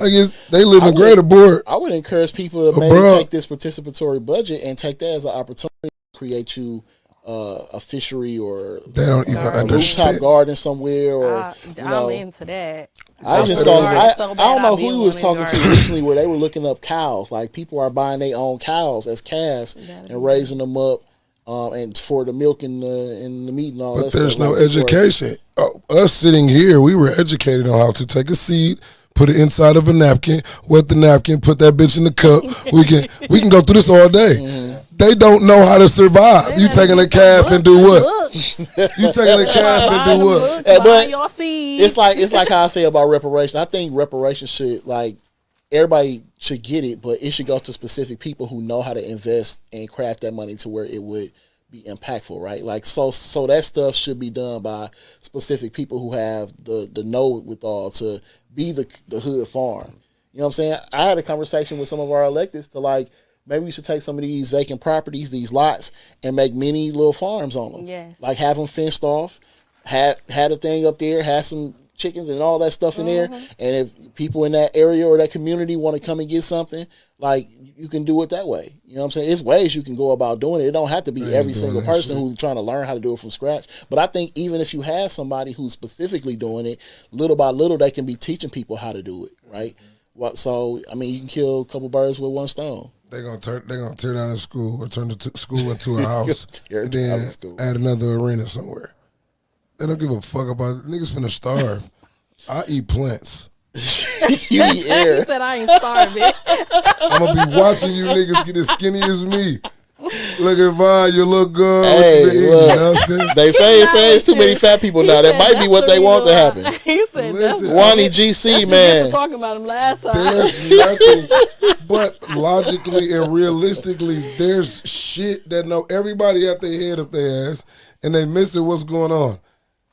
[SPEAKER 5] I guess they live in great aboard.
[SPEAKER 1] I would encourage people to maybe take this participatory budget and take that as an opportunity to create you a fishery or
[SPEAKER 5] They don't even
[SPEAKER 1] a
[SPEAKER 5] understand.
[SPEAKER 1] rooftop garden somewhere, or you know.
[SPEAKER 6] I'm into that.
[SPEAKER 1] I
[SPEAKER 6] That's
[SPEAKER 1] just
[SPEAKER 6] the
[SPEAKER 1] saw.
[SPEAKER 6] garden
[SPEAKER 1] I
[SPEAKER 6] so bad,
[SPEAKER 1] don't know
[SPEAKER 6] I'd be
[SPEAKER 1] who he
[SPEAKER 6] in
[SPEAKER 1] was
[SPEAKER 6] one
[SPEAKER 1] talking
[SPEAKER 6] in
[SPEAKER 1] to
[SPEAKER 6] the
[SPEAKER 1] recently, where they were looking up cows. Like people are buying their own cows as calves and raising them up, and for the milk and the meat and all that.
[SPEAKER 5] But there's
[SPEAKER 1] stuff.
[SPEAKER 5] no
[SPEAKER 1] Like, people are-
[SPEAKER 5] education. Us sitting here, we were educated on how to take a seed, put it inside of a napkin, wet the napkin, put that bitch in the cup. We can go through this all day. They don't know how to survive. You taking a calf and do what? You taking a calf and do what?
[SPEAKER 1] But
[SPEAKER 6] your seed.
[SPEAKER 1] it's like how I say about reparation. I think reparation should, like, everybody should get it, but it should go to specific people who know how to invest and craft that money to where it would be impactful, right? Like so that stuff should be done by specific people who have the know withal to be the hood farm. You know what I'm saying? I had a conversation with some of our electeds to, like, maybe we should take some of these vacant properties, these lots, and make mini little farms on them.
[SPEAKER 6] Yes.
[SPEAKER 1] Like have them fenced off, had a thing up there, had some chickens and all that stuff in there. And if people in that area or that community want to come and get something, like, you can do it that way. You know what I'm saying? There's ways you can go about doing it. It don't have to be every single person who's trying to learn how to do it from scratch. But I think even if you have somebody who's specifically doing it, little by little, they can be teaching people how to do it, right? So, I mean, you can kill a couple birds with one stone.
[SPEAKER 5] They're gonna tear down the school or turn the school into a house
[SPEAKER 1] Tear
[SPEAKER 5] and
[SPEAKER 1] down
[SPEAKER 5] then
[SPEAKER 1] the school.
[SPEAKER 5] add another arena somewhere. They don't give a fuck about it. Niggas finna starve. I eat plants.
[SPEAKER 1] You eat
[SPEAKER 6] He
[SPEAKER 1] air.
[SPEAKER 6] said I ain't starving.
[SPEAKER 5] I'm gonna be watching you niggas get as skinny as me. Look at Vaughn, you look good.
[SPEAKER 1] Hey,
[SPEAKER 5] what you been
[SPEAKER 1] look.
[SPEAKER 5] eating? Nothing.
[SPEAKER 1] They say it's too many fat people now. That might be what they want to happen.
[SPEAKER 6] He said that's
[SPEAKER 5] Listen,
[SPEAKER 1] Wani GC,
[SPEAKER 6] we
[SPEAKER 1] man.
[SPEAKER 6] were talking about him last time.
[SPEAKER 5] There's nothing, but logically and realistically, there's shit that everybody got their head up their ass and they missing what's going on.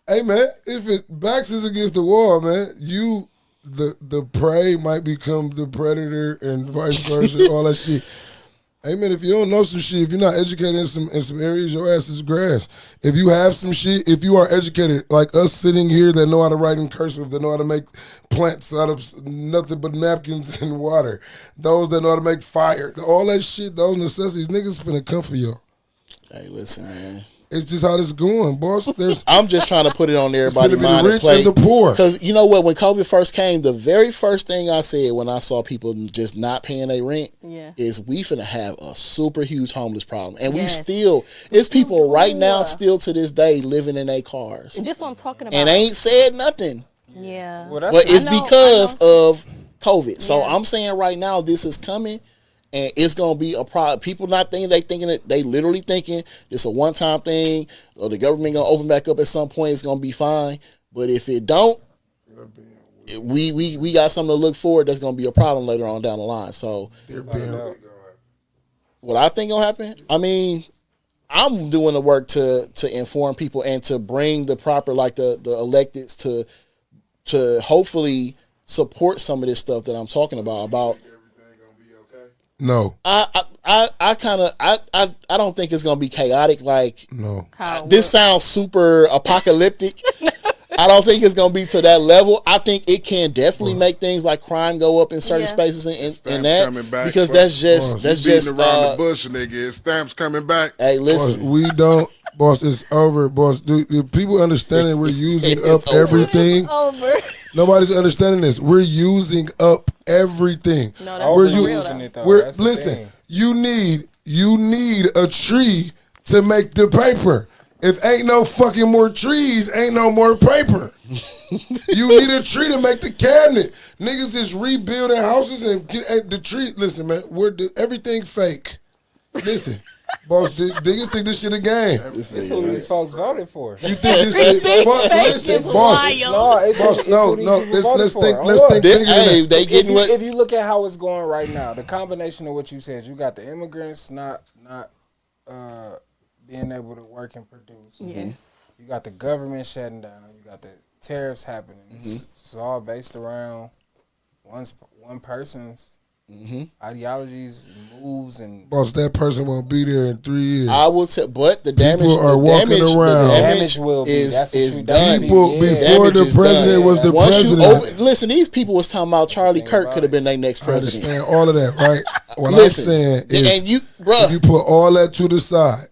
[SPEAKER 5] Hey man, if it backs is against the wall, man, the prey might become the predator and vice versa, all that shit. Hey man, if you don't know some shit, if you're not educated in some areas, your ass is grass. If you have some shit, if you are educated, like us sitting here that know how to write in cursive, that know how to make plants out of nothing but napkins and water, those that know how to make fire, all that shit, those necessities, niggas finna come for y'all.
[SPEAKER 1] Hey, listen, man.
[SPEAKER 5] It's just how this going, boss.
[SPEAKER 1] I'm just trying to put it on everybody's
[SPEAKER 5] It's gonna be
[SPEAKER 1] mind
[SPEAKER 5] the
[SPEAKER 1] and
[SPEAKER 5] rich
[SPEAKER 1] play.
[SPEAKER 5] and the poor.
[SPEAKER 1] Because you know what? When COVID first came, the very first thing I said when I saw people just not paying their rent is we finna have a super huge homeless problem. And we still, it's people right now still to this day living in their cars.
[SPEAKER 6] And this is what I'm talking about.
[SPEAKER 1] And ain't said nothing.
[SPEAKER 6] Yeah.
[SPEAKER 2] Well,
[SPEAKER 1] But it's
[SPEAKER 6] I know.
[SPEAKER 1] because of COVID. So I'm saying right now this is coming. And it's gonna be a problem. People not thinking they literally thinking it's a one time thing, or the government gonna open back up at some point. It's gonna be fine. But if it don't, we got something to look forward. That's gonna be a problem later on down the line. So what I think gonna happen? I mean, I'm doing the work to inform people and to bring the proper, like the electeds to hopefully support some of this stuff that I'm talking about.
[SPEAKER 9] No.
[SPEAKER 1] I kind of I don't think it's gonna be chaotic. Like
[SPEAKER 9] No.
[SPEAKER 1] this sounds super apocalyptic. I don't think it's gonna be to that level. I think it can definitely make things like crime go up in certain spaces and that
[SPEAKER 10] coming back,
[SPEAKER 1] because
[SPEAKER 10] bro.
[SPEAKER 1] that's just
[SPEAKER 10] around the bush and they get stamps coming back.
[SPEAKER 1] Hey, listen,
[SPEAKER 9] Boss, we don't. Boss, it's over. Boss, do people understand that we're using up
[SPEAKER 1] over.
[SPEAKER 9] everything?
[SPEAKER 6] Over.
[SPEAKER 9] Nobody's understanding this. We're using up everything.
[SPEAKER 6] No, that's
[SPEAKER 9] We're
[SPEAKER 6] real,
[SPEAKER 2] using
[SPEAKER 6] though.
[SPEAKER 2] it though.
[SPEAKER 9] We're
[SPEAKER 2] That's the
[SPEAKER 9] listen.
[SPEAKER 2] thing.
[SPEAKER 9] You need a tree to make the paper. If ain't no fucking more trees, ain't no more paper. You need a tree to make the cabinet. Niggas is rebuilding houses and the tree. Listen, man, everything fake. Listen, boss, niggas think this shit a game.
[SPEAKER 2] This is who these folks voted for.
[SPEAKER 9] You think this shit? Fuck, listen, boss.
[SPEAKER 2] No, it's
[SPEAKER 9] Boss,
[SPEAKER 2] who
[SPEAKER 9] no,
[SPEAKER 2] these
[SPEAKER 9] no.
[SPEAKER 2] people voted
[SPEAKER 9] Let's
[SPEAKER 2] for.
[SPEAKER 9] think.
[SPEAKER 2] Oh,
[SPEAKER 9] Let's
[SPEAKER 2] look.
[SPEAKER 9] think. bigger than
[SPEAKER 1] Hey,
[SPEAKER 9] that.
[SPEAKER 1] they getting what?
[SPEAKER 2] If you look at how it's going right now, the combination of what you said, you got the immigrants not being able to work and produce.
[SPEAKER 6] Yes.
[SPEAKER 2] You got the government shutting down. You got the tariffs happening. It's all based around one person's ideologies, moves, and
[SPEAKER 9] Boss, that person won't be there in 3 years.
[SPEAKER 1] I will say, but the damage
[SPEAKER 9] People are walking around.
[SPEAKER 1] The
[SPEAKER 2] damage will be. That's what
[SPEAKER 1] is
[SPEAKER 2] you
[SPEAKER 1] done.
[SPEAKER 9] People
[SPEAKER 2] Yeah.
[SPEAKER 9] before
[SPEAKER 1] Damage
[SPEAKER 9] the
[SPEAKER 1] is
[SPEAKER 9] president
[SPEAKER 1] done.
[SPEAKER 9] was the
[SPEAKER 1] Once
[SPEAKER 9] president.
[SPEAKER 1] listen, these people was talking about Charlie
[SPEAKER 2] thing
[SPEAKER 1] Kirk
[SPEAKER 2] about
[SPEAKER 1] could have
[SPEAKER 2] it.
[SPEAKER 1] been their next
[SPEAKER 9] I
[SPEAKER 1] president.
[SPEAKER 9] understand all of that, right? What
[SPEAKER 1] Listen,
[SPEAKER 9] I'm saying is,
[SPEAKER 1] and you,
[SPEAKER 9] if
[SPEAKER 1] bruh,
[SPEAKER 9] you put all that to the side,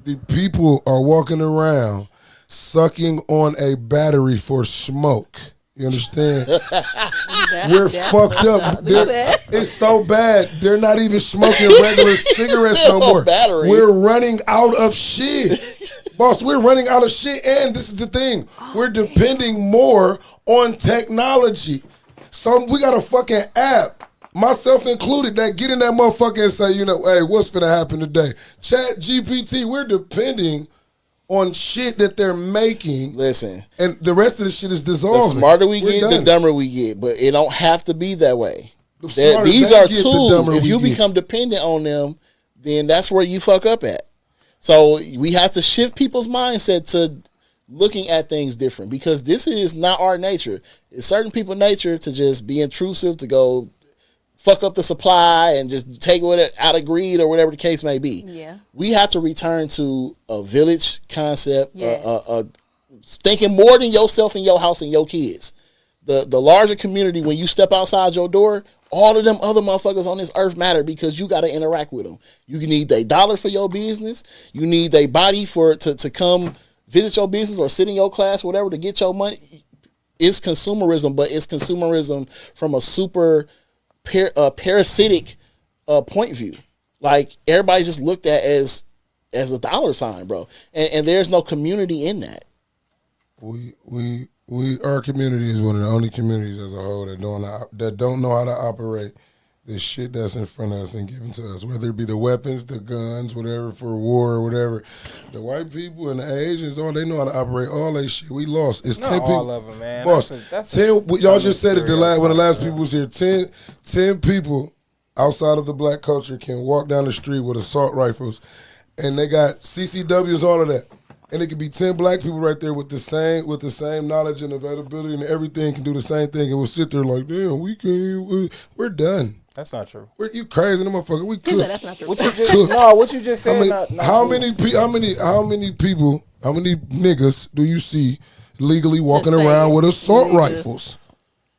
[SPEAKER 9] the people are walking around sucking on a battery for smoke. You understand? We're fucked up. It's so bad. They're not even smoking regular cigarettes no more.
[SPEAKER 1] Battery.
[SPEAKER 9] We're running out of shit. Boss, we're running out of shit. And this is the thing. We're depending more on technology. So we got a fucking app, myself included, that get in that motherfucker and say, hey, what's finna happen today? Chat GPT, we're depending on shit that they're making.
[SPEAKER 1] listen.
[SPEAKER 9] And the rest of the shit is
[SPEAKER 1] The
[SPEAKER 9] dissolving.
[SPEAKER 1] smarter we
[SPEAKER 9] We're
[SPEAKER 1] get,
[SPEAKER 9] done.
[SPEAKER 1] the dumber we get. But it don't have to be that way.
[SPEAKER 9] The smarter
[SPEAKER 1] These
[SPEAKER 9] they
[SPEAKER 1] are
[SPEAKER 9] get, the
[SPEAKER 1] tools.
[SPEAKER 9] dumber
[SPEAKER 1] If
[SPEAKER 9] we
[SPEAKER 1] you
[SPEAKER 9] get.
[SPEAKER 1] become dependent on them, then that's where you fuck up at. So we have to shift people's mindset to looking at things different because this is not our nature. It's certain people's nature to just be intrusive, to go fuck up the supply and just take it out of greed or whatever the case may be.
[SPEAKER 6] Yeah.
[SPEAKER 1] We have to return to a village concept,
[SPEAKER 6] Yeah.
[SPEAKER 1] thinking more than yourself and your house and your kids. The larger community, when you step outside your door, all of them other motherfuckers on this earth matter because you got to interact with them. You need their dollar for your business. You need their body to come visit your business or sit in your class, whatever, to get your money. It's consumerism, but it's consumerism from a super parasitic point of view. Like everybody's just looked at as a dollar sign, bro. And there's no community in that.
[SPEAKER 9] Our community is one of the only communities as a whole that don't know how to operate the shit that's in front of us and given to us, whether it be the weapons, the guns, whatever, for war or whatever. The white people and the Asians, they know how to operate all that shit. We lost. It's
[SPEAKER 2] not
[SPEAKER 9] 10 people.
[SPEAKER 2] all of them, man.
[SPEAKER 9] Boss,
[SPEAKER 2] That's
[SPEAKER 9] 10. Y'all just said it. When the last
[SPEAKER 2] stereotype,
[SPEAKER 9] people was here, 10 people outside of the black culture can walk down the street with assault rifles, and they got CCWs, all of that. And it could be 10 black people right there with the same knowledge and availability and everything, can do the same thing, and we'll sit there like, damn, we can't even, we're done.
[SPEAKER 2] That's not true.
[SPEAKER 9] You crazy, motherfucker? We
[SPEAKER 6] He
[SPEAKER 9] cooked.
[SPEAKER 6] said that's not true.
[SPEAKER 2] What you just said? not
[SPEAKER 9] How
[SPEAKER 2] true.
[SPEAKER 9] many people, how many niggas do you see legally walking
[SPEAKER 6] Just
[SPEAKER 9] around
[SPEAKER 6] saying.
[SPEAKER 9] with assault
[SPEAKER 6] Niggas.
[SPEAKER 9] rifles?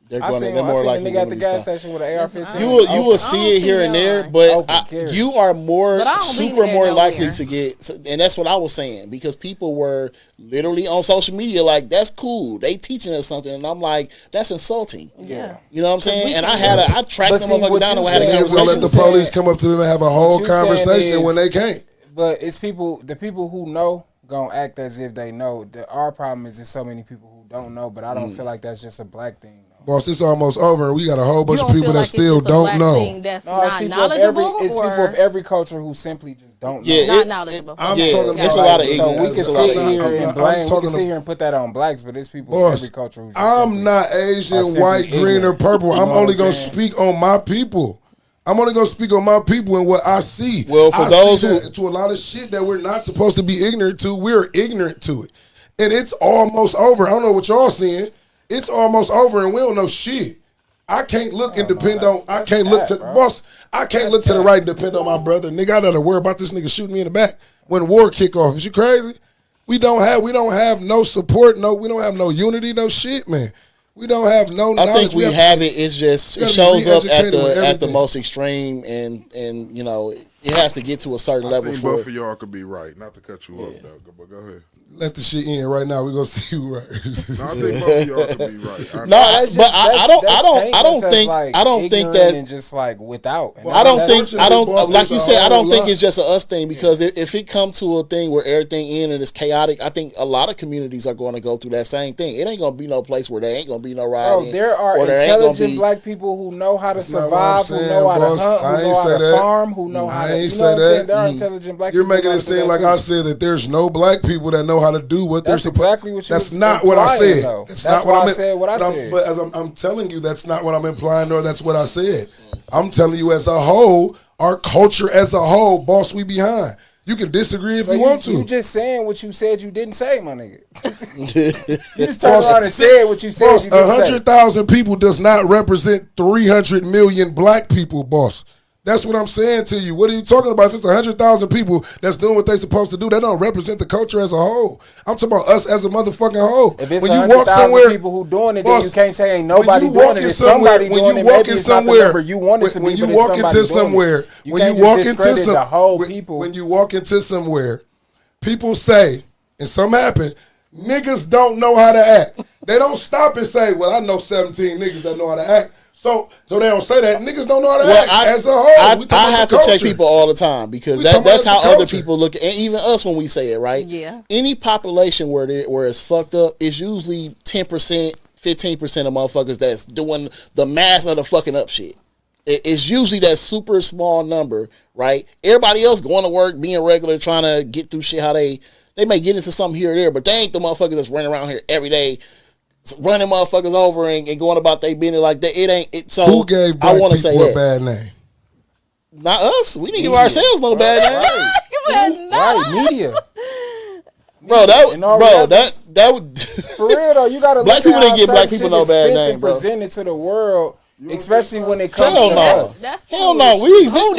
[SPEAKER 1] They're
[SPEAKER 2] I seen
[SPEAKER 1] they're
[SPEAKER 2] a
[SPEAKER 1] likely
[SPEAKER 2] nigga at the
[SPEAKER 1] to
[SPEAKER 2] gas
[SPEAKER 1] stop.
[SPEAKER 2] station with an AR-15.
[SPEAKER 1] You will see it here and there, but
[SPEAKER 2] Open carry.
[SPEAKER 1] you are more
[SPEAKER 6] But I don't be
[SPEAKER 1] super
[SPEAKER 6] there
[SPEAKER 1] more
[SPEAKER 6] nowhere.
[SPEAKER 1] likely to get, and that's what I was saying, because people were literally on social media like, that's cool, they teaching us something, and I'm like, that's insulting.
[SPEAKER 2] Yeah.
[SPEAKER 1] You know what I'm saying?
[SPEAKER 6] we
[SPEAKER 1] And I
[SPEAKER 6] can-
[SPEAKER 1] tracked
[SPEAKER 2] But
[SPEAKER 1] them
[SPEAKER 2] see,
[SPEAKER 1] motherfuckers
[SPEAKER 2] what
[SPEAKER 1] down
[SPEAKER 2] you
[SPEAKER 1] and had a
[SPEAKER 2] said-
[SPEAKER 9] Niggas gonna let
[SPEAKER 1] conversation.
[SPEAKER 9] the
[SPEAKER 2] saying-
[SPEAKER 9] police come up to them and have a whole
[SPEAKER 2] you saying
[SPEAKER 9] conversation
[SPEAKER 2] is-
[SPEAKER 9] when they can't.
[SPEAKER 2] But it's the people who know gonna act as if they know. Our problem is there's so many people who don't know, but I don't feel like that's just a black thing.
[SPEAKER 9] Boss, it's almost over, and we got a whole bunch
[SPEAKER 6] You
[SPEAKER 9] of
[SPEAKER 6] don't
[SPEAKER 9] people
[SPEAKER 6] feel
[SPEAKER 9] that
[SPEAKER 6] like
[SPEAKER 9] still
[SPEAKER 6] it's just a
[SPEAKER 9] don't
[SPEAKER 6] black
[SPEAKER 9] know.
[SPEAKER 6] thing that's
[SPEAKER 2] No, it's
[SPEAKER 6] not
[SPEAKER 2] people of every
[SPEAKER 6] knowledgeable,
[SPEAKER 2] people of every culture who simply just don't know.
[SPEAKER 1] Yeah,
[SPEAKER 6] not knowledgeable.
[SPEAKER 9] I'm
[SPEAKER 1] Yeah,
[SPEAKER 9] talking
[SPEAKER 1] it's
[SPEAKER 9] about
[SPEAKER 1] a lot of
[SPEAKER 2] So
[SPEAKER 1] ignorance.
[SPEAKER 2] we can
[SPEAKER 1] It's a lot
[SPEAKER 2] sit
[SPEAKER 1] of
[SPEAKER 2] here
[SPEAKER 1] ignorance.
[SPEAKER 2] and
[SPEAKER 9] I'm
[SPEAKER 2] blame. We
[SPEAKER 9] talking
[SPEAKER 2] can sit here and put that on blacks, but it's people
[SPEAKER 9] Boss,
[SPEAKER 2] of every culture who just
[SPEAKER 9] I'm
[SPEAKER 2] simply
[SPEAKER 9] not
[SPEAKER 2] are
[SPEAKER 9] Asian,
[SPEAKER 2] simply
[SPEAKER 9] white, green, or
[SPEAKER 2] ignorant.
[SPEAKER 9] purple.
[SPEAKER 2] You know
[SPEAKER 9] I'm
[SPEAKER 2] what
[SPEAKER 9] only
[SPEAKER 2] I'm
[SPEAKER 9] gonna
[SPEAKER 2] saying?
[SPEAKER 9] speak on my people. I'm only gonna speak on my people and what I see.
[SPEAKER 1] Well, for
[SPEAKER 9] I
[SPEAKER 1] those
[SPEAKER 9] see
[SPEAKER 1] who-
[SPEAKER 9] that to a lot of shit that we're not supposed to be ignorant to, we're ignorant to it, and it's almost over. I don't know what y'all seeing. It's almost over, and we don't know shit. I can't look and depend on. I can't look to boss. I can't look to the right and depend on my brother. Nigga, I gotta worry about this nigga shooting me in the back when war kick off. Is you crazy? We don't have no support. No, we don't have no unity. No shit, man. We don't have no knowledge.
[SPEAKER 1] I think we have it. It's just it shows up at the most extreme, and you know it has to get to a certain level.
[SPEAKER 10] I think both of y'all could be right. Not to cut you up, though, but go ahead.
[SPEAKER 9] Let the shit in right now. We're gonna see who right.
[SPEAKER 10] No, I think both of y'all could be right.
[SPEAKER 1] I don't think that
[SPEAKER 2] and just like without. And
[SPEAKER 1] I don't like you said. I don't think it's just a us thing because if it comes to a thing where everything in and it's chaotic, I think a lot of communities are going to go through that same thing. It ain't gonna be no place where there ain't gonna be no rioting.
[SPEAKER 2] Bro, there are intelligent black people who know how to survive, who know how to hunt, who know how to farm, who know how to. You know what I'm saying? There are intelligent black people.
[SPEAKER 9] You're making it seem like I said that there's no black people that know how to do what they're supposed to.
[SPEAKER 2] Exactly what you.
[SPEAKER 9] That's not what I said.
[SPEAKER 2] That's why I said what I said.
[SPEAKER 9] But as I'm telling you, that's not what I'm implying, nor that's what I said. I'm telling you as a whole, our culture as a whole, boss, we behind. You can disagree if you want to.
[SPEAKER 2] You just saying what you said you didn't say, my nigga. You just turned around and said what you said you didn't say.
[SPEAKER 9] 100,000 people does not represent 300 million black people, boss. That's what I'm saying to you. What are you talking about? If it's 100,000 people that's doing what they supposed to do, that don't represent the culture as a whole. I'm talking about us as a motherfucking whole.
[SPEAKER 2] If it's 100,000 people who doing it, then you can't say ain't nobody doing it. If somebody doing it, maybe it's not the number you want it to be, but it's somebody doing it. You can't just discredit the whole people.
[SPEAKER 9] When you walk into somewhere, people say, and something happen, niggas don't know how to act. They don't stop and say, well, I know 17 niggas that know how to act. So they don't say that. Niggas don't know how to act as a whole.
[SPEAKER 1] I have to check people all the time because that's how other people look at, and even us when we say it, right?
[SPEAKER 6] Yeah.
[SPEAKER 1] Any population where it's fucked up is usually 10%, 15% of motherfuckers that's doing the mass of the fucking up shit. It's usually that super small number, right? Everybody else going to work, being regular, trying to get through shit how they may get into something here or there, but they ain't the motherfuckers that's running around here every day running motherfuckers over and going about they business like that. It ain't it. So
[SPEAKER 9] who gave black people a bad name?
[SPEAKER 1] Not us. We didn't give ourselves no bad name.
[SPEAKER 2] Right, media.
[SPEAKER 1] Bro, that would
[SPEAKER 2] for real though. You gotta
[SPEAKER 1] black people didn't give black people no bad name,
[SPEAKER 2] and present it to the world. Especially when it comes
[SPEAKER 1] to
[SPEAKER 2] us.
[SPEAKER 1] Hell no. We exist.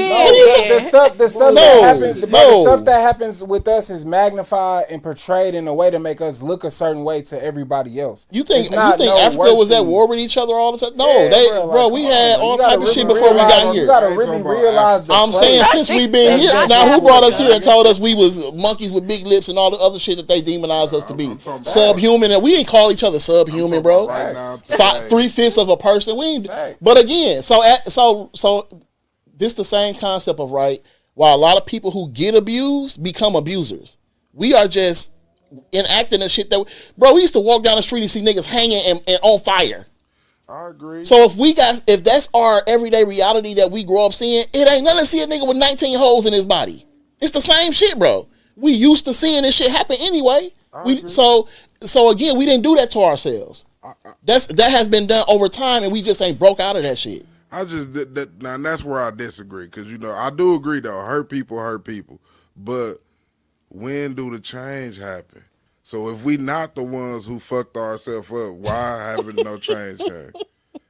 [SPEAKER 2] The stuff that happens with us is magnified and portrayed in a way to make us look a certain way to everybody else.
[SPEAKER 1] You think Africa was at war with each other all the time? No, we had all type of shit before we got here.
[SPEAKER 2] You gotta really realize
[SPEAKER 1] I'm saying since we've been here. Now who brought us here and told us we was monkeys with big lips and all the other shit that they demonized us to be? Subhuman, and we ain't call each other subhuman, bro. 3/5 of a person. We ain't. But again, so this the same concept of right. While a lot of people who get abused become abusers, we are just enacting the shit that bro. We used to walk down the street and see niggas hanging and on fire.
[SPEAKER 10] I agree.
[SPEAKER 1] So if that's our everyday reality that we grow up seeing, it ain't nothing to see a nigga with 19 holes in his body. It's the same shit, bro. We used to seeing this shit happen anyway. So again, we didn't do that to ourselves. That has been done over time, and we just ain't broke out of that shit.
[SPEAKER 10] Now that's where I disagree because I do agree though. Hurt people, but when do the change happen? So if we not the ones who fucked ourselves up, why haven't no change came?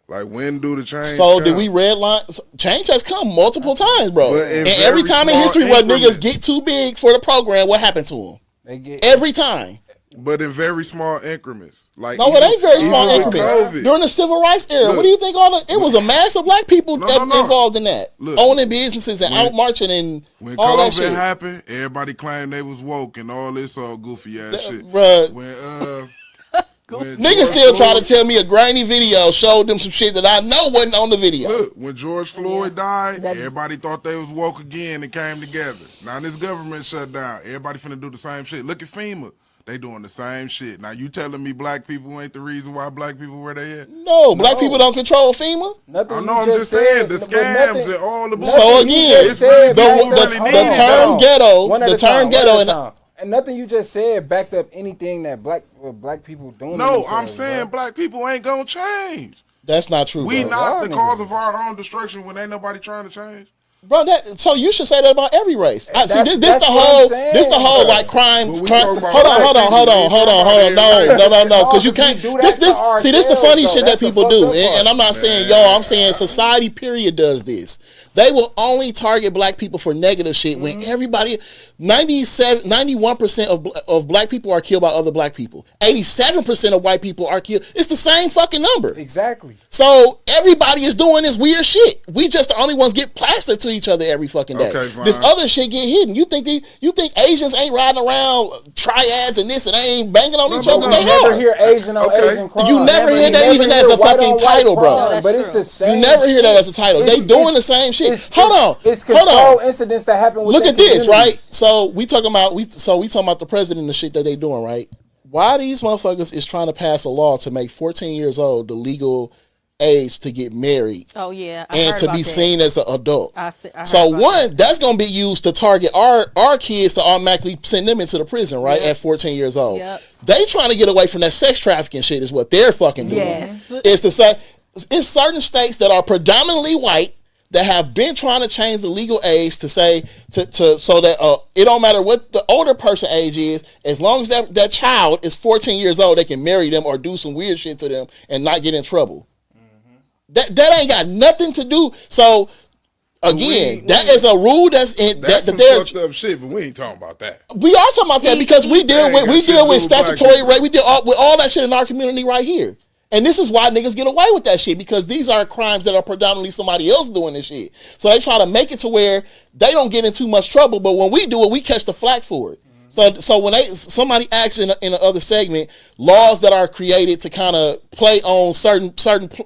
[SPEAKER 10] Like when do the change?
[SPEAKER 1] So did we redline? Change has come multiple times, bro. And every time in history where niggas get too big for the program, what happened to them? Every time.
[SPEAKER 10] But in very small increments. Like
[SPEAKER 1] no, it ain't very small increments. During the civil rights era, what do you think it was a mass of black people involved in that. Owning businesses and out marching and
[SPEAKER 10] when
[SPEAKER 1] all that
[SPEAKER 10] COVID
[SPEAKER 1] shit.
[SPEAKER 10] happened, everybody claimed they was woke and all this all goofy ass shit.
[SPEAKER 1] Bruh.
[SPEAKER 10] When
[SPEAKER 1] niggas still try to tell me a grainy video showed them some shit that I know wasn't on the video.
[SPEAKER 10] Look, when George Floyd died, everybody thought they was woke again and came together. Now this government shut down. Everybody finna do the same shit. Look at FEMA. They doing the same shit. Now you telling me black people ain't the reason why black people where they at?
[SPEAKER 1] No, black people don't control FEMA.
[SPEAKER 10] I'm just saying the scams and all the bullshit.
[SPEAKER 1] So again, the term ghetto,
[SPEAKER 2] and nothing you just said backed up anything that black people doing.
[SPEAKER 10] No, I'm saying black people ain't gonna change.
[SPEAKER 1] That's not true.
[SPEAKER 10] We not the cause of our own destruction when ain't nobody trying to change.
[SPEAKER 1] Bro, so you should say that about every race. This
[SPEAKER 2] That's
[SPEAKER 1] the
[SPEAKER 2] what
[SPEAKER 1] whole,
[SPEAKER 2] I'm saying,
[SPEAKER 1] this the whole
[SPEAKER 2] bro.
[SPEAKER 1] like crime.
[SPEAKER 10] But we
[SPEAKER 1] crime
[SPEAKER 10] talking about
[SPEAKER 1] hold on,
[SPEAKER 10] black
[SPEAKER 1] hold on, hold on,
[SPEAKER 10] people.
[SPEAKER 1] hold on, hold on. No, because you
[SPEAKER 2] No, 'cause
[SPEAKER 1] can't.
[SPEAKER 2] we do that
[SPEAKER 1] This
[SPEAKER 2] to
[SPEAKER 1] see, this the funny
[SPEAKER 2] ourselves,
[SPEAKER 1] shit
[SPEAKER 2] though.
[SPEAKER 1] that
[SPEAKER 2] That's the
[SPEAKER 1] people
[SPEAKER 2] fucked
[SPEAKER 1] do,
[SPEAKER 2] up
[SPEAKER 1] and I'm not
[SPEAKER 2] part.
[SPEAKER 1] saying yo. I'm saying society period does this. They will only target black people for negative shit when everybody 91% of black people are killed by other black people. 87% of white people are killed. It's the same fucking number.
[SPEAKER 2] Exactly.
[SPEAKER 1] So everybody is doing this weird shit. We just the only ones get plastered to each other every fucking day.
[SPEAKER 10] Okay, fine.
[SPEAKER 1] This other shit get hidden. You think Asians ain't riding around triads and this and they ain't banging on each other?
[SPEAKER 10] no,
[SPEAKER 1] They
[SPEAKER 2] You never
[SPEAKER 1] are.
[SPEAKER 2] hear Asian on
[SPEAKER 10] Okay.
[SPEAKER 2] Asian crime.
[SPEAKER 1] You never hear that even as a
[SPEAKER 2] white
[SPEAKER 1] fucking
[SPEAKER 2] on white
[SPEAKER 1] title, bro.
[SPEAKER 2] crime,
[SPEAKER 6] No,
[SPEAKER 2] but
[SPEAKER 6] that's
[SPEAKER 2] it's the
[SPEAKER 6] true.
[SPEAKER 2] same.
[SPEAKER 1] You never hear that
[SPEAKER 2] shit.
[SPEAKER 1] as a title. They doing the same shit.
[SPEAKER 2] It's
[SPEAKER 1] Hold on.
[SPEAKER 2] control incidents that happen with
[SPEAKER 1] Look
[SPEAKER 2] their
[SPEAKER 1] at this, right?
[SPEAKER 2] communities.
[SPEAKER 1] So we talking about the president and the shit that they doing, right? Why these motherfuckers is trying to pass a law to make 14 years old the legal age to get married
[SPEAKER 6] Oh yeah, I
[SPEAKER 1] and
[SPEAKER 6] heard
[SPEAKER 1] to
[SPEAKER 6] about
[SPEAKER 1] be
[SPEAKER 6] that.
[SPEAKER 1] seen as an adult.
[SPEAKER 6] I heard
[SPEAKER 1] So
[SPEAKER 6] about
[SPEAKER 1] one,
[SPEAKER 6] that.
[SPEAKER 1] that's gonna be used to target our kids to automatically send them into the prison, right?
[SPEAKER 6] Yep.
[SPEAKER 1] At 14 years old.
[SPEAKER 6] Yep.
[SPEAKER 1] They trying to get away from that sex trafficking shit is what they're fucking doing.
[SPEAKER 6] Yes.
[SPEAKER 1] It's to say it's certain states that are predominantly white that have been trying to change the legal age to say to so that it don't matter what the older person age is, as long as that child is 14 years old, they can marry them or do some weird shit to them and not get in trouble. That ain't got nothing to do. So again, that is a rule that's in
[SPEAKER 10] That's
[SPEAKER 1] that
[SPEAKER 10] some
[SPEAKER 1] they're.
[SPEAKER 10] fucked up shit, but we ain't talking about that.
[SPEAKER 1] We are talking about that because we deal
[SPEAKER 10] ain't got shit to do
[SPEAKER 1] with
[SPEAKER 10] with black
[SPEAKER 1] statutory
[SPEAKER 10] people.
[SPEAKER 1] rape. We deal with all that shit in our community right here. And this is why niggas get away with that shit, because these are crimes that are predominantly somebody else doing this shit. So they try to make it to where they don't get in too much trouble, but when we do it, we catch the flack for it. So when somebody asks in the other segment, laws that are created to kind of play on certain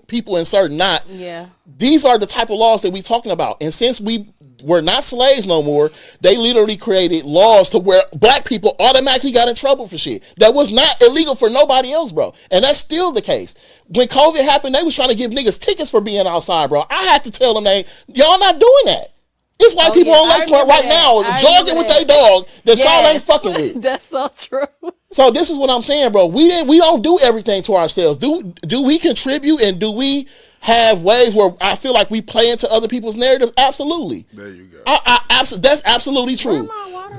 [SPEAKER 1] people and certain not.
[SPEAKER 6] Yeah.
[SPEAKER 1] These are the type of laws that we talking about. And since we're not slaves no more, they literally created laws to where black people automatically got in trouble for shit that was not illegal for nobody else, bro. And that's still the case. When COVID happened, they was trying to give niggas tickets for being outside, bro. I had to tell them, y'all not doing that. It's white people on Lakefront right now jogging with their dog that y'all ain't fucking with.
[SPEAKER 6] That's so true.
[SPEAKER 1] So this is what I'm saying, bro. We don't do everything to ourselves. Do we contribute, and do we have ways where I feel like we play into other people's narratives? Absolutely.
[SPEAKER 10] There you go.
[SPEAKER 1] That's absolutely true.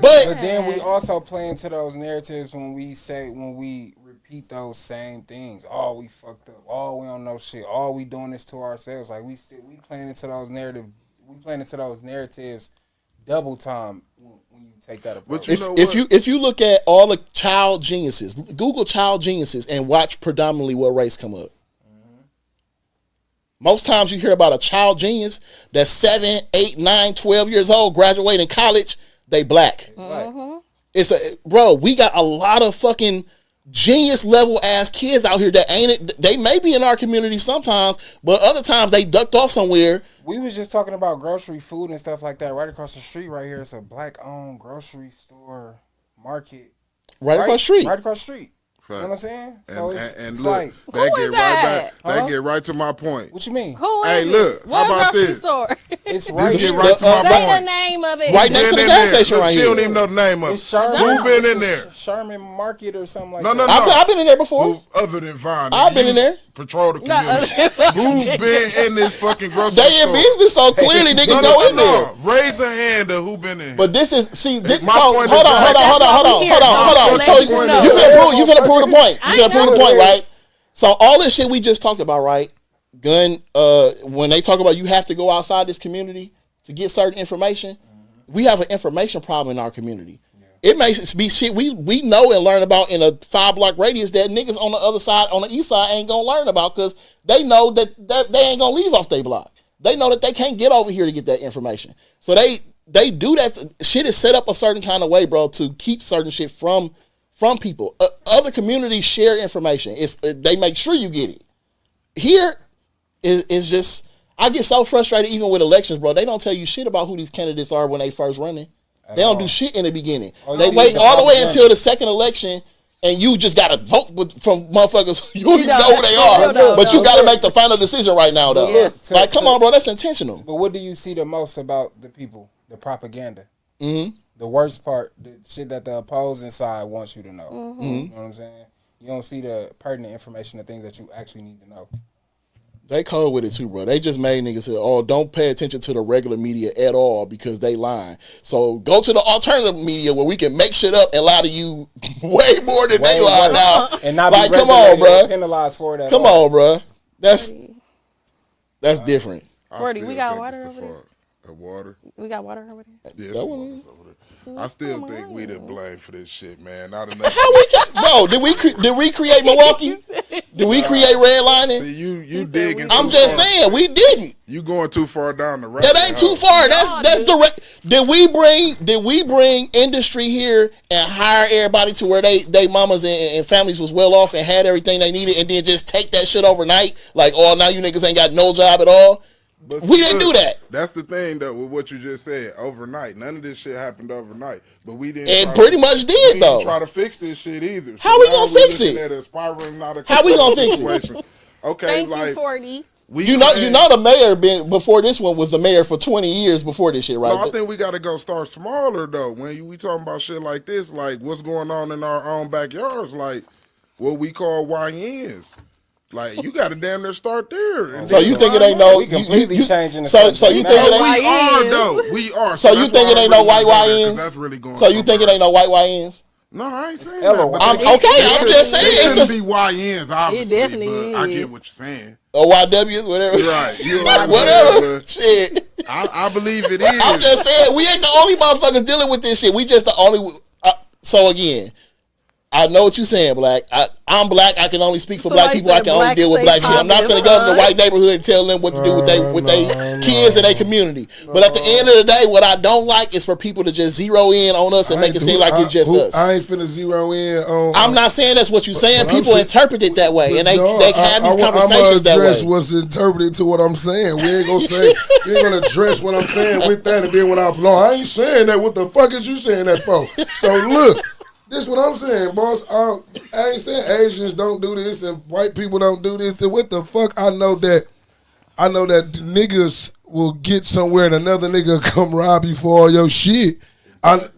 [SPEAKER 6] But
[SPEAKER 2] But then we also play into those narratives when we repeat those same things. Oh, we fucked up. Oh, we don't know shit. Oh, we doing this to ourselves. Like we playing into those narratives. We playing into those narratives double time when you take that approach.
[SPEAKER 10] But you know
[SPEAKER 1] if you look at all the child geniuses, Google child geniuses and watch predominantly what race come up. Most times you hear about a child genius that's 7, 8, 9, 12 years old, graduating college, they black. Bro, we got a lot of fucking genius level ass kids out here that they may be in our community sometimes, but other times they ducked off somewhere.
[SPEAKER 2] We was just talking about grocery food and stuff like that. Right across the street right here, it's a black owned grocery store market.
[SPEAKER 1] Right across the street.
[SPEAKER 2] Right across the street. You know what I'm saying? So
[SPEAKER 10] And
[SPEAKER 2] it's
[SPEAKER 10] look,
[SPEAKER 2] like,
[SPEAKER 10] that
[SPEAKER 6] Who
[SPEAKER 10] get
[SPEAKER 6] is
[SPEAKER 10] right
[SPEAKER 6] that?
[SPEAKER 10] back. That get right to my point.
[SPEAKER 2] what you mean?
[SPEAKER 6] Who is
[SPEAKER 10] Hey,
[SPEAKER 6] it?
[SPEAKER 10] look,
[SPEAKER 6] What
[SPEAKER 10] how about
[SPEAKER 6] grocery
[SPEAKER 10] this?
[SPEAKER 6] store?
[SPEAKER 2] It's right
[SPEAKER 10] This
[SPEAKER 2] here.
[SPEAKER 10] get right to my
[SPEAKER 6] Say the
[SPEAKER 10] point.
[SPEAKER 6] name of it.
[SPEAKER 1] Right next to the
[SPEAKER 10] Been in
[SPEAKER 1] gas
[SPEAKER 10] there.
[SPEAKER 1] station
[SPEAKER 10] Look,
[SPEAKER 1] right
[SPEAKER 10] she
[SPEAKER 1] here.
[SPEAKER 10] don't even know the name of
[SPEAKER 2] It's
[SPEAKER 10] it.
[SPEAKER 2] Sherman.
[SPEAKER 10] Who been in
[SPEAKER 2] It's
[SPEAKER 10] there?
[SPEAKER 2] Sherman Market or something like
[SPEAKER 10] No,
[SPEAKER 2] that.
[SPEAKER 10] no, no.
[SPEAKER 1] I've been in there before.
[SPEAKER 10] Who other than Vine?
[SPEAKER 1] I've been in there.
[SPEAKER 10] Patrol the
[SPEAKER 6] No,
[SPEAKER 10] community. Who's been in this fucking grocery
[SPEAKER 1] They
[SPEAKER 10] store?
[SPEAKER 1] in business, so clearly niggas go in there.
[SPEAKER 10] Raise a hand of who been in here.
[SPEAKER 1] But this is hold on.
[SPEAKER 10] My point is
[SPEAKER 1] So you finna prove the point. You finna prove the point, right? So all this shit we just talked about, right? Gun. When they talk about you have to go outside this community to get certain information, we have an information problem in our community. It makes it be shit we know and learn about in a 5-block radius that niggas on the other side, on the east side, ain't gonna learn about because they know that they ain't gonna leave off their block. They know that they can't get over here to get that information. So they do that. Shit is set up a certain kind of way, bro, to keep certain shit from people. Other communities share information. They make sure you get it. Here is just, I get so frustrated even with elections, bro. They don't tell you shit about who these candidates are when they first running. They don't do shit in the beginning. They wait all the way until the second election, and you just gotta vote from motherfuckers. You don't even know who they are, but you gotta make the final decision right now, though.
[SPEAKER 2] Yeah.
[SPEAKER 1] Come on, bro, that's intentional.
[SPEAKER 2] But what do you see the most about the people? The propaganda. Mm-hmm. The worst part, the shit that the opposing side wants you to know. Mm-hmm. You know what I'm saying? You don't see the pertinent information, the things that you actually need to know.
[SPEAKER 1] They cold with it too, bro. They just made niggas say, "Oh, don't pay attention to the regular media at all because they lying." So go to the alternative media where we can make shit up and lie to you way more than they lie now.
[SPEAKER 2] And not
[SPEAKER 1] like,
[SPEAKER 2] be
[SPEAKER 1] come on, bro.
[SPEAKER 2] Penalized for it.
[SPEAKER 1] Come on, bro. That's different.
[SPEAKER 6] Gordy, we got water over there.
[SPEAKER 10] Water.
[SPEAKER 6] We got water over there.
[SPEAKER 10] Yeah, some water's over there. I still think we the blame for this shit, man. Not enough.
[SPEAKER 1] How we bro? Did we create Milwaukee? Did we create redlining?
[SPEAKER 10] See, you digging.
[SPEAKER 1] I'm just saying we didn't.
[SPEAKER 10] You going too far down the road.
[SPEAKER 1] That ain't too far. That's direct. Did we bring industry here and hire everybody to where they mamas and families was well off and had everything they needed and then just take that shit overnight? Like, oh, now you niggas ain't got no job at all.
[SPEAKER 10] But
[SPEAKER 1] we didn't do that.
[SPEAKER 10] That's the thing, though, with what you just said. Overnight, none of this shit happened overnight. But we didn't.
[SPEAKER 1] It pretty much did,
[SPEAKER 10] we
[SPEAKER 1] though.
[SPEAKER 10] Didn't try to fix this shit either.
[SPEAKER 1] How we gonna fix it?
[SPEAKER 10] How
[SPEAKER 1] we gonna fix it?
[SPEAKER 10] Okay,
[SPEAKER 6] Thank
[SPEAKER 10] like
[SPEAKER 6] you, 40.
[SPEAKER 1] You know, the mayor before this one was the mayor for 20 years before this shit, right?
[SPEAKER 10] No, I think we got to go start smaller though. When we talking about shit like this, like what's going on in our own backyards, like what we call YNs. Like you got to damn near start there. And
[SPEAKER 1] so you think it ain't no?
[SPEAKER 2] We completely changing the
[SPEAKER 1] so you think it ain't?
[SPEAKER 10] We are though. We are.
[SPEAKER 1] So you think it ain't no white YNs?
[SPEAKER 10] That's really going.
[SPEAKER 1] So you think it ain't no white YNs?
[SPEAKER 10] No, I ain't saying
[SPEAKER 2] that.
[SPEAKER 1] I'm just saying
[SPEAKER 10] it's
[SPEAKER 1] just
[SPEAKER 10] be YNs, obviously.
[SPEAKER 6] It definitely
[SPEAKER 10] but I
[SPEAKER 6] is.
[SPEAKER 10] get what you're saying.
[SPEAKER 1] Or YWs, whatever.
[SPEAKER 10] Right. You're
[SPEAKER 1] like,
[SPEAKER 10] right,
[SPEAKER 1] whatever. Shit.
[SPEAKER 10] I believe it is.
[SPEAKER 1] I'm just saying we ain't the only motherfuckers dealing with this shit. We just the only. So again, I know what you're saying, Black. I'm Black. I can only speak for Black people. I can only deal with Black shit. I'm not finna go to the white neighborhood and tell them what to do with they kids in their community. But at the end of the day, what I don't like is for people to just zero in on us and make it seem like it's just us.
[SPEAKER 9] I ain't finna zero in on.
[SPEAKER 1] I'm not saying that's what you're saying. People interpret it that way, and they have these conversations that way.
[SPEAKER 9] I'm gonna address what's interpreted to what I'm saying. We ain't gonna say. We ain't gonna address what I'm saying with that, and then when I ain't saying that. What the fuck is you saying that for? So look. This is what I'm saying, boss. I ain't saying Asians don't do this and white people don't do this. And what the fuck? I know that niggas will get somewhere and another nigga come rob you for all your shit. I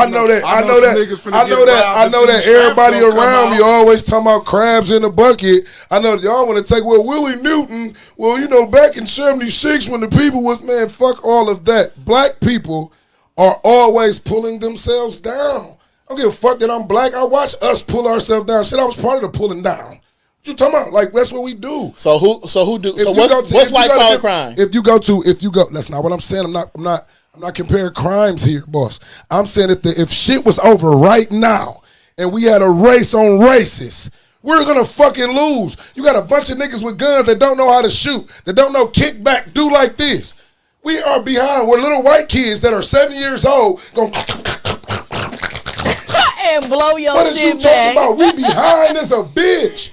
[SPEAKER 9] know that everybody around me always talking about crabs in a bucket. I know y'all want to take Willie Newton. Well, you know, back in '76 when the people was, man, fuck all of that. Black people are always pulling themselves down. I don't give a fuck that I'm Black. I watch us pull ourselves down. Shit, I was part of the pulling down. What you talking about? Like, that's what we do.
[SPEAKER 1] So who do? So what's white collar crime?
[SPEAKER 9] If you go, that's not what I'm saying. I'm not comparing crimes here, boss. I'm saying if shit was over right now and we had a race on races, we're gonna fucking lose. You got a bunch of niggas with guns that don't know how to shoot, that don't know kick back, do like this. We are behind. We're little white kids that are 7 years old going
[SPEAKER 6] and blow your
[SPEAKER 9] what is you talking about? We behind as a bitch.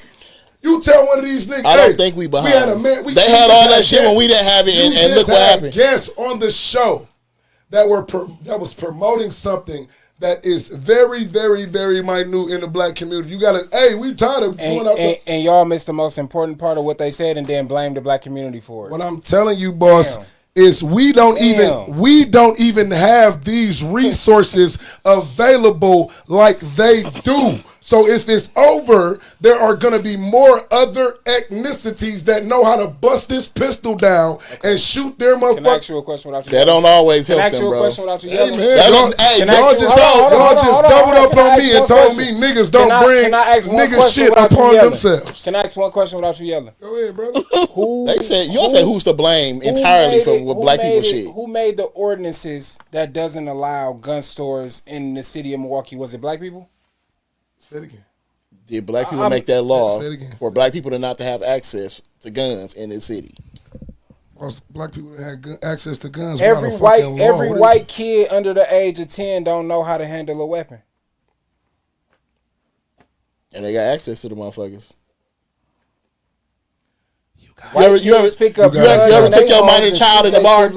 [SPEAKER 9] You tell one of these niggas.
[SPEAKER 1] I don't think we behind.
[SPEAKER 9] We had a man.
[SPEAKER 1] They had all that shit when we didn't have it, and look what happened.
[SPEAKER 9] Guests on the show that was promoting something that is very, very, very minute in the Black community. You gotta, we tired of going out.
[SPEAKER 2] And y'all missed the most important part of what they said, and then blame the Black community for it.
[SPEAKER 9] What I'm telling you, boss. Damn. Is we don't even have these resources available like they do. So if it's over, there are going to be more other ethnicities that know how to bust this pistol down and shoot their motherfuckers.
[SPEAKER 2] Can I ask you a question without you?
[SPEAKER 1] That don't always help them, bro.
[SPEAKER 2] Can I ask you a question without you yelling?
[SPEAKER 9] Y'all just doubled up on me and told me niggas don't bring niggas shit upon themselves.
[SPEAKER 2] Can I ask one question without you yelling?
[SPEAKER 9] Go ahead, brother.
[SPEAKER 1] You say who's to blame entirely for what Black people shit.
[SPEAKER 2] Who made the ordinances that doesn't allow gun stores in the city of Milwaukee? Was it Black people?
[SPEAKER 9] Say it again.
[SPEAKER 1] Did Black people make that law for Black people to not to have access to guns in the city?
[SPEAKER 9] Black people that had access to guns.
[SPEAKER 2] Every white kid under the age of 10 don't know how to handle a weapon,
[SPEAKER 1] and they got access to the motherfuckers.
[SPEAKER 2] You ever
[SPEAKER 1] took your minor child in the bar?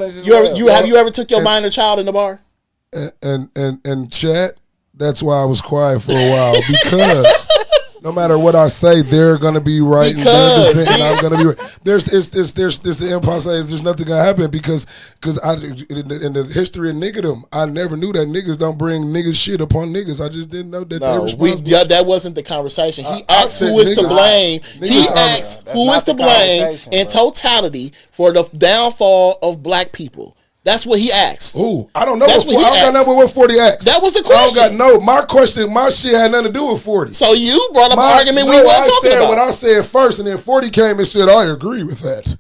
[SPEAKER 1] Have you ever took your minor child in the bar?
[SPEAKER 9] And chat. That's why I was quiet for a while, because No matter what I say, they're gonna be right and I'm gonna be right. There's the impulse is there's nothing gonna happen because I in the history of niggerdom, I never knew that niggas don't bring niggas shit upon niggas. I just didn't know that they responsible.
[SPEAKER 1] That wasn't the conversation. He asked who is to blame. He asked who is to blame in totality for the downfall of black people. That's what he asked.
[SPEAKER 9] Ooh, I don't know.
[SPEAKER 1] That's what he
[SPEAKER 9] I don't know what 40 asked.
[SPEAKER 1] That was the question.
[SPEAKER 9] I don't got my shit had nothing to do with 40.
[SPEAKER 1] So you brought up an argument we weren't talking about.
[SPEAKER 9] What I said first, and then 40 came and said, I agree with that.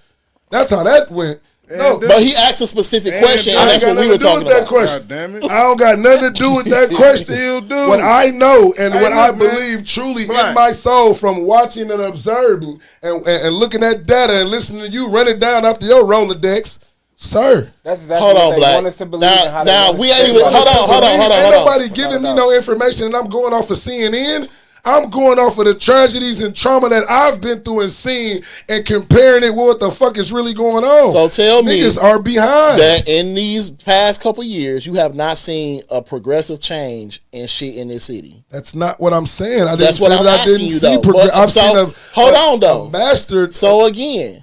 [SPEAKER 9] That's how that went.
[SPEAKER 1] No, but he asked a specific question, and that's what we were talking about.
[SPEAKER 10] God damn it.
[SPEAKER 9] I don't got nothing to do with that question.
[SPEAKER 10] Still do.
[SPEAKER 9] What I know and what I believe truly in my soul from watching and observing and looking at data and listening to you run it down after your Rolodex. Sir,
[SPEAKER 2] that's exactly what they want us to believe.
[SPEAKER 1] Now we ain't even. Hold on.
[SPEAKER 9] Ain't nobody giving me no information, and I'm going off of CNN. I'm going off of the tragedies and trauma that I've been through and seen, and comparing it with what the fuck is really going on.
[SPEAKER 1] So tell me,
[SPEAKER 9] niggas are behind.
[SPEAKER 1] That in these past couple years, you have not seen a progressive change in shit in this city.
[SPEAKER 9] That's not what I'm saying. I didn't
[SPEAKER 1] That's
[SPEAKER 9] say
[SPEAKER 1] what I'm
[SPEAKER 9] that I
[SPEAKER 1] asking
[SPEAKER 9] didn't
[SPEAKER 1] you,
[SPEAKER 9] see.
[SPEAKER 1] though.
[SPEAKER 9] I've seen a
[SPEAKER 1] hold on though,
[SPEAKER 9] bastard.
[SPEAKER 1] So again.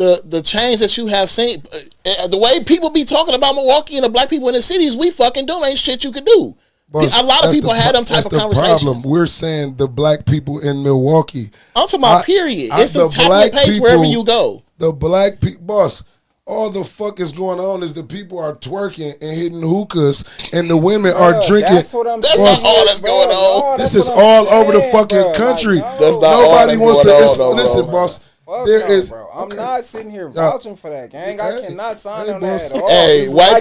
[SPEAKER 1] The change that you have seen, the way people be talking about Milwaukee and the black people in the cities, we fucking do ain't shit you could do.
[SPEAKER 9] But
[SPEAKER 1] a lot of people had them type of conversations.
[SPEAKER 9] Problem. We're saying the black people in Milwaukee.
[SPEAKER 1] I'm talking about period. It's the top of the pace wherever you go.
[SPEAKER 9] The black people, boss. All the fuck is going on is the people are twerking and hitting hookahs, and the women are drinking.
[SPEAKER 2] That's what I'm saying.
[SPEAKER 1] That's all that's going on.
[SPEAKER 9] This is all over the fucking country.
[SPEAKER 1] That's not nobody
[SPEAKER 9] wants to.
[SPEAKER 1] Listen,
[SPEAKER 9] boss.
[SPEAKER 2] There is, bro. I'm not sitting here vouching for that, gang. I cannot sign on that at all.
[SPEAKER 1] Hey, white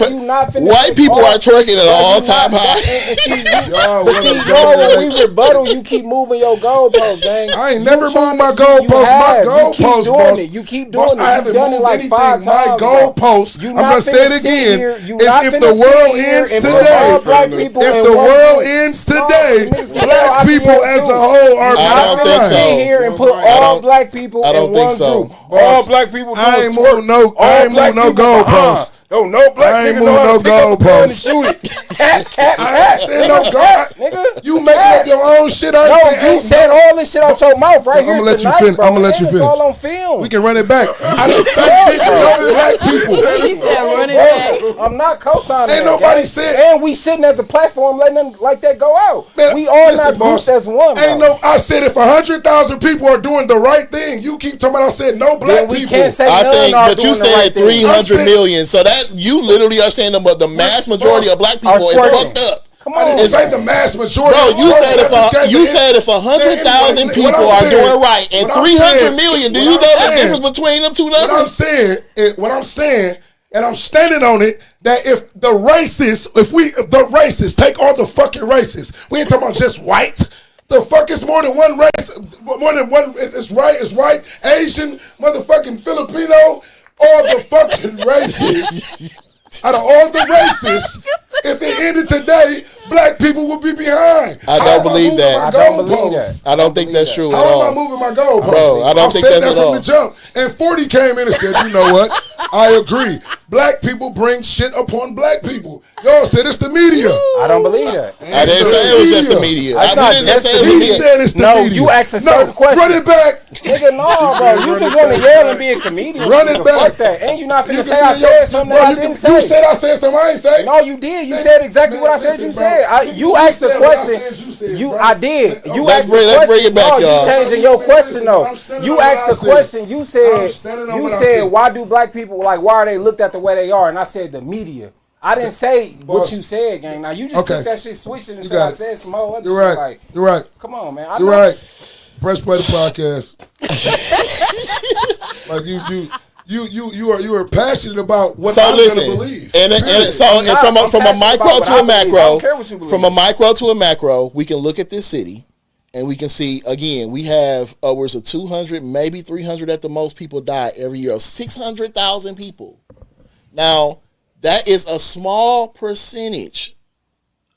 [SPEAKER 1] people are twerking at an all-time high.
[SPEAKER 2] But see, when we rebuttal, you keep moving your goalposts, gang.
[SPEAKER 9] I ain't never moved my goalposts. My goalposts, boss.
[SPEAKER 2] You keep doing it.
[SPEAKER 9] I haven't
[SPEAKER 2] done it like 5 times.
[SPEAKER 9] My goalposts. I'm gonna say it again. Is if the world ends today. If the world ends today, black people as a whole are
[SPEAKER 1] I don't think so.
[SPEAKER 2] Sit here and put all black people in one group. All black people do
[SPEAKER 9] I ain't moving no goalposts.
[SPEAKER 2] No black people know how to pick up a gun and shoot it.
[SPEAKER 9] I ain't said no gun,
[SPEAKER 2] nigga.
[SPEAKER 9] You making up your own shit.
[SPEAKER 2] You said all this shit out your mouth right here tonight,
[SPEAKER 9] I'm gonna let you finish.
[SPEAKER 2] It's all on film.
[SPEAKER 9] We can run it back. I didn't say black people.
[SPEAKER 6] He said run it back.
[SPEAKER 2] I'm not co-signing.
[SPEAKER 9] Ain't nobody said.
[SPEAKER 2] And we sitting as a platform letting them like that go out. Man, we all not grouped as one.
[SPEAKER 9] Ain't no. I said if 100,000 people are doing the right thing, you keep talking about. I said no black people.
[SPEAKER 2] We can't say
[SPEAKER 1] I
[SPEAKER 2] none
[SPEAKER 1] think,
[SPEAKER 2] are
[SPEAKER 1] but
[SPEAKER 2] doing
[SPEAKER 1] you
[SPEAKER 2] the
[SPEAKER 1] said
[SPEAKER 2] right
[SPEAKER 1] 300 million. So that you literally are saying the mass majority of black people is fucked up.
[SPEAKER 2] Come on,
[SPEAKER 9] it's like the mass majority.
[SPEAKER 1] Bro, you said if 100,000 people are doing right and 300 million, do you know the difference between them two numbers?
[SPEAKER 9] What I'm saying, and I'm standing on it, that if the racists take all the fucking races, we ain't talking about just white. The fuck is more than one race, more than one. It's white, Asian, motherfucking Filipino, all the fucking races. Out of all the races, if it ended today, black people would be behind.
[SPEAKER 1] I don't believe that.
[SPEAKER 9] I
[SPEAKER 1] don't think that's true at all.
[SPEAKER 9] How am I moving my goalposts?
[SPEAKER 1] Bro, I don't think that's at all.
[SPEAKER 9] From the jump. And 40 came in and said, you know what? I agree. Black people bring shit upon black people. Y'all said it's the media.
[SPEAKER 2] I don't believe that.
[SPEAKER 1] I didn't say it was just the media.
[SPEAKER 2] I didn't say it was the media.
[SPEAKER 9] He said it's the media.
[SPEAKER 2] You asked a certain question.
[SPEAKER 9] Run it back.
[SPEAKER 2] Nigga, no, bro. You just want to yell and be a comedian.
[SPEAKER 9] Run it back.
[SPEAKER 2] Fuck that. And you not finna say I said something that I didn't say.
[SPEAKER 9] You said I said something I ain't say.
[SPEAKER 2] No, you did. You said exactly what I said you said. You asked a question. I did. You asked a question.
[SPEAKER 1] Let's bring it back, y'all.
[SPEAKER 2] You changing your question, though. You asked a question. You said, why do black people, like, why are they looked at the way they are? And I said, the media. I didn't say what you said, gang. Now, you just took that shit, switched it, and said I said some more other shit. Like,
[SPEAKER 9] you're right.
[SPEAKER 2] Come on, man.
[SPEAKER 9] You're right. Press play the podcast. Like you are passionate about what I'm going to believe.
[SPEAKER 1] And from a micro to a macro, from a micro to a macro, we can look at this city and we can see, again, we have upwards of 200, maybe 300 at the most people die every year. 600,000 people. Now, that is a small percentage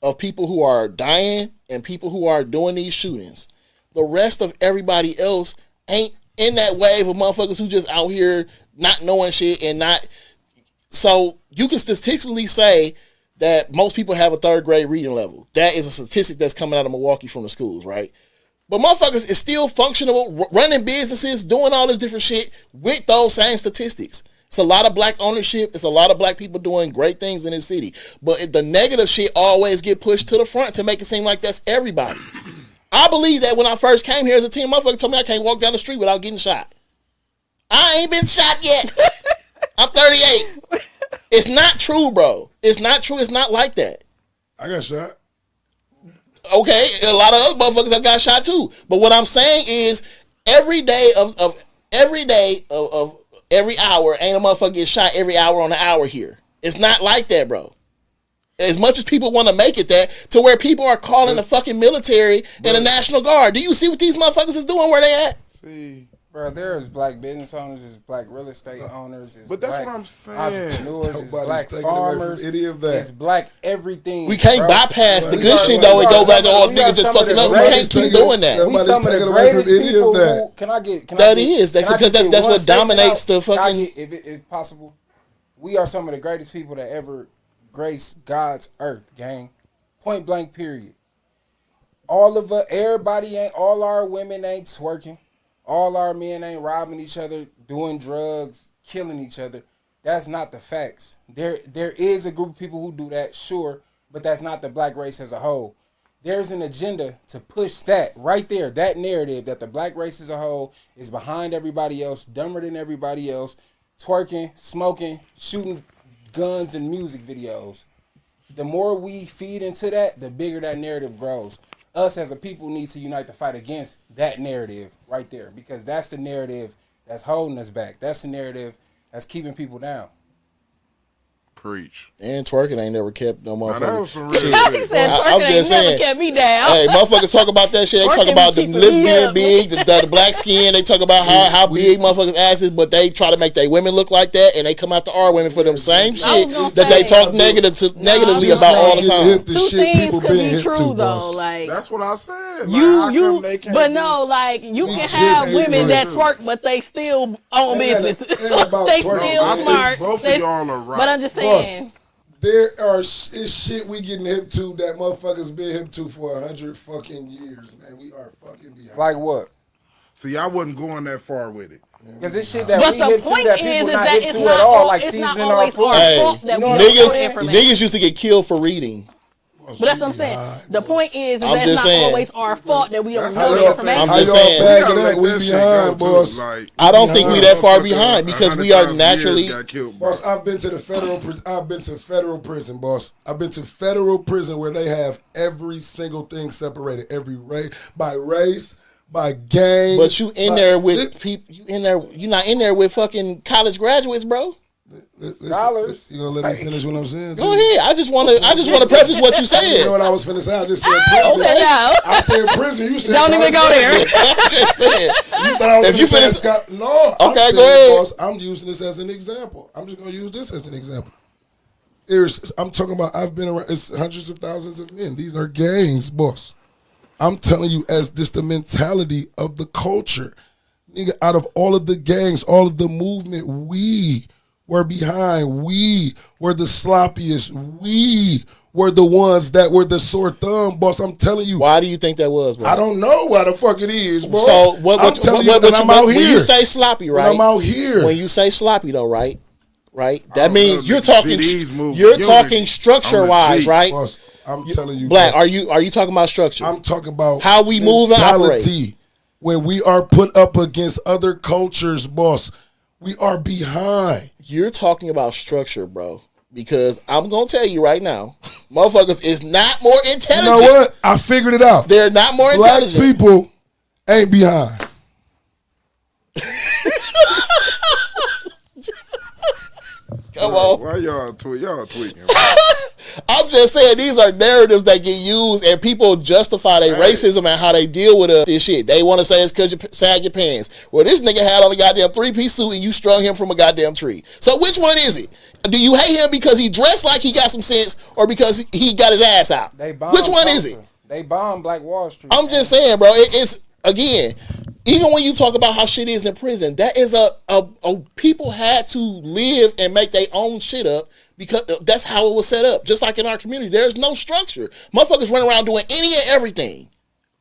[SPEAKER 1] of people who are dying and people who are doing these shootings. The rest of everybody else ain't in that wave of motherfuckers who just out here not knowing shit and not. So you can statistically say that most people have a 3rd grade reading level. That is a statistic that's coming out of Milwaukee from the schools, right? But motherfuckers is still functional, running businesses, doing all this different shit with those same statistics. It's a lot of black ownership. It's a lot of black people doing great things in this city. But the negative shit always get pushed to the front to make it seem like that's everybody. I believe that when I first came here as a teen, motherfuckers told me I can't walk down the street without getting shot. I ain't been shot yet. I'm 38. It's not true, bro. It's not true. It's not like that.
[SPEAKER 9] I got shot.
[SPEAKER 1] Okay, a lot of other motherfuckers have got shot too. But what I'm saying is every hour ain't a motherfucker get shot every hour on the hour here. It's not like that, bro. As much as people want to make it that, to where people are calling the fucking military and the National Guard. Do you see what these motherfuckers is doing where they at?
[SPEAKER 10] See,
[SPEAKER 2] Bro, there's black business owners, there's black real estate owners, there's
[SPEAKER 10] but that's
[SPEAKER 2] black
[SPEAKER 10] what I'm saying.
[SPEAKER 2] entrepreneurs, there's
[SPEAKER 9] Nobody's
[SPEAKER 2] black
[SPEAKER 9] taking away from
[SPEAKER 2] farmers,
[SPEAKER 9] any of that.
[SPEAKER 2] it's black everything.
[SPEAKER 1] We can't
[SPEAKER 2] bro.
[SPEAKER 1] bypass the
[SPEAKER 2] We
[SPEAKER 1] good
[SPEAKER 2] are-
[SPEAKER 1] shit
[SPEAKER 2] we
[SPEAKER 1] though and
[SPEAKER 2] are
[SPEAKER 1] go back to
[SPEAKER 2] some
[SPEAKER 1] all
[SPEAKER 2] of the- we are
[SPEAKER 1] niggas just
[SPEAKER 2] some of
[SPEAKER 1] fucking
[SPEAKER 2] the
[SPEAKER 1] up. We
[SPEAKER 2] greatest
[SPEAKER 1] can't keep
[SPEAKER 2] people-
[SPEAKER 1] doing that.
[SPEAKER 2] We
[SPEAKER 9] Nobody's
[SPEAKER 2] some of the
[SPEAKER 9] taking away from
[SPEAKER 2] greatest
[SPEAKER 9] any of
[SPEAKER 2] people
[SPEAKER 9] that.
[SPEAKER 2] who, can I get
[SPEAKER 1] That is, that's
[SPEAKER 2] can I
[SPEAKER 1] because
[SPEAKER 2] just get
[SPEAKER 1] that's
[SPEAKER 2] one
[SPEAKER 1] what
[SPEAKER 2] statement
[SPEAKER 1] dominates
[SPEAKER 2] out?
[SPEAKER 1] the
[SPEAKER 2] Can I
[SPEAKER 1] fucking.
[SPEAKER 2] get, if possible, we are some of the greatest people that ever grace God's earth, gang. Point blank, period. All of us, everybody ain't, all our women ain't twerking. All our men ain't robbing each other, doing drugs, killing each other. That's not the facts. There is a group of people who do that, sure, but that's not the black race as a whole. There's an agenda to push that right there, that narrative that the black race as a whole is behind everybody else, dumber than everybody else, twerking, smoking, shooting guns and music videos. The more we feed into that, the bigger that narrative grows. Us as a people need to unite to fight against that narrative right there, because that's the narrative that's holding us back. That's the narrative that's keeping people down.
[SPEAKER 10] Preach.
[SPEAKER 1] And twerking ain't never kept no
[SPEAKER 10] Now, that was
[SPEAKER 1] motherfucker.
[SPEAKER 10] some real
[SPEAKER 1] Shit.
[SPEAKER 10] shit.
[SPEAKER 6] Said
[SPEAKER 1] I'm
[SPEAKER 6] twerking
[SPEAKER 1] just
[SPEAKER 6] ain't
[SPEAKER 1] saying.
[SPEAKER 6] never kept me down.
[SPEAKER 1] Hey, motherfuckers talk about that shit. They talk
[SPEAKER 6] Twerking
[SPEAKER 1] about the
[SPEAKER 6] keeping me
[SPEAKER 1] lesbian
[SPEAKER 6] up.
[SPEAKER 1] big, the black skin. They talk about how big motherfuckers' asses, but they try to make their women look like that, and they come after our women for them same shit
[SPEAKER 6] gonna
[SPEAKER 1] that they
[SPEAKER 6] say-
[SPEAKER 1] talk negatively
[SPEAKER 9] Just
[SPEAKER 1] about
[SPEAKER 9] not
[SPEAKER 1] all the
[SPEAKER 9] getting
[SPEAKER 1] time.
[SPEAKER 9] hip to
[SPEAKER 6] Two
[SPEAKER 9] shit
[SPEAKER 6] things
[SPEAKER 9] people
[SPEAKER 6] could
[SPEAKER 9] been
[SPEAKER 6] be
[SPEAKER 9] hip
[SPEAKER 6] true
[SPEAKER 9] to,
[SPEAKER 6] though.
[SPEAKER 9] boss.
[SPEAKER 6] Like
[SPEAKER 10] That's what I said. Like, how
[SPEAKER 6] you,
[SPEAKER 10] come they can't
[SPEAKER 6] but
[SPEAKER 10] be-
[SPEAKER 6] no, like you
[SPEAKER 9] We
[SPEAKER 6] can
[SPEAKER 9] just
[SPEAKER 6] have
[SPEAKER 9] ain't
[SPEAKER 6] women that
[SPEAKER 10] true.
[SPEAKER 6] twerk, but they still own
[SPEAKER 9] Ain't
[SPEAKER 6] businesses.
[SPEAKER 9] ain't
[SPEAKER 6] So
[SPEAKER 9] about
[SPEAKER 6] they
[SPEAKER 9] twerking.
[SPEAKER 6] still
[SPEAKER 10] I think
[SPEAKER 6] smart.
[SPEAKER 10] both
[SPEAKER 6] They-
[SPEAKER 10] of y'all are right.
[SPEAKER 6] But I'm just
[SPEAKER 9] Boss,
[SPEAKER 6] saying.
[SPEAKER 9] there is shit we getting hip to that motherfuckers been hip to for 100 fucking years, man. We are fucking behind.
[SPEAKER 2] Like what?
[SPEAKER 10] See, I wasn't going that far with it.
[SPEAKER 2] Because it's shit that
[SPEAKER 6] But
[SPEAKER 2] we
[SPEAKER 6] the
[SPEAKER 2] hip to
[SPEAKER 6] point
[SPEAKER 2] that
[SPEAKER 6] is
[SPEAKER 2] people not
[SPEAKER 6] that
[SPEAKER 2] hip
[SPEAKER 6] it's
[SPEAKER 2] to
[SPEAKER 6] not
[SPEAKER 2] at all, like
[SPEAKER 6] it's not
[SPEAKER 2] seasoning our
[SPEAKER 6] always
[SPEAKER 2] food.
[SPEAKER 6] our
[SPEAKER 1] Hey,
[SPEAKER 6] fault that
[SPEAKER 2] you know
[SPEAKER 6] we
[SPEAKER 2] what
[SPEAKER 6] don't
[SPEAKER 2] I'm
[SPEAKER 6] know the
[SPEAKER 2] saying?
[SPEAKER 6] information.
[SPEAKER 1] Niggas used to get killed for reading.
[SPEAKER 6] But that's what I'm saying. The point is
[SPEAKER 1] I'm
[SPEAKER 6] that
[SPEAKER 1] just
[SPEAKER 6] it's not
[SPEAKER 1] saying.
[SPEAKER 6] always our fault that we don't
[SPEAKER 10] That's
[SPEAKER 6] know
[SPEAKER 10] how
[SPEAKER 6] the
[SPEAKER 10] y'all
[SPEAKER 6] information.
[SPEAKER 1] I'm
[SPEAKER 9] How
[SPEAKER 1] just
[SPEAKER 9] y'all
[SPEAKER 1] saying.
[SPEAKER 9] bag
[SPEAKER 10] gotta
[SPEAKER 9] it
[SPEAKER 10] let
[SPEAKER 9] up? We
[SPEAKER 10] that shit
[SPEAKER 9] behind,
[SPEAKER 10] go, too.
[SPEAKER 9] boss.
[SPEAKER 10] Like,
[SPEAKER 1] I don't think we that far
[SPEAKER 10] motherfucker,
[SPEAKER 1] behind because we are
[SPEAKER 10] 100,000
[SPEAKER 1] naturally.
[SPEAKER 10] years got killed by-
[SPEAKER 9] Boss, I've been to federal prison, boss. I've been to federal prison where they have every single thing separated, every race, by gang.
[SPEAKER 1] But you in there with people. You in there. You not in there with fucking college graduates, bro.
[SPEAKER 2] Scholars.
[SPEAKER 9] You gonna let me finish what I'm saying?
[SPEAKER 1] Go ahead. I just want to preface what you
[SPEAKER 9] You know
[SPEAKER 1] said.
[SPEAKER 9] what I was finna say? I just said prison.
[SPEAKER 1] Okay.
[SPEAKER 6] No.
[SPEAKER 9] I said prison. You said
[SPEAKER 6] Don't even go there.
[SPEAKER 1] I'm just saying.
[SPEAKER 9] You thought I was
[SPEAKER 1] If you
[SPEAKER 9] finna say
[SPEAKER 1] finish-
[SPEAKER 9] Scott. No. I'm
[SPEAKER 1] Okay,
[SPEAKER 9] saying,
[SPEAKER 1] go ahead.
[SPEAKER 9] Boss, I'm using this as an example. I'm just gonna use this as an example. I'm talking about. I've been around. It's hundreds of thousands of men. These are gangs, boss. I'm telling you, as this the mentality of the culture. Nigga, out of all of the gangs, all of the movement, we were behind. We were the sloppiest. We were the ones that were the sore thumb, boss. I'm telling you.
[SPEAKER 1] Why do you think that was, bro?
[SPEAKER 9] I don't know why the fuck it is, boss.
[SPEAKER 1] So what?
[SPEAKER 9] I'm telling you, and I'm out
[SPEAKER 1] when
[SPEAKER 9] here.
[SPEAKER 1] you say sloppy, right?
[SPEAKER 9] When I'm out here.
[SPEAKER 1] When you say sloppy, though, right? Right.
[SPEAKER 10] I
[SPEAKER 1] That
[SPEAKER 10] don't
[SPEAKER 1] means
[SPEAKER 10] know,
[SPEAKER 1] you're
[SPEAKER 10] the
[SPEAKER 1] talking.
[SPEAKER 10] CDs move
[SPEAKER 1] You're
[SPEAKER 10] unity.
[SPEAKER 1] talking structure
[SPEAKER 10] I'm a
[SPEAKER 1] wise,
[SPEAKER 10] G.
[SPEAKER 1] right?
[SPEAKER 9] Boss, I'm telling you,
[SPEAKER 1] Black.
[SPEAKER 9] boss.
[SPEAKER 1] Are you talking about structure?
[SPEAKER 9] I'm talking about
[SPEAKER 1] How we move and operate.
[SPEAKER 9] mentality. When we are put up against other cultures, boss, we are behind.
[SPEAKER 1] You're talking about structure, bro. Because I'm gonna tell you right now, motherfuckers is not more
[SPEAKER 9] You
[SPEAKER 1] intelligent.
[SPEAKER 9] know what? I figured it out.
[SPEAKER 1] They're not more
[SPEAKER 9] Black
[SPEAKER 1] intelligent.
[SPEAKER 9] people ain't behind.
[SPEAKER 1] Come on.
[SPEAKER 10] Why y'all tweaking?
[SPEAKER 1] I'm just saying these are narratives that get used and people justify their racism and how they deal with this shit. They want to say it's because you sag your pants. Well, this nigga had on a goddamn 3-piece suit and you strung him from a goddamn tree. So which one is it? Do you hate him because he dressed like he got some sense or because he got his ass out?
[SPEAKER 2] They bomb
[SPEAKER 1] Which one is it?
[SPEAKER 2] Tulsa. They bomb Black Wall Street.
[SPEAKER 1] I'm just saying, bro. It's again, even when you talk about how shit is in prison, that is a people had to live and make their own shit up because that's how it was set up. Just like in our community, there's no structure. Motherfuckers run around doing any and everything.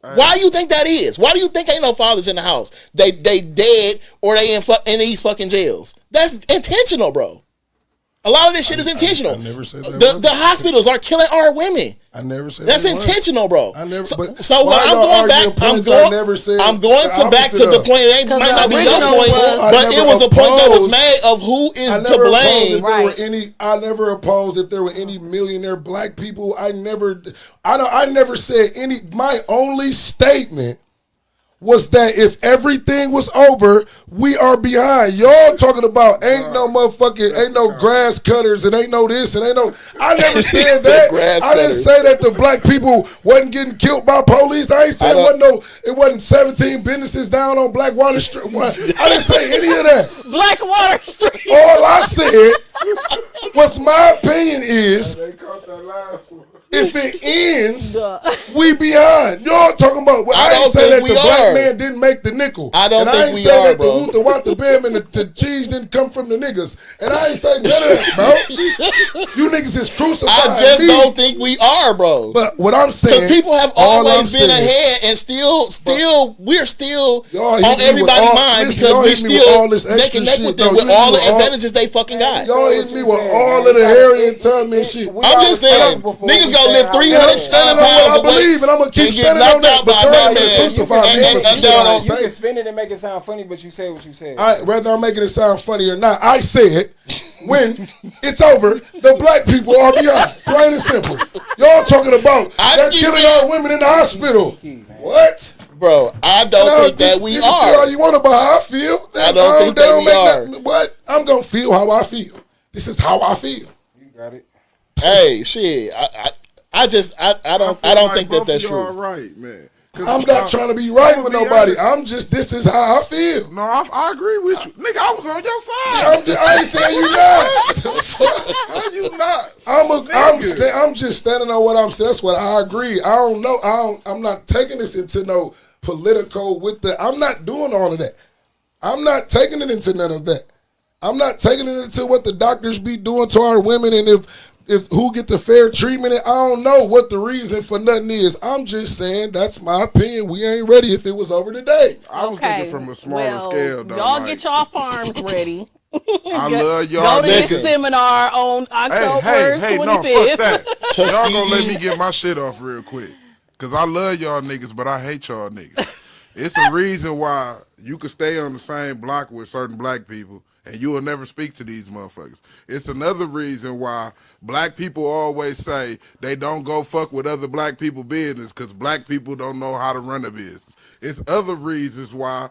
[SPEAKER 1] Why do you think that is? Why do you think ain't no fathers in the house? They dead or they in these fucking jails. That's intentional, bro. A lot of this shit is intentional.
[SPEAKER 9] I never said that.
[SPEAKER 1] The hospitals are killing our women.
[SPEAKER 9] I never said
[SPEAKER 1] that's
[SPEAKER 9] that
[SPEAKER 1] intentional, bro.
[SPEAKER 9] I never.
[SPEAKER 1] So
[SPEAKER 9] when
[SPEAKER 1] I'm going back, I'm going to back to the point. It might not be your point, but it was a point that was made of who is to blame.
[SPEAKER 9] I never opposed if there were any millionaire black people. I never said any. My only statement was that if everything was over, we are behind. Y'all talking about ain't no grass cutters and ain't no this and ain't no. I never said that. I didn't say that the black people wasn't getting killed by police. I ain't saying it wasn't 17 businesses down on Blackwater Street. I didn't say any of that.
[SPEAKER 6] Blackwater Street.
[SPEAKER 9] All I said was my opinion is.
[SPEAKER 10] They caught that last one.
[SPEAKER 9] If it ends, we behind. Y'all talking about? I ain't say that the black man didn't make the nickel.
[SPEAKER 1] I don't think we
[SPEAKER 9] And I ain't say
[SPEAKER 1] are,
[SPEAKER 9] that the Wutha Bam and the cheese didn't come from the niggas. And I ain't say none of that, bro. You niggas is crucified.
[SPEAKER 1] I just don't think we are, bro.
[SPEAKER 9] But what I'm saying,
[SPEAKER 1] because people have always been ahead, and we're still on everybody's mind because we're still neck and neck with them with all the advantages they fucking got.
[SPEAKER 9] Y'all hit me with all of the Harriet Tubman shit.
[SPEAKER 1] I'm just saying, niggas gonna live 300 pounds of weight
[SPEAKER 9] and I'm gonna keep standing on that. But y'all crucify me.
[SPEAKER 2] You can spin it and make it sound funny, but you say what you said.
[SPEAKER 9] Whether I'm making it sound funny or not, I said when it's over, the black people are behind. Plain and simple. Y'all talking about they're killing our women in the hospital. What?
[SPEAKER 1] Bro, I don't think that we are.
[SPEAKER 9] You can feel how you want about how I feel.
[SPEAKER 1] I don't think that we are.
[SPEAKER 9] What? I'm gonna feel how I feel. This is how I feel.
[SPEAKER 2] You got it.
[SPEAKER 1] Hey, shit. I don't think that that's true.
[SPEAKER 10] All right, man.
[SPEAKER 9] I'm not trying to be right with nobody. I'm just, this is how I feel.
[SPEAKER 10] No, I agree with you. Nigga, I was on your side.
[SPEAKER 9] I ain't saying you not.
[SPEAKER 10] How you not?
[SPEAKER 9] I'm just standing on what I'm saying. That's what I agree. I don't know. I'm not taking this into no political I'm not doing all of that. I'm not taking it into none of that. I'm not taking it into what the doctors be doing to our women and if who get the fair treatment. I don't know what the reason for nothing is. I'm just saying that's my opinion. We ain't ready if it was over today.
[SPEAKER 10] I was thinking from a smaller scale, though.
[SPEAKER 6] Y'all get y'all farms ready.
[SPEAKER 10] I love y'all.
[SPEAKER 6] Go to this seminar on October 25th.
[SPEAKER 10] No, fuck that. Y'all gonna let me get my shit off real quick. Because I love y'all niggas, but I hate y'all niggas. It's a reason why you could stay on the same block with certain black people and you will never speak to these motherfuckers. It's another reason why black people always say they don't go fuck with other black people business because black people don't know how to run a business. It's other reasons why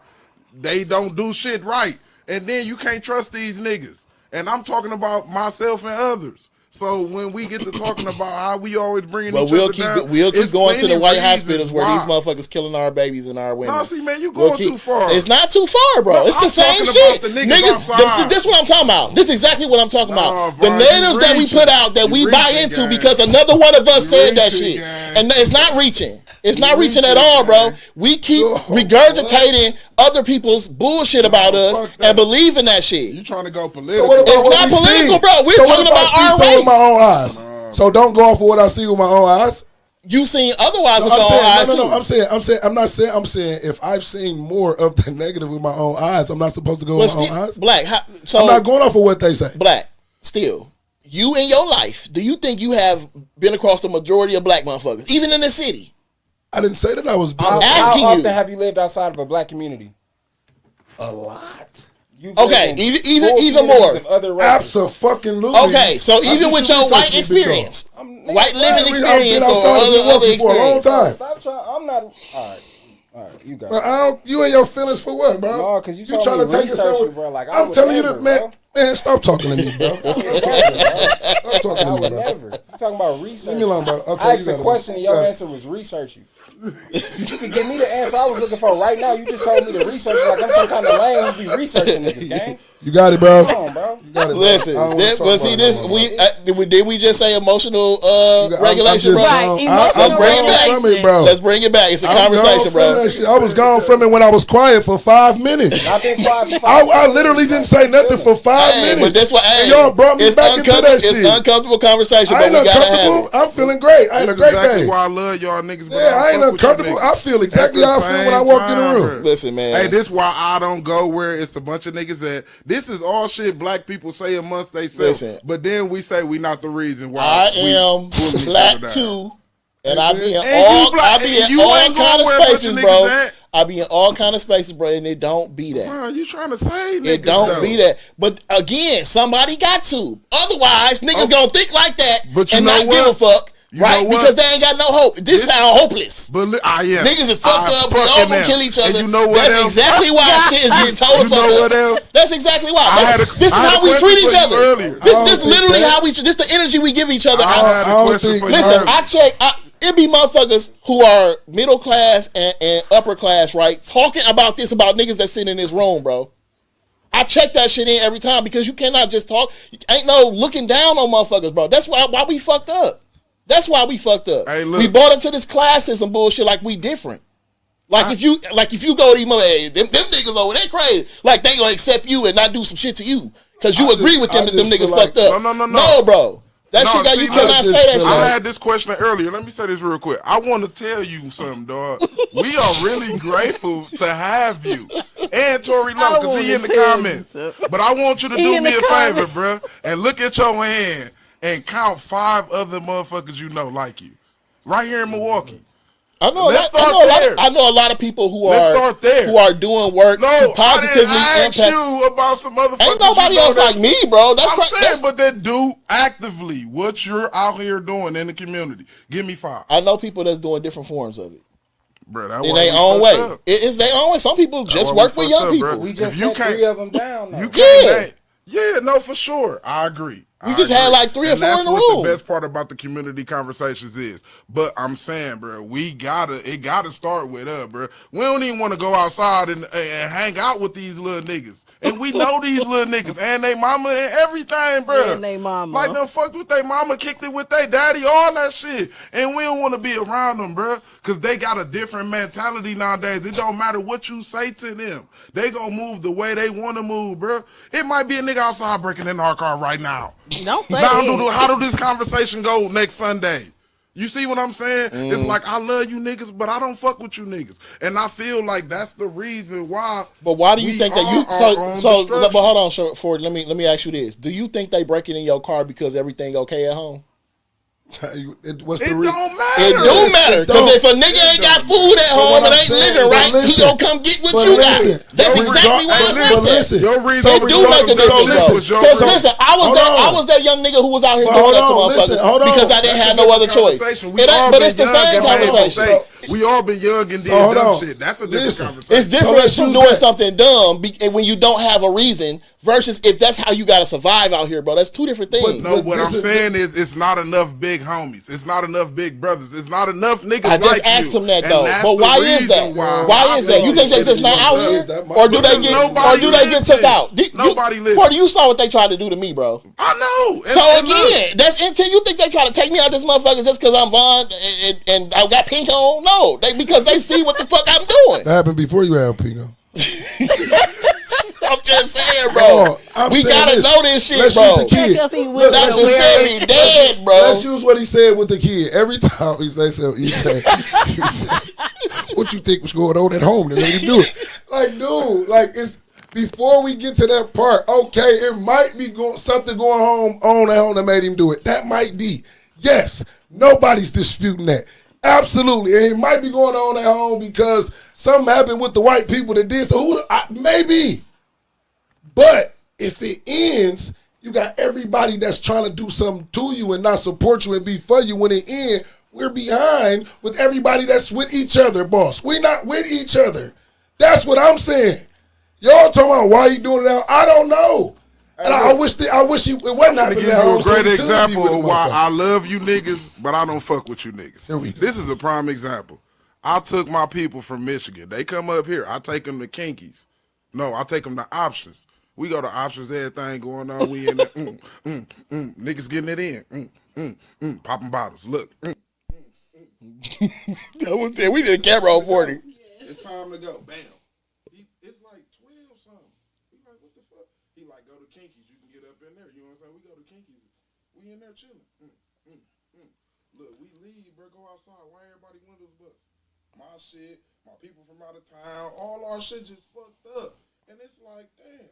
[SPEAKER 10] they don't do shit right. And then you can't trust these niggas. And I'm talking about myself and others. So when we get to talking about how we always bringing each other down,
[SPEAKER 1] we'll keep going to the white hospitals where these motherfuckers killing our babies and our women.
[SPEAKER 10] No, see, man, you going too far.
[SPEAKER 1] It's not too far, bro. It's the same shit. Niggas, this is what I'm talking about. This is exactly what I'm talking about. The narratives that we put out that we buy into because another one of us said that shit. And it's not reaching. It's not reaching at all, bro. We keep regurgitating other people's bullshit about us and believing that shit.
[SPEAKER 10] You trying to go political.
[SPEAKER 1] It's not political, bro. We're talking about our race.
[SPEAKER 9] With my own eyes. So don't go off of what I see with my own eyes.
[SPEAKER 1] You seen otherwise with your own eyes too.
[SPEAKER 9] I'm saying if I've seen more of the negative with my own eyes, I'm not supposed to go with my own eyes.
[SPEAKER 1] Black,
[SPEAKER 9] I'm not going off of what they say.
[SPEAKER 1] Black, still, you in your life, do you think you have been across the majority of black motherfuckers, even in the city?
[SPEAKER 9] I didn't say that I was black.
[SPEAKER 1] I'm asking you.
[SPEAKER 2] How often have you lived outside of a black community?
[SPEAKER 9] A lot.
[SPEAKER 1] Okay, even more.
[SPEAKER 9] Absolutely.
[SPEAKER 1] Okay, so even with your white experience, white living experience, or other experience.
[SPEAKER 9] For a long time.
[SPEAKER 2] Stop trying. I'm not. All right, you got it.
[SPEAKER 9] You and your feelings for what, bro?
[SPEAKER 2] No, because you trying to research you, bro. Like I'm
[SPEAKER 9] telling you that, man. Stop talking to me, bro. Stop talking to me, bro.
[SPEAKER 2] Never. You talking about research?
[SPEAKER 9] Leave me alone, bro. Okay,
[SPEAKER 2] I asked the question and your answer was research you. You could give me the answer I was looking for right now. You just told me to research like I'm some kind of lame who be researching niggas, gang.
[SPEAKER 9] You got it, bro.
[SPEAKER 2] Come on, bro.
[SPEAKER 9] You got it, bro.
[SPEAKER 1] Listen, did we just say emotional regulation, bro?
[SPEAKER 9] I'm bring it back
[SPEAKER 1] from it, bro. Let's bring it back. It's a conversation, bro.
[SPEAKER 9] I was gone from it when I was quiet for 5 minutes.
[SPEAKER 2] I've been quiet for 5 minutes.
[SPEAKER 9] I literally didn't say nothing for 5 minutes.
[SPEAKER 1] But that's what,
[SPEAKER 9] and y'all brought me back into that shit.
[SPEAKER 1] It's uncomfortable conversation, but we gotta have it.
[SPEAKER 9] I'm feeling great. I had a great
[SPEAKER 10] exactly
[SPEAKER 9] day.
[SPEAKER 10] why I love y'all niggas. But
[SPEAKER 9] Yeah, I ain't uncomfortable. I feel exactly how I feel when I walk in the room.
[SPEAKER 1] Listen, man.
[SPEAKER 10] Hey, this why I don't go where it's a bunch of niggas that this is all shit black people say amongst themselves. But then we say we not the reason why.
[SPEAKER 1] I am black too, and I be in all kind of spaces, bro. I be in all kind of spaces, bro, and it don't be that.
[SPEAKER 10] Bro, you trying to say niggas,
[SPEAKER 1] it don't be that. But again, somebody got to. Otherwise, niggas gonna think like that and not give a fuck. Right? Because they ain't got no hope. This sound hopeless.
[SPEAKER 10] But
[SPEAKER 1] niggas is fucked up. We all gonna kill each other.
[SPEAKER 10] And you know what
[SPEAKER 1] That's
[SPEAKER 10] else?
[SPEAKER 1] exactly why shit is getting told
[SPEAKER 10] You know what else?
[SPEAKER 1] That's exactly why. This is how we treat each other. This literally how we. This the energy we give each other. Listen, I check. It be motherfuckers who are middle class and upper class, right? Talking about this about niggas that sit in this room, bro. I check that shit in every time because you cannot just talk. Ain't no looking down on motherfuckers, bro. That's why we fucked up. That's why we fucked up.
[SPEAKER 10] Hey, look.
[SPEAKER 1] We bought into this class system bullshit like we different. If you go to these motherfuckers, them niggas over there crazy. Like they gonna accept you and not do some shit to you because you agree with them that them niggas fucked up.
[SPEAKER 10] No,
[SPEAKER 1] bro. That shit got you cannot say that shit.
[SPEAKER 10] I had this question earlier. Let me say this real quick. I want to tell you something, dog. We are really grateful to have you and Tory Lowe because he in the comments. But I want you to do me a favor, bro, and look at your hand and count 5 other motherfuckers you know like you, right here in Milwaukee.
[SPEAKER 1] I know a lot of people who are doing work to positively impact.
[SPEAKER 10] You about some motherfuckers.
[SPEAKER 1] Ain't nobody else like me, bro.
[SPEAKER 10] But that do actively what you're out here doing in the community. Give me 5.
[SPEAKER 1] I know people that's doing different forms of it.
[SPEAKER 10] Bro,
[SPEAKER 1] in their own way. It's their own way. Some people just work with young people.
[SPEAKER 2] We just had 3 of them down.
[SPEAKER 10] You can't. Yeah, no, for sure. I agree.
[SPEAKER 1] We just had like 3 or 4 in the room.
[SPEAKER 10] That's what the best part about the community conversations is. But I'm saying, bro, it gotta start with us, bro. We don't even want to go outside and hang out with these little niggas. And we know these little niggas and they mama and everything, bro.
[SPEAKER 6] And they mama.
[SPEAKER 10] Like them fucked with their mama, kicked it with their daddy, all that shit. And we don't want to be around them, bro. Because they got a different mentality nowadays. It don't matter what you say to them. They gonna move the way they want to move, bro. It might be a nigga outside breaking in our car right now.
[SPEAKER 6] Don't say
[SPEAKER 10] how do this conversation go next Sunday? You see what I'm saying? It's like, I love you niggas, but I don't fuck with you niggas. And I feel like that's the reason why.
[SPEAKER 1] But why do you think that you but hold on, Ford, let me ask you this. Do you think they break it in your car because everything okay at home?
[SPEAKER 9] What's the
[SPEAKER 10] reason? Don't matter.
[SPEAKER 1] It do matter. Because if a nigga ain't got food at home and ain't living right, he gonna come get what you got. That's exactly why it's like that. It do make a difference, bro. Because listen, I was that young nigga who was out here doing that to motherfuckers because I didn't have no other choice. But it's the same conversation.
[SPEAKER 10] We all been young and did dumb shit. That's a different conversation.
[SPEAKER 1] It's different from doing something dumb when you don't have a reason versus if that's how you gotta survive out here, bro. That's 2 different things.
[SPEAKER 10] What I'm saying is it's not enough big homies. It's not enough big brothers. It's not enough niggas like you.
[SPEAKER 1] I just asked him that though. But why is that? Why is that? You think they just not out here? Or do they get took out?
[SPEAKER 10] Nobody lives.
[SPEAKER 1] Forty, you saw what they tried to do to me, bro.
[SPEAKER 10] I know.
[SPEAKER 1] So again, that's until you think they try to take me out this motherfucker just because I'm Von and I got pink on? No, because they see what the fuck I'm doing.
[SPEAKER 9] That happened before you had pink on.
[SPEAKER 1] I'm just saying, bro. We gotta know this shit,
[SPEAKER 9] let's
[SPEAKER 1] bro.
[SPEAKER 9] Use the kid.
[SPEAKER 1] Not just say me dead, bro.
[SPEAKER 9] Let's use what he said with the kid. Every time he say something, you say, what you think was going on at home that made him do it? Like, dude, like it's before we get to that part. Okay, it might be something going on at home that made him do it. That might be. Yes, nobody's disputing that. Absolutely, and it might be going on at home because something happened with the white people that did. So maybe, but if it ends, you got everybody that's trying to do something to you and not support you and be for you. When it ends, we're behind with everybody that's with each other, boss. We're not with each other. That's what I'm saying. Y'all talking about why you doing it now? I don't know. And I wish it wasn't happening.
[SPEAKER 10] Give you a great example of why I love you niggas, but I don't fuck with you niggas. This is a prime example. I took my people from Michigan. They come up here. I take them to Kinkies. No, I take them to Options. We go to Options, everything going on. We in there, niggas getting it in. Popping bottles. Look.
[SPEAKER 1] We did camera on 40.
[SPEAKER 10] It's time to go. Bam. It's like 12 something. He like, what the fuck? He like, go to Kinkies. You We in there chilling. Look, we leave, bro. Go outside. Why everybody windows bust? My shit, my people from out of town, all our shit just fucked up. And it's like, damn.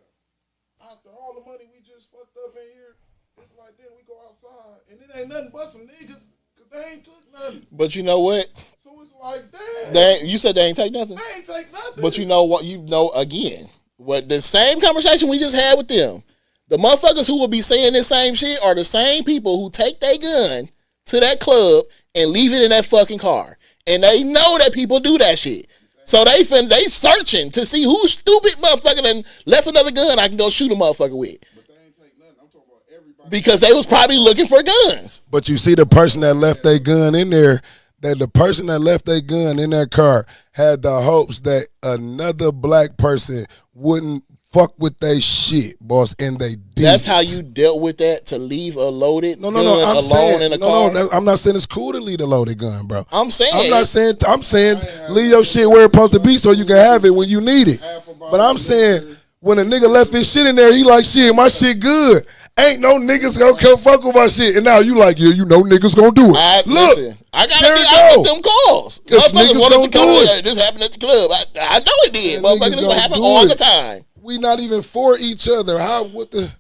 [SPEAKER 10] After all the money we just fucked up in here, it's like, then we go outside, and it ain't nothing but some niggas, because they ain't took nothing.
[SPEAKER 1] But you know what?
[SPEAKER 10] So it's like, damn.
[SPEAKER 1] You said they ain't take nothing?
[SPEAKER 10] They ain't take nothing.
[SPEAKER 1] But you know what? You know, again, what the same conversation we just had with them, the motherfuckers who will be saying this same shit are the same people who take their gun to that club and leave it in that fucking car. And they know that people do that shit. So they searching to see who's stupid motherfucker and left another gun I can go shoot a motherfucker with.
[SPEAKER 10] But they ain't take nothing. I'm talking about everybody.
[SPEAKER 1] Because they was probably looking for guns.
[SPEAKER 9] But you see the person that left their gun in there, that the person that left their gun in that car had the hopes that another black person wouldn't fuck with their shit, boss, and they did.
[SPEAKER 1] That's how you dealt with that, to leave a loaded gun
[SPEAKER 9] I'm
[SPEAKER 1] alone
[SPEAKER 9] saying,
[SPEAKER 1] in a car?
[SPEAKER 9] I'm not saying it's cool to leave the loaded gun, bro.
[SPEAKER 1] I'm saying
[SPEAKER 9] leave your shit where it's supposed to be so you can have it when you need it. But I'm saying when a nigga left his shit in there, he like, shit, my shit good. Ain't no niggas gonna come fuck with my shit. And now you like, yeah, you know niggas gonna do it. Look,
[SPEAKER 1] listen, I gotta be out with them calls. Motherfuckers want us to come. This happened at the club. I know it did. Motherfuckers, this will happen all the time.
[SPEAKER 9] We not even for each other. How? What the?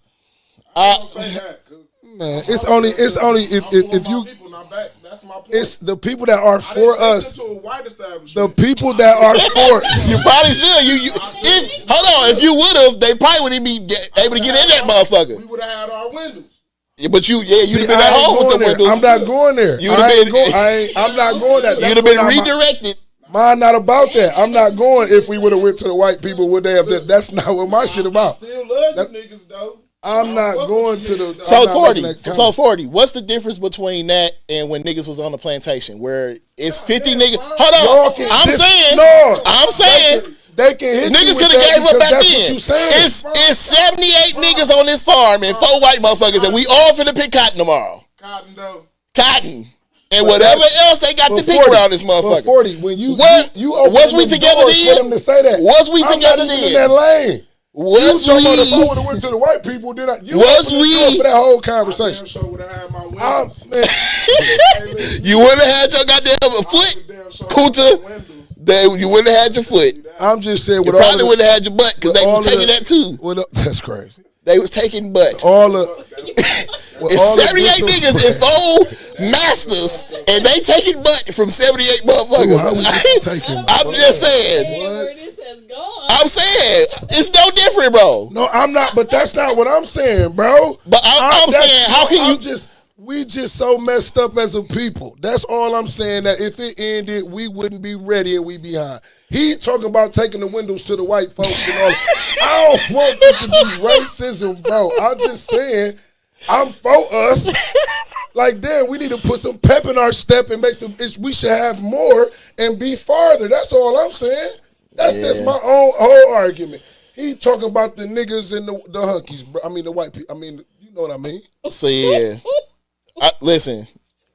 [SPEAKER 10] I don't say that.
[SPEAKER 9] Man, it's only if you.
[SPEAKER 10] That's my point.
[SPEAKER 9] It's the people that are for us.
[SPEAKER 10] To a white establishment.
[SPEAKER 9] The people that are for
[SPEAKER 1] you probably should. If you would have, they probably wouldn't be able to get in that motherfucker.
[SPEAKER 10] We would have had our windows.
[SPEAKER 1] Yeah, but you'd have been at home with the windows.
[SPEAKER 9] I'm not going there. I'm not going there.
[SPEAKER 1] You'd have been redirected.
[SPEAKER 9] Mine not about that. I'm not going. If we would have went to the white people, would they have? That's not what my shit about.
[SPEAKER 10] Still love you niggas though.
[SPEAKER 9] I'm not going to the.
[SPEAKER 1] So 40. What's the difference between that and when niggas was on the plantation, where it's 50 niggas? Hold on. I'm saying.
[SPEAKER 9] They can hit
[SPEAKER 1] niggas
[SPEAKER 9] could
[SPEAKER 1] have gave up back then.
[SPEAKER 9] It's
[SPEAKER 1] 78 niggas on this farm and 4 white motherfuckers, and we all finna pick cotton tomorrow.
[SPEAKER 10] Cotton though.
[SPEAKER 1] Cotton. And whatever else they got to pick around this motherfucker.
[SPEAKER 9] 40, when you
[SPEAKER 1] was we together then?
[SPEAKER 9] For them to say that.
[SPEAKER 1] Was we together then?
[SPEAKER 9] In that lane.
[SPEAKER 1] Was we?
[SPEAKER 9] If I would have went to the white people, then
[SPEAKER 1] was we?
[SPEAKER 9] For that whole conversation.
[SPEAKER 1] You wouldn't have had your goddamn foot, Kunta. You wouldn't have had your foot.
[SPEAKER 9] I'm just saying.
[SPEAKER 1] You probably wouldn't have had your butt because they was taking that too.
[SPEAKER 9] That's crazy.
[SPEAKER 1] They was taking butt.
[SPEAKER 9] It's
[SPEAKER 1] 78 niggas and 4 masters, and they taking butt from 78 motherfuckers. I'm just saying. I'm saying it's no different, bro.
[SPEAKER 9] No, I'm not. But that's not what I'm saying, bro.
[SPEAKER 1] But I'm saying, how can you
[SPEAKER 9] We just so messed up as a people. That's all I'm saying. That if it ended, we wouldn't be ready and we behind. He talking about taking the windows to the white folks and all. I don't want this to be racism, bro. I'm just saying, I'm for us. Like, damn, we need to put some pep in our step and make some. We should have more and be farther. That's all I'm saying. That's my own whole argument. He talking about the niggas and the hunkies, bro. I mean the white people. I mean, you know what I mean.
[SPEAKER 1] So yeah. Listen,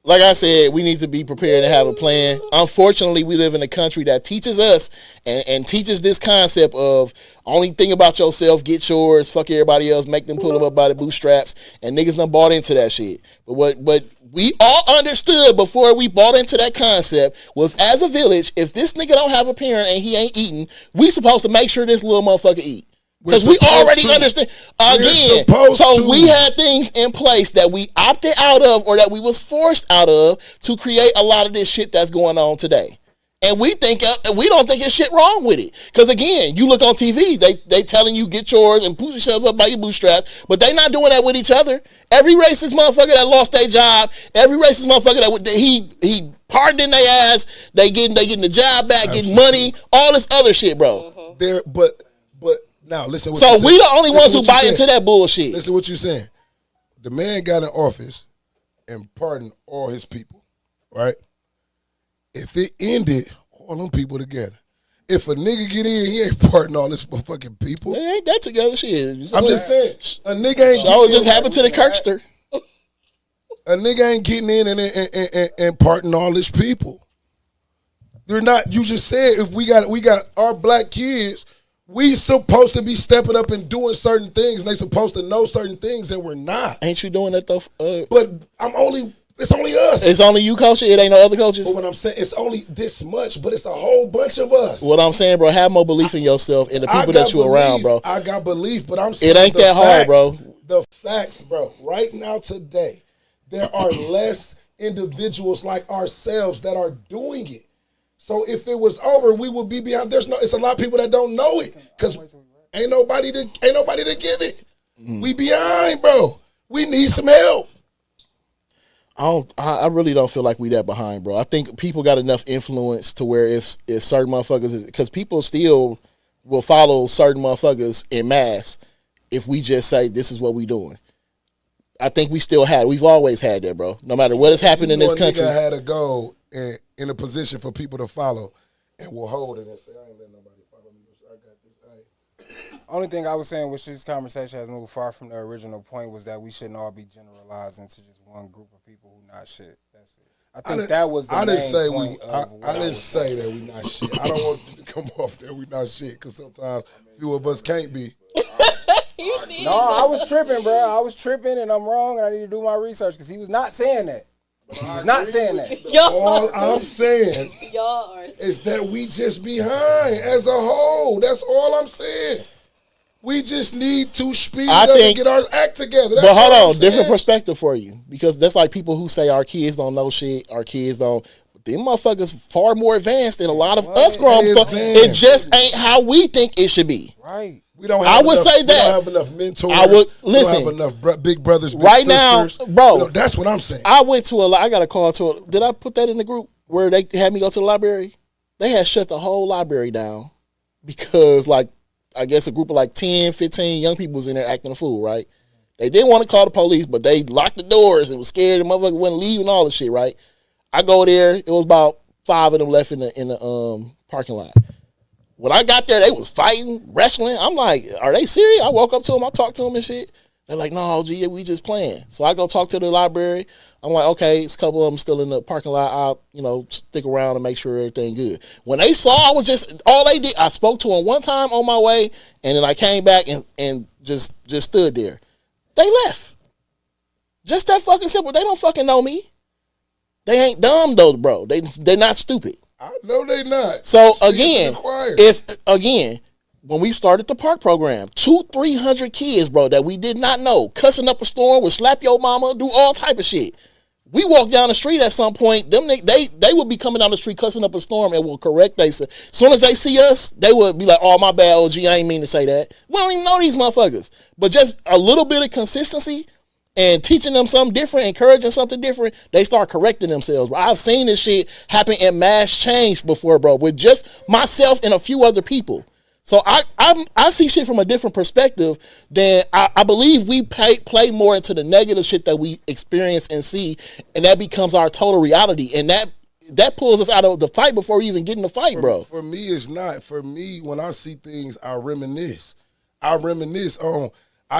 [SPEAKER 1] like I said, we need to be prepared to have a plan. Unfortunately, we live in a country that teaches us and teaches this concept of only think about yourself, get yours, fuck everybody else, make them pull them up by the bootstraps, and niggas done bought into that shit. But we all understood before we bought into that concept was, as a village, if this nigga don't have a parent and he ain't eating, we supposed to make sure this little motherfucker eat. Because we already understand. Again, so we had things in place that we opted out of or that we was forced out of to create a lot of this shit that's going on today. And we don't think it's shit wrong with it. Because again, you look on TV, they telling you get yours and push yourself up by your bootstraps, but they not doing that with each other. Every racist motherfucker that lost their job, every racist motherfucker that he pardoned their ass, they getting the job back, getting money, all this other shit, bro.
[SPEAKER 9] But now listen.
[SPEAKER 1] So we the only ones who buy into that bullshit.
[SPEAKER 9] Listen what you saying. The man got in office and pardoned all his people, right? If it ended, all them people together. If a nigga get in, he ain't pardoned all this motherfucking people.
[SPEAKER 1] They ain't that together, shit.
[SPEAKER 9] I'm just saying, a nigga ain't.
[SPEAKER 1] So it just happened to the Kirkster.
[SPEAKER 9] A nigga ain't getting in and pardoning all his people. They're not. You just said if we got our black kids. We supposed to be stepping up and doing certain things, and they supposed to know certain things, and we're not.
[SPEAKER 1] Ain't you doing that though?
[SPEAKER 9] But it's only us.
[SPEAKER 1] It's only you coaching. It ain't no other coaches.
[SPEAKER 9] But what I'm saying, it's only this much, but it's a whole bunch of us.
[SPEAKER 1] What I'm saying, bro, have more belief in yourself and the people that you around, bro.
[SPEAKER 9] I got belief, but I'm saying
[SPEAKER 1] it ain't that hard, bro.
[SPEAKER 9] The facts, bro. Right now, today, there are less individuals like ourselves that are doing it. So if it was over, we would be behind. It's a lot of people that don't know it because ain't nobody to give it. We behind, bro. We need some help.
[SPEAKER 1] I really don't feel like we that behind, bro. I think people got enough influence to where if certain motherfuckers, because people still will follow certain motherfuckers en masse if we just say this is what we doing. I think we've always had that, bro. No matter what has happened in this country.
[SPEAKER 9] Nigga had a goal in a position for people to follow and will hold it and say, I ain't letting nobody follow me. I got this.
[SPEAKER 2] Only thing I was saying, which this conversation has moved far from the original point, was that we shouldn't all be generalized into just one group of people who not shit. That's it. I think that was the main point of what
[SPEAKER 9] I didn't say that we not shit. I don't want you to come off that we not shit because sometimes few of us can't be.
[SPEAKER 2] No, I was tripping, bro. I was tripping and I'm wrong and I need to do my research because he was not saying that. He was not saying that.
[SPEAKER 9] All I'm saying is that we just behind as a whole. That's all I'm saying. We just need to speed up and get our act together. That's
[SPEAKER 1] but hold on, different perspective for you. Because that's like people who say our kids don't know shit, our kids don't. Them motherfuckers far more advanced than a lot of us grown folks. It just ain't how we think it should be.
[SPEAKER 2] Right.
[SPEAKER 9] We don't have we don't have enough mentors. We don't have enough big brothers, big sisters.
[SPEAKER 1] Now, bro.
[SPEAKER 9] That's what I'm saying.
[SPEAKER 1] I got a call to did I put that in the group where they had me go to the library? They had shut the whole library down because like I guess a group of like 10, 15 young people was in there acting a fool, right? They didn't want to call the police, but they locked the doors and was scared the motherfucker wouldn't leave and all this shit, right? I go there, it was about 5 of them left in the parking lot. When I got there, they was fighting, wrestling. I'm like, are they serious? I walk up to them, I talk to them and shit. They're like, no, G, we just playing. So I go talk to the library. I'm like, okay, it's a couple of them still in the parking lot. I'll, stick around and make sure everything good. When they saw I was just, all they did, I spoke to them one time on my way, and then I came back and just stood there. They left. Just that fucking simple. They don't fucking know me. They ain't dumb though, bro. They're not stupid.
[SPEAKER 9] I know they not.
[SPEAKER 1] So when we started the park program, 200-300 kids, bro, that we did not know, cussing up a storm, would slap your mama, do all type of shit. We walk down the street at some point, they would be coming down the street cussing up a storm and will correct they. As soon as they see us, they would be like, oh, my bad, OG, I ain't mean to say that. We don't even know these motherfuckers. But just a little bit of consistency and teaching them something different, encouraging something different, they start correcting themselves. Bro. I've seen this shit happen in mass change before, bro, with just myself and a few other people. So I see shit from a different perspective than I believe we play more into the negative shit that we experience and see, and that becomes our total reality. And that pulls us out of the fight before we even get in the fight, bro.
[SPEAKER 9] For me, it's not. For me, when I see things, I reminisce. I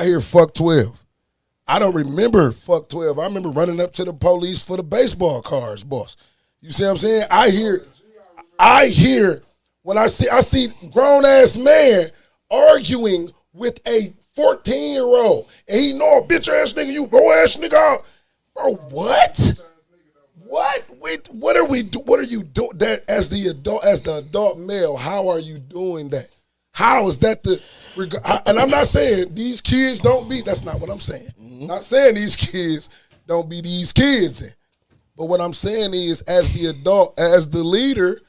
[SPEAKER 9] hear fuck 12. I don't remember fuck 12. I remember running up to the police for the baseball cards, boss. You see what I'm saying? I hear when I see grown-ass man arguing with a 14-year-old, and he know a bitch-ass nigga, you go-ass nigga out. Bro, what? What are we do? What are you doing that as the adult male? How are you doing that? How is that and I'm not saying these kids don't be, that's not what I'm saying. Mm-hmm. Not saying these kids don't be these kids. But what I'm saying is, as the adult, as the leader,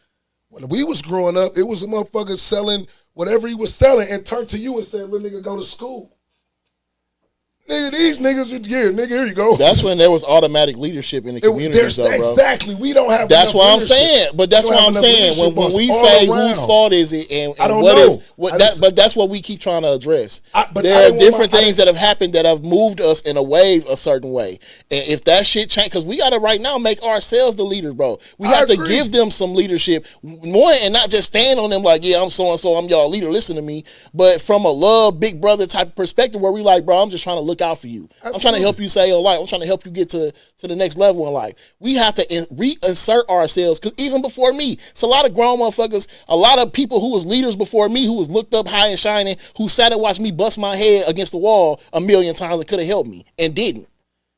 [SPEAKER 9] when we was growing up, it was a motherfucker selling whatever he was selling and turned to you and said, little nigga, go to school. Nigga, these niggas, yeah, nigga, here you go.
[SPEAKER 1] That's when there was automatic leadership in the community, though, bro.
[SPEAKER 9] Exactly. We don't have
[SPEAKER 1] that's what I'm saying. But that's what I'm saying. When we say whose fault is it and I don't know. But that's what we keep trying to address. There are different things that have happened that have moved us in a wave a certain way. And if that shit change, because we got to right now make ourselves the leaders, bro. We have to give them some leadership. One, and not just stand on them like, yeah, I'm so-and-so, I'm y'all leader, listen to me. But from a love, big brother type of perspective where we like, bro, I'm just trying to look look out for you. I'm trying to help you save your life. I'm trying to help you get to the next level in life. We have to reinsert ourselves, because even before me, it's a lot of grown motherfuckers, a lot of people who was leaders before me, who was looked up high and shining, who sat and watched me bust my head against the wall a million times and could have helped me and didn't.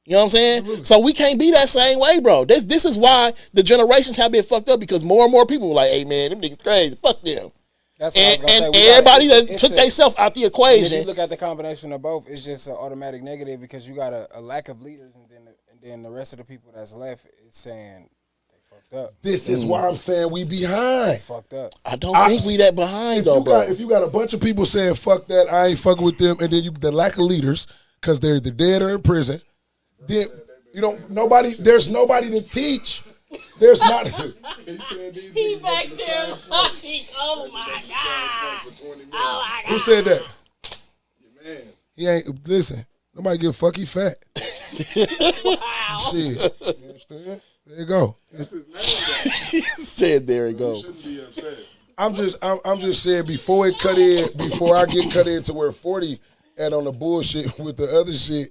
[SPEAKER 1] You know what I'm saying? Absolutely. So we can't be that same way, bro. This is why the generations have been fucked up, because more and more people were like, hey, man, them niggas crazy. Fuck them.
[SPEAKER 2] That's what I was gonna
[SPEAKER 1] say. Everybody that took themselves out the equation.
[SPEAKER 2] If you look at the combination of both, it's just an automatic negative, because you got a lack of leaders, and then the rest of the people that's left is saying they fucked up.
[SPEAKER 9] This is why I'm saying we behind.
[SPEAKER 2] They fucked up.
[SPEAKER 1] I don't think we that behind, though, bro.
[SPEAKER 9] If you got a bunch of people saying fuck that, I ain't fucking with them, and then the lack of leaders, because they're either dead or in prison, then there's nobody to teach. There's not.
[SPEAKER 6] He back there like, oh my God. Oh my God.
[SPEAKER 9] Who said that? He ain't, listen, nobody give a fuck, he fat.
[SPEAKER 6] Wow.
[SPEAKER 9] Shit. You understand? There you go.
[SPEAKER 1] He said there you go.
[SPEAKER 9] I'm just saying, before I get cut into where 40 and on the bullshit with the other shit,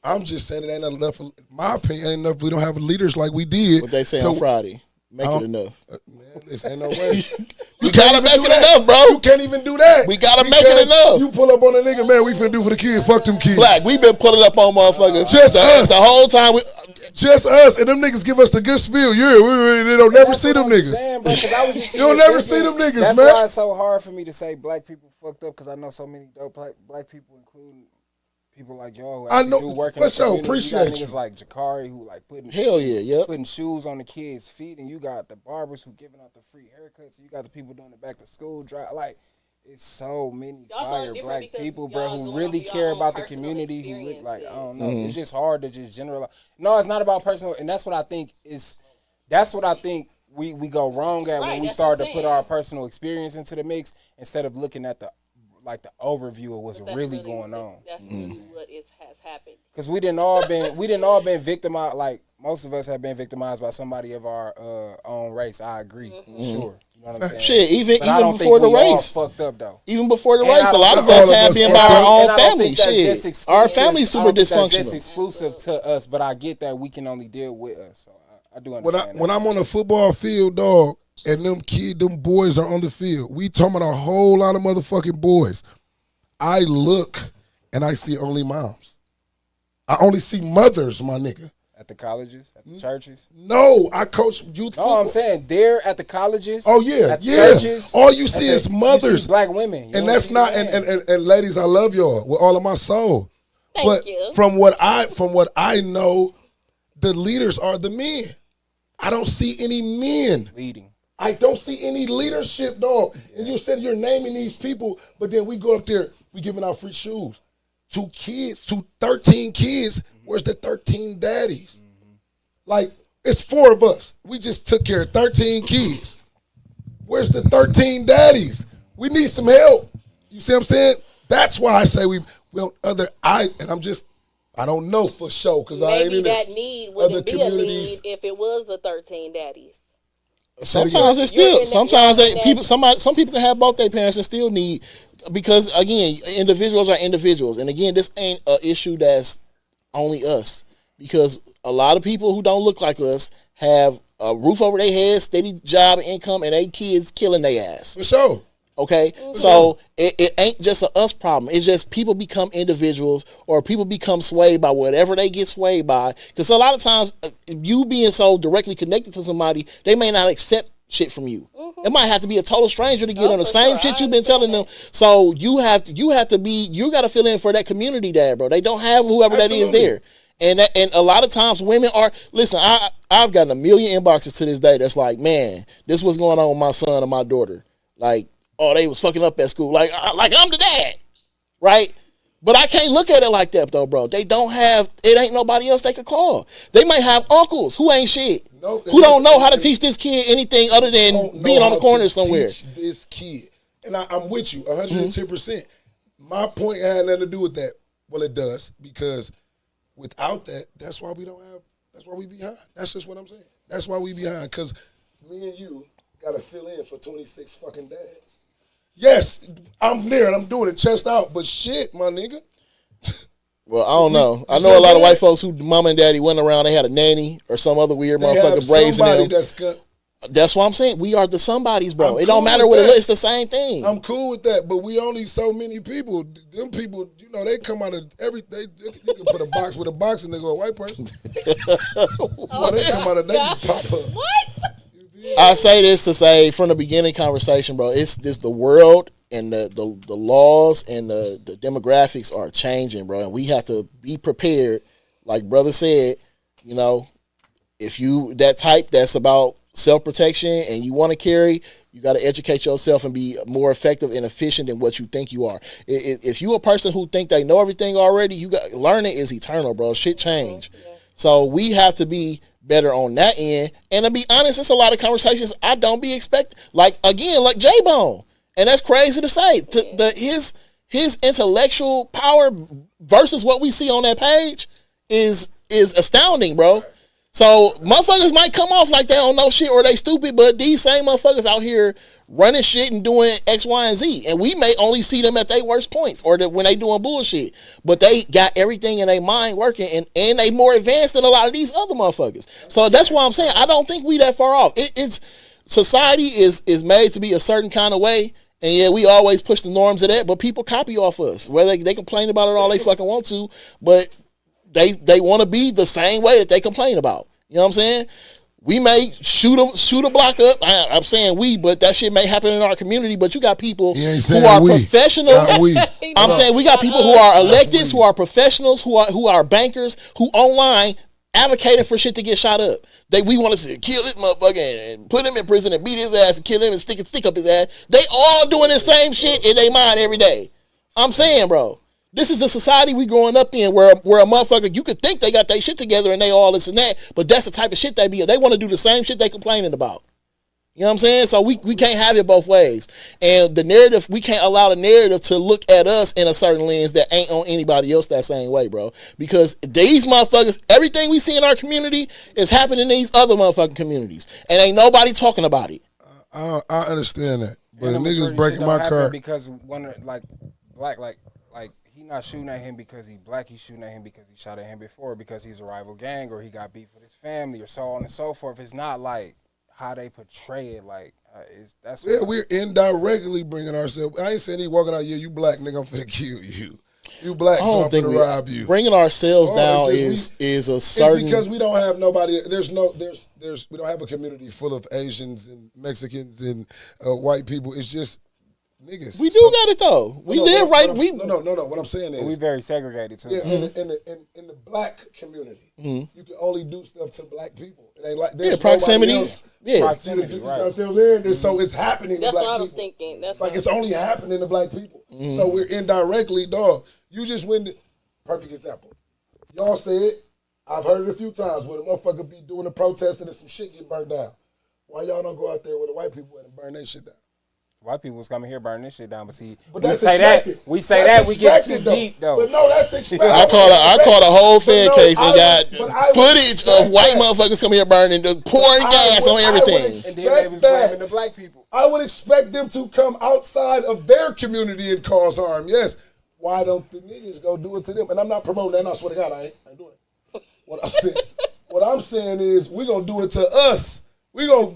[SPEAKER 9] I'm just saying it ain't enough. In my opinion, ain't enough. We don't have leaders like we did.
[SPEAKER 1] What they say on Friday. Make it enough.
[SPEAKER 9] Man, this ain't no way.
[SPEAKER 1] You gotta make it enough, bro.
[SPEAKER 9] You can't even do that.
[SPEAKER 1] We gotta make it enough.
[SPEAKER 9] You pull up on a nigga, man, we finna do for the kids. Fuck them kids.
[SPEAKER 1] Black, we been pulling up on motherfuckers.
[SPEAKER 9] Just us.
[SPEAKER 1] The whole time.
[SPEAKER 9] Just us. And them niggas give us the good spiel. Yeah, they don't never see them niggas. You don't never see them niggas, man.
[SPEAKER 2] That's why it's so hard for me to say black people fucked up, because I know so many dope black people, including people like y'all who actually do work in the community.
[SPEAKER 9] Appreciate
[SPEAKER 2] you got niggas like Jakari who like putting shoes on the kids' feet, and you got the barbers who giving out the free haircuts, and you got the people doing the back to school drive. Like, it's so many fire black people, bro, who really care about the community. Who really, like, I don't know. It's just hard to just generalize. No, it's not about personal, and that's what I think we go wrong at when we start to put our personal experience into the mix instead of looking at the overview of what's really going on.
[SPEAKER 6] That's really what has happened.
[SPEAKER 2] Because we didn't all been victimized. Like, most of us have been victimized by somebody of our own race. I agree, sure. You know what I'm saying?
[SPEAKER 1] Shit, even before the race,
[SPEAKER 2] fucked up though.
[SPEAKER 1] Even before the race, a lot of us have been by our own family. Shit, our family's super dysfunctional.
[SPEAKER 2] That's exclusive to us, but I get that we can only deal with us. So I do understand.
[SPEAKER 9] When I'm on a football field, dog, and them boys are on the field, we talking about a whole lot of motherfucking boys. I look and I see only moms. I only see mothers, my nigga.
[SPEAKER 2] At the colleges, at the churches.
[SPEAKER 9] No, I coach youth football.
[SPEAKER 2] No, I'm saying they're at the colleges.
[SPEAKER 9] Oh yeah,
[SPEAKER 2] at the churches.
[SPEAKER 9] All you see is mothers,
[SPEAKER 2] you see black women,
[SPEAKER 9] and that's not. And ladies, I love y'all with all of my soul.
[SPEAKER 6] Thank you.
[SPEAKER 9] From what I know, the leaders are the men. I don't see any men
[SPEAKER 2] leading.
[SPEAKER 9] I don't see any leadership, dog. And you said you're naming these people, but then we go up there, we giving out free shoes. 13 kids, where's the 13 daddies? Like, it's 4 of us. We just took care of 13 kids. Where's the 13 daddies? We need some help. You see what I'm saying? That's why I say I don't know for sure, because I ain't in
[SPEAKER 6] that need wouldn't be a need if it was the 13 daddies.
[SPEAKER 1] Sometimes it's still. Sometimes some people can have both their parents and still need, because again, individuals are individuals, and again, this ain't an issue that's only us, because a lot of people who don't look like us have a roof over their head, steady job, income, and they kids killing their ass.
[SPEAKER 9] For sure.
[SPEAKER 1] Okay, so it ain't just a us problem. It's just people become individuals, or people become swayed by whatever they get swayed by. Because a lot of times, you being so directly connected to somebody, they may not accept shit from you. It might have to be a total stranger to get on the same shit you've been telling them. So you got to fill in for that community there, bro. They don't have whoever that is there. And a lot of times women are, listen, I've gotten a million inboxes to this day that's like, man, this was going on with my son or my daughter. Like, oh, they was fucking up at school. Like I'm the dad, right? But I can't look at it like that, though, bro. They don't have, it ain't nobody else they could call. They might have uncles who ain't shit, who don't know how to teach this kid anything other than being on the corner somewhere.
[SPEAKER 9] Teach this kid. And I'm with you 110%. My point had nothing to do with that. Well, it does, because without that, that's why we behind. That's just what I'm saying. That's why we behind, because me and you got to fill in for 26 fucking dads. Yes, I'm there and I'm doing it chest out, but shit, my nigga.
[SPEAKER 1] Well, I don't know. I know a lot of white folks who mama and daddy went around. They had a nanny or some other weird motherfucker raising them. That's what I'm saying. We are the somebodies, bro. It don't matter what it is. It's the same thing.
[SPEAKER 9] I'm cool with that, but we only so many people. Them people, you know, they come out of everything. You can put a box with a box and they go a white person. Well, they come out of they just pop up.
[SPEAKER 6] What?
[SPEAKER 1] I say this to say from the beginning conversation, bro. It's this the world and the laws and the demographics are changing, bro, and we have to be prepared. Like brother said, you know, if you that type that's about self-protection and you want to carry, you got to educate yourself and be more effective and efficient than what you think you are. If you a person who think they know everything already, you got learning is eternal, bro. Shit change. So we have to be better on that end. And to be honest, it's a lot of conversations I don't be expecting. Like again, like J-Bone, and that's crazy to say. His intellectual power versus what we see on that page is astounding, bro. So motherfuckers might come off like they don't know shit or they stupid, but these same motherfuckers out here running shit and doing X, Y, and Z. And we may only see them at their worst points or when they doing bullshit. But they got everything in their mind working and they more advanced than a lot of these other motherfuckers. So that's why I'm saying I don't think we that far off. It's society is made to be a certain kind of way. And yeah, we always push the norms of that, but people copy off us. Whether they complain about it all they fucking want to, but they want to be the same way that they complain about. You know what I'm saying? We may shoot a block up. I'm saying we, but that shit may happen in our community. But you got people who are professionals. I'm saying we got people who are electeds, who are professionals, who are bankers, who online advocating for shit to get shot up. We want to kill this motherfucker and put him in prison and beat his ass and kill him and stick up his ass. They all doing the same shit in their mind every day. I'm saying, bro. This is the society we growing up in where a motherfucker, you could think they got their shit together and they all this and that, but that's the type of shit they be. They want to do the same shit they complaining about. You know what I'm saying? So we can't have it both ways. And the narrative, we can't allow the narrative to look at us in a certain lens that ain't on anybody else that same way, bro. Because these motherfuckers, everything we see in our community is happening in these other motherfucking communities. And ain't nobody talking about it.
[SPEAKER 9] I understand that. But the niggas breaking my car.
[SPEAKER 2] Because one, like he not shooting at him because he black. He's shooting at him because he shot at him before because he's a rival gang or he got beef with his family or so on and so forth. It's not like how they portray it. Like that's
[SPEAKER 9] we're indirectly bringing ourselves. I ain't saying he walking out. Yeah, you black nigga. I'm finna kill you. You black, so I'm finna rob you.
[SPEAKER 1] Bringing ourselves down is a certain.
[SPEAKER 9] It's because we don't have nobody. We don't have a community full of Asians and Mexicans and white people. It's just. Niggas.
[SPEAKER 1] We do got it though. We live right.
[SPEAKER 9] No. What I'm saying is
[SPEAKER 2] we very segregated too.
[SPEAKER 9] Yeah, in the black community, you can only do stuff to black people. It ain't like
[SPEAKER 1] proximity.
[SPEAKER 2] Proximity, right?
[SPEAKER 9] You know what I'm saying? So it's happening.
[SPEAKER 6] That's
[SPEAKER 9] to black
[SPEAKER 6] what I was
[SPEAKER 9] people.
[SPEAKER 6] thinking. That's
[SPEAKER 9] like it's only happening to black people. So we're indirectly, dog. You just went. Perfect example. Y'all said I've heard it a few times when a motherfucker be doing a protest and some shit get burned down. Why y'all don't go out there with the white people and burn that shit down?
[SPEAKER 2] White people was coming here burning this shit down, but see,
[SPEAKER 9] but
[SPEAKER 2] we say that we get too deep though.
[SPEAKER 9] But no, that's expected.
[SPEAKER 1] I caught a whole Fed case and got footage of white motherfuckers coming here burning, just pouring gas on everything.
[SPEAKER 2] And then they was blaming the black people.
[SPEAKER 9] I would expect them to come outside of their community and cause harm. Yes. Why don't the niggas go do it to them? And I'm not promoting that. No, I swear to God, I ain't doing it. What I'm saying is we gonna do it to us. We gonna.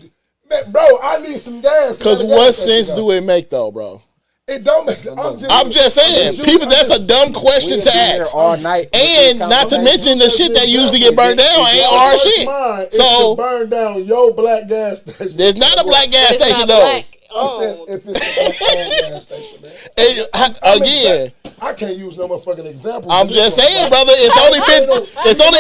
[SPEAKER 9] Bro, I need some gas.
[SPEAKER 1] Because what sense do it make, though, bro?
[SPEAKER 9] It don't make.
[SPEAKER 1] I'm just saying, people. That's a dumb question to ask.
[SPEAKER 2] All night,
[SPEAKER 1] and not to mention the shit that usually get burned down ain't our shit. So
[SPEAKER 9] burn down your black gas station.
[SPEAKER 1] There's not a black gas station though.
[SPEAKER 9] I'm saying if it's a black gas station, man.
[SPEAKER 1] Again.
[SPEAKER 9] I can't use no motherfucking example.
[SPEAKER 1] I'm just saying, brother. It's only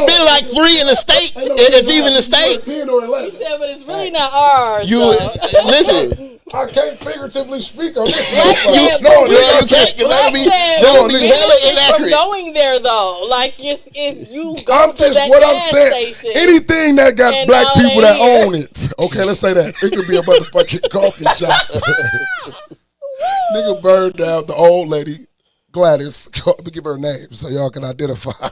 [SPEAKER 1] been like 3 in the state, if even the state.
[SPEAKER 9] 10 or 11.
[SPEAKER 6] He said, but it's really not ours.
[SPEAKER 1] Listen.
[SPEAKER 9] I can't figuratively speak on this.
[SPEAKER 1] You can't. That would be hella inaccurate.
[SPEAKER 6] Going there though, like it's you go
[SPEAKER 9] I'm
[SPEAKER 6] to
[SPEAKER 9] just
[SPEAKER 6] that
[SPEAKER 9] what I'm
[SPEAKER 6] gas
[SPEAKER 9] saying.
[SPEAKER 6] station
[SPEAKER 9] Anything that got black people that own it. Okay, let's say that it could be a motherfucking coffee shop. Nigga burned down the old lady. Gladys, let me give her a name so y'all can identify.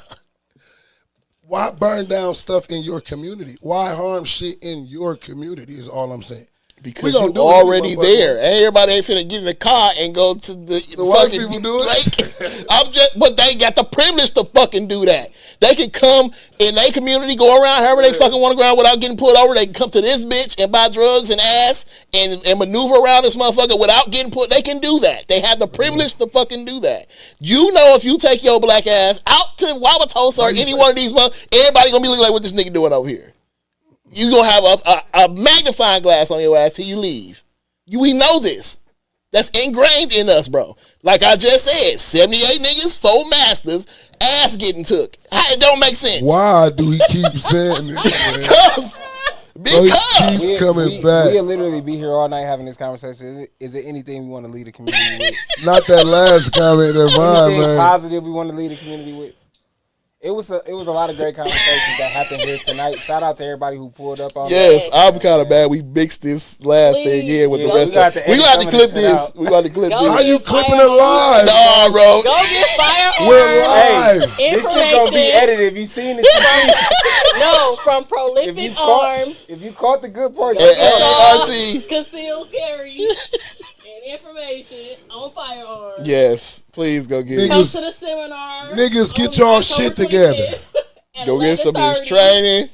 [SPEAKER 9] Why burn down stuff in your community? Why harm shit in your community is all I'm saying.
[SPEAKER 1] Because
[SPEAKER 9] gonna
[SPEAKER 1] you
[SPEAKER 9] do it
[SPEAKER 1] already
[SPEAKER 9] anyway,
[SPEAKER 1] there. Everybody ain't finna get in the car and go to the
[SPEAKER 9] white
[SPEAKER 1] fucking
[SPEAKER 9] people do it.
[SPEAKER 1] lake. But they got the privilege to fucking do that. They can come in their community, go around however they fucking want to go around without getting pulled over. They can come to this bitch and buy drugs and ass and maneuver around this motherfucker without getting put. They can do that. They have the privilege to fucking do that. You know, if you take your black ass out to Wauwatosa or any one of these everybody gonna be looking like what this nigga doing over here. You gonna have a magnifying glass on your ass till you leave. We know this. That's ingrained in us, bro. Like I just said, 78 niggas, 4 masters, ass getting took. It don't make sense.
[SPEAKER 9] Why do he keep saying this?
[SPEAKER 1] Because
[SPEAKER 9] he keeps coming back.
[SPEAKER 2] We'll literally be here all night having this conversation. Is it anything we want to lead the community with?
[SPEAKER 9] Not that last comment, that vibe,
[SPEAKER 2] Anything
[SPEAKER 9] man.
[SPEAKER 2] positive we want to lead the community with? It was a lot of great conversations that happened here tonight. Shout out to everybody who pulled up on
[SPEAKER 1] yes, I'm kind of bad. We mixed this last thing in with the rest of it. We got to clip this. We got to clip this.
[SPEAKER 9] How you clipping it live?
[SPEAKER 1] Nah, bro.
[SPEAKER 6] Go get firearms.
[SPEAKER 9] We're live.
[SPEAKER 2] This shit gonna be edited. If you seen it,
[SPEAKER 6] No, from Prolific Arms.
[SPEAKER 2] if you caught the good part,
[SPEAKER 1] RT.
[SPEAKER 6] Concealed carry and information on firearms.
[SPEAKER 1] Yes, please go get
[SPEAKER 6] Come
[SPEAKER 1] it.
[SPEAKER 6] to the seminar.
[SPEAKER 9] Niggas, get
[SPEAKER 6] on
[SPEAKER 9] y'all
[SPEAKER 6] October
[SPEAKER 9] shit together.
[SPEAKER 6] 25th at
[SPEAKER 1] Go get some of this
[SPEAKER 6] 11:30.
[SPEAKER 1] training.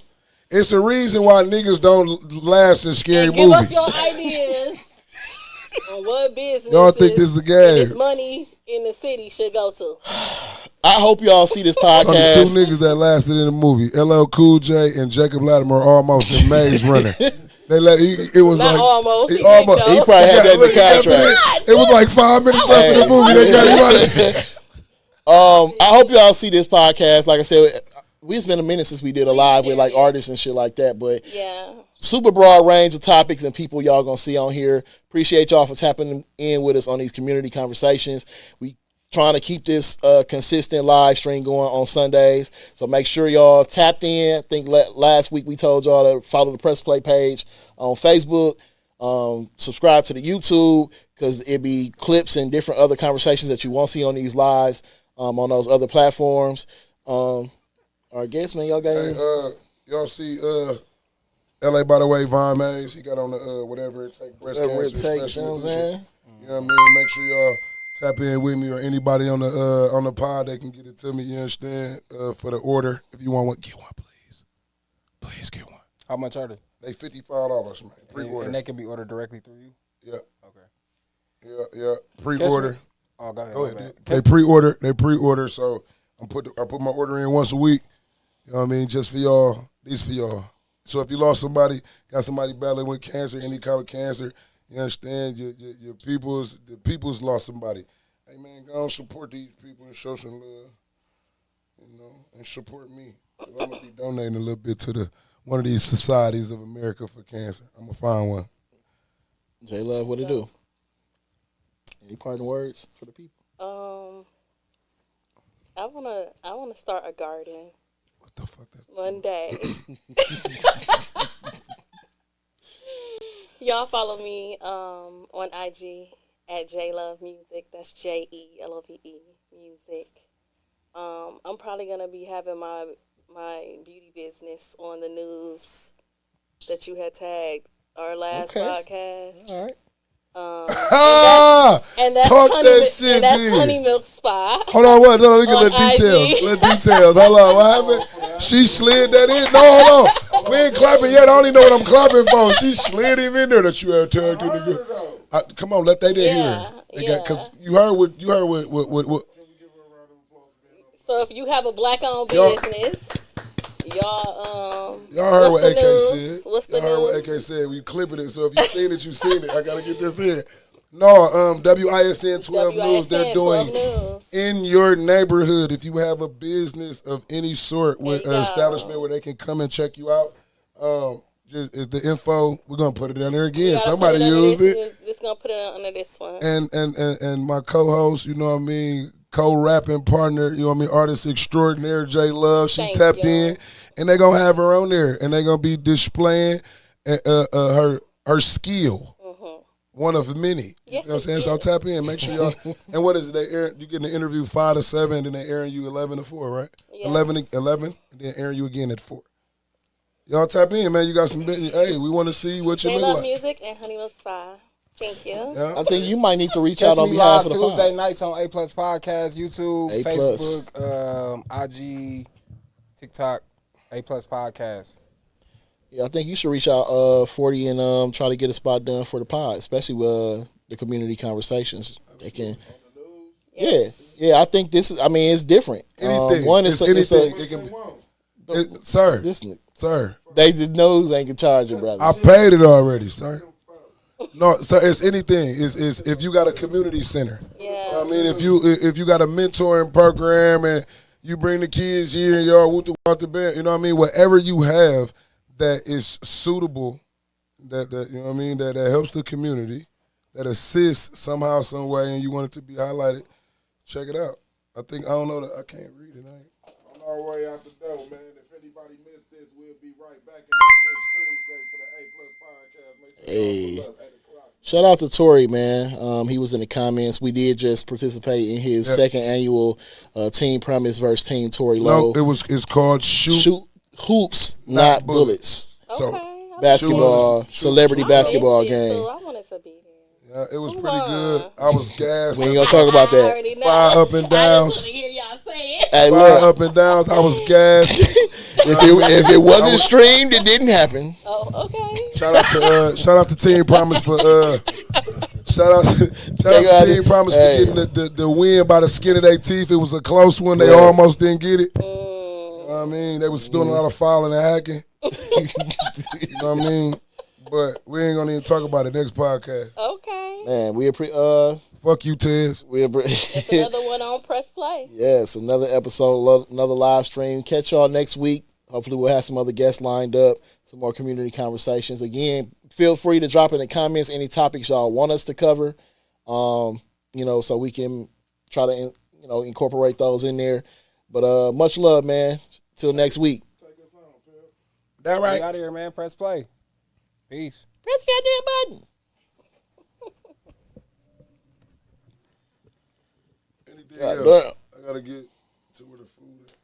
[SPEAKER 9] It's a reason why niggas don't last in scary
[SPEAKER 6] And give us
[SPEAKER 9] movies.
[SPEAKER 6] your ideas on what business
[SPEAKER 9] Y'all think this is a
[SPEAKER 6] this
[SPEAKER 9] game?
[SPEAKER 6] money in the city should go to.
[SPEAKER 1] I hope y'all see this
[SPEAKER 9] So the two
[SPEAKER 1] podcast.
[SPEAKER 9] niggas that lasted in the movie, LL Cool J and Jacob Latimer, almost in Maze Runner. They let it was
[SPEAKER 6] Not
[SPEAKER 9] like
[SPEAKER 6] almost.
[SPEAKER 9] he
[SPEAKER 6] He
[SPEAKER 9] almost.
[SPEAKER 6] did,
[SPEAKER 1] He
[SPEAKER 6] though.
[SPEAKER 1] probably had that in the
[SPEAKER 9] Look, he got
[SPEAKER 1] contract.
[SPEAKER 9] It was like 5 minutes left in the movie. They got him out of there.
[SPEAKER 1] I hope y'all see this podcast. Like I said, it's been a minute since we did a live with like artists and shit like that, but
[SPEAKER 6] Yeah.
[SPEAKER 1] super broad range of topics and people y'all gonna see on here. Appreciate y'all for tapping in with us on these community conversations. We trying to keep this consistent live stream going on Sundays, so make sure y'all tapped in. I think last week we told y'all to follow the Press Play page on Facebook. Subscribe to the YouTube because it be clips and different other conversations that you won't see on these lives on those other platforms. Our guests, man, y'all got any?
[SPEAKER 9] Y'all see LA, by the way, Von Mays, he got on the whatever it takes, breast
[SPEAKER 1] Whatever it
[SPEAKER 9] cancer.
[SPEAKER 1] takes, you know what I'm saying?
[SPEAKER 9] You know what I mean? Make sure y'all tap in with me or anybody on the pod that can get it to me, you understand? For the order. If you want one, get one, please. Please get one.
[SPEAKER 2] how much are they?
[SPEAKER 9] They $55, man.
[SPEAKER 2] And
[SPEAKER 9] Pre-order.
[SPEAKER 2] they can be ordered directly through you.
[SPEAKER 9] Yeah.
[SPEAKER 2] Okay.
[SPEAKER 9] Yeah. Pre-order.
[SPEAKER 2] Oh, go ahead.
[SPEAKER 9] Go
[SPEAKER 2] my
[SPEAKER 9] ahead.
[SPEAKER 2] bad.
[SPEAKER 9] They pre-order, so I put my order in once a week. You know what I mean? Just for y'all. These for y'all. So if you lost somebody, got somebody battling with cancer, any kind of cancer, you understand? Your people's lost somebody. Hey man, go and support these people and show some love. You know, and support me. So I'm gonna be donating a little bit to one of these societies of America for cancer. I'm gonna find one.
[SPEAKER 1] J Love, what it do? Any parting words for the people?
[SPEAKER 6] I wanna start a garden
[SPEAKER 9] What the fuck?
[SPEAKER 6] one day. Y'all follow me on IG at JLoveMusic. That's JELOVE Music. I'm probably gonna be having my beauty business on the news that you had tagged our last podcast.
[SPEAKER 1] All right.
[SPEAKER 6] And that's
[SPEAKER 9] Talk
[SPEAKER 6] honey,
[SPEAKER 9] that shit,
[SPEAKER 6] and that's
[SPEAKER 9] then.
[SPEAKER 6] Honey Milk Spa.
[SPEAKER 9] Hold on, what? No, let
[SPEAKER 6] On
[SPEAKER 9] details.
[SPEAKER 6] IG.
[SPEAKER 9] Let details. Hold on, what happened? She slid that in. No, hold on. We ain't clapping yet. I don't even know what I'm clapping for. She slid him in there that you had tagged in the group. Come on, let they hear.
[SPEAKER 6] Yeah.
[SPEAKER 9] Because you heard what.
[SPEAKER 6] So if you have a black-owned business, y'all
[SPEAKER 9] heard
[SPEAKER 6] what's
[SPEAKER 9] what
[SPEAKER 6] the
[SPEAKER 9] AK
[SPEAKER 6] news?
[SPEAKER 9] said.
[SPEAKER 6] What's the
[SPEAKER 9] Y'all heard what
[SPEAKER 6] news?
[SPEAKER 9] AK said. We clipping it. So if you seen it, you seen it. I gotta get this in. No, WISN 12 News. They're
[SPEAKER 6] 12
[SPEAKER 9] doing
[SPEAKER 6] News.
[SPEAKER 9] in your neighborhood. If you have a business of any sort with
[SPEAKER 6] There
[SPEAKER 9] an
[SPEAKER 6] you
[SPEAKER 9] establishment where they can come and check you out, just is the info. We're gonna put it down there
[SPEAKER 6] You
[SPEAKER 9] again.
[SPEAKER 6] gotta
[SPEAKER 9] Somebody
[SPEAKER 6] put under
[SPEAKER 9] used
[SPEAKER 6] this.
[SPEAKER 9] it.
[SPEAKER 6] Just gonna put it under this one.
[SPEAKER 9] And my co-host, you know what I mean, co-rapping partner, you know what I mean, artist extraordinaire, J Love. She
[SPEAKER 6] Thank
[SPEAKER 9] tapped
[SPEAKER 6] you.
[SPEAKER 9] in, and they gonna have her on there, and they gonna be displaying her skill. One of many. You know what I'm saying? So tap in. Make sure y'all. And what is it? They air, you get an interview 5 to 7, and then they airing you 11 to 4, right?
[SPEAKER 6] Yes.
[SPEAKER 9] 11, and then airing you again at 4. Y'all tap in, man. You got some. Hey, we want to see what you
[SPEAKER 11] They
[SPEAKER 9] look
[SPEAKER 11] love
[SPEAKER 9] like.
[SPEAKER 11] music and Honeymoon Spa. Thank you.
[SPEAKER 9] Yeah.
[SPEAKER 1] I think you might need to reach
[SPEAKER 2] Catch
[SPEAKER 1] out on
[SPEAKER 2] me
[SPEAKER 1] behalf
[SPEAKER 2] live
[SPEAKER 1] of the
[SPEAKER 2] Tuesday
[SPEAKER 1] pod.
[SPEAKER 2] nights on A Plus Podcast, YouTube,
[SPEAKER 1] A+.
[SPEAKER 2] Facebook, IG, TikTok, A Plus Podcast.
[SPEAKER 1] Yeah, I think you should reach out 40 and try to get a spot done for the pod, especially with the community conversations. They can.
[SPEAKER 11] Yes.
[SPEAKER 1] Yeah. I think this is. I mean, it's different.
[SPEAKER 9] Anything.
[SPEAKER 1] One
[SPEAKER 9] It's
[SPEAKER 1] is
[SPEAKER 9] anything. It can be. Sir.
[SPEAKER 1] Listen,
[SPEAKER 9] Sir.
[SPEAKER 1] they the nose ain't can charge you, brother.
[SPEAKER 9] I paid it already, sir. No, sir. It's anything. It's if you got a community center.
[SPEAKER 11] Yeah.
[SPEAKER 9] I mean, if you got a mentoring program and you bring the kids here and y'all want the band, you know what I mean. Whatever you have that is suitable, that you know what I mean, that helps the community, that assists somehow, some way, and you want it to be highlighted. Check it out. I don't know that I can't read it.
[SPEAKER 10] On our way out the door, man. If anybody missed this, we'll be right back in this bitch Tuesday for the A Plus Podcast. Make sure y'all pull up 8 o'clock.
[SPEAKER 1] Shout out to Tori, man. He was in the comments. We did just participate in his second annual Team Promise versus Team Tory Lowe.
[SPEAKER 9] No, it's called Shoot
[SPEAKER 1] Hoops, not bullets.
[SPEAKER 9] So
[SPEAKER 11] Okay.
[SPEAKER 1] Basketball, celebrity basketball
[SPEAKER 11] I missed it,
[SPEAKER 1] game.
[SPEAKER 11] so I wanted to be there.
[SPEAKER 9] it was pretty good. I was gassed.
[SPEAKER 1] We ain't gonna talk about
[SPEAKER 11] I
[SPEAKER 1] that.
[SPEAKER 11] already know.
[SPEAKER 9] Fire up and
[SPEAKER 11] I
[SPEAKER 9] downs.
[SPEAKER 11] just want to hear y'all say it.
[SPEAKER 1] Hey,
[SPEAKER 9] Fire
[SPEAKER 1] look,
[SPEAKER 9] up and downs. I was gassed.
[SPEAKER 1] if it wasn't streamed, it didn't happen.
[SPEAKER 11] Oh, okay.
[SPEAKER 9] Shout out to Team Promise for shout out to Team Promise for getting the win by the skin of their teeth. It was a close one. They almost didn't get it. You know what I mean, they was doing a lot of fouling and hacking. You know what I mean? But we ain't gonna even talk about it next podcast.
[SPEAKER 11] Okay.
[SPEAKER 1] Man,
[SPEAKER 9] Fuck you, Tez.
[SPEAKER 11] It's another one on Press Play.
[SPEAKER 1] Yes, another episode, another live stream. Catch y'all next week. Hopefully we'll have some other guests lined up, some more community conversations. Again, feel free to drop in the comments any topics y'all want us to cover, so we can try to, incorporate those in there. But much love, man. Till next week.
[SPEAKER 9] That right?
[SPEAKER 2] Get out of here, man. Press play. Peace.
[SPEAKER 1] Press the goddamn button.
[SPEAKER 9] Anything else? I gotta get to where the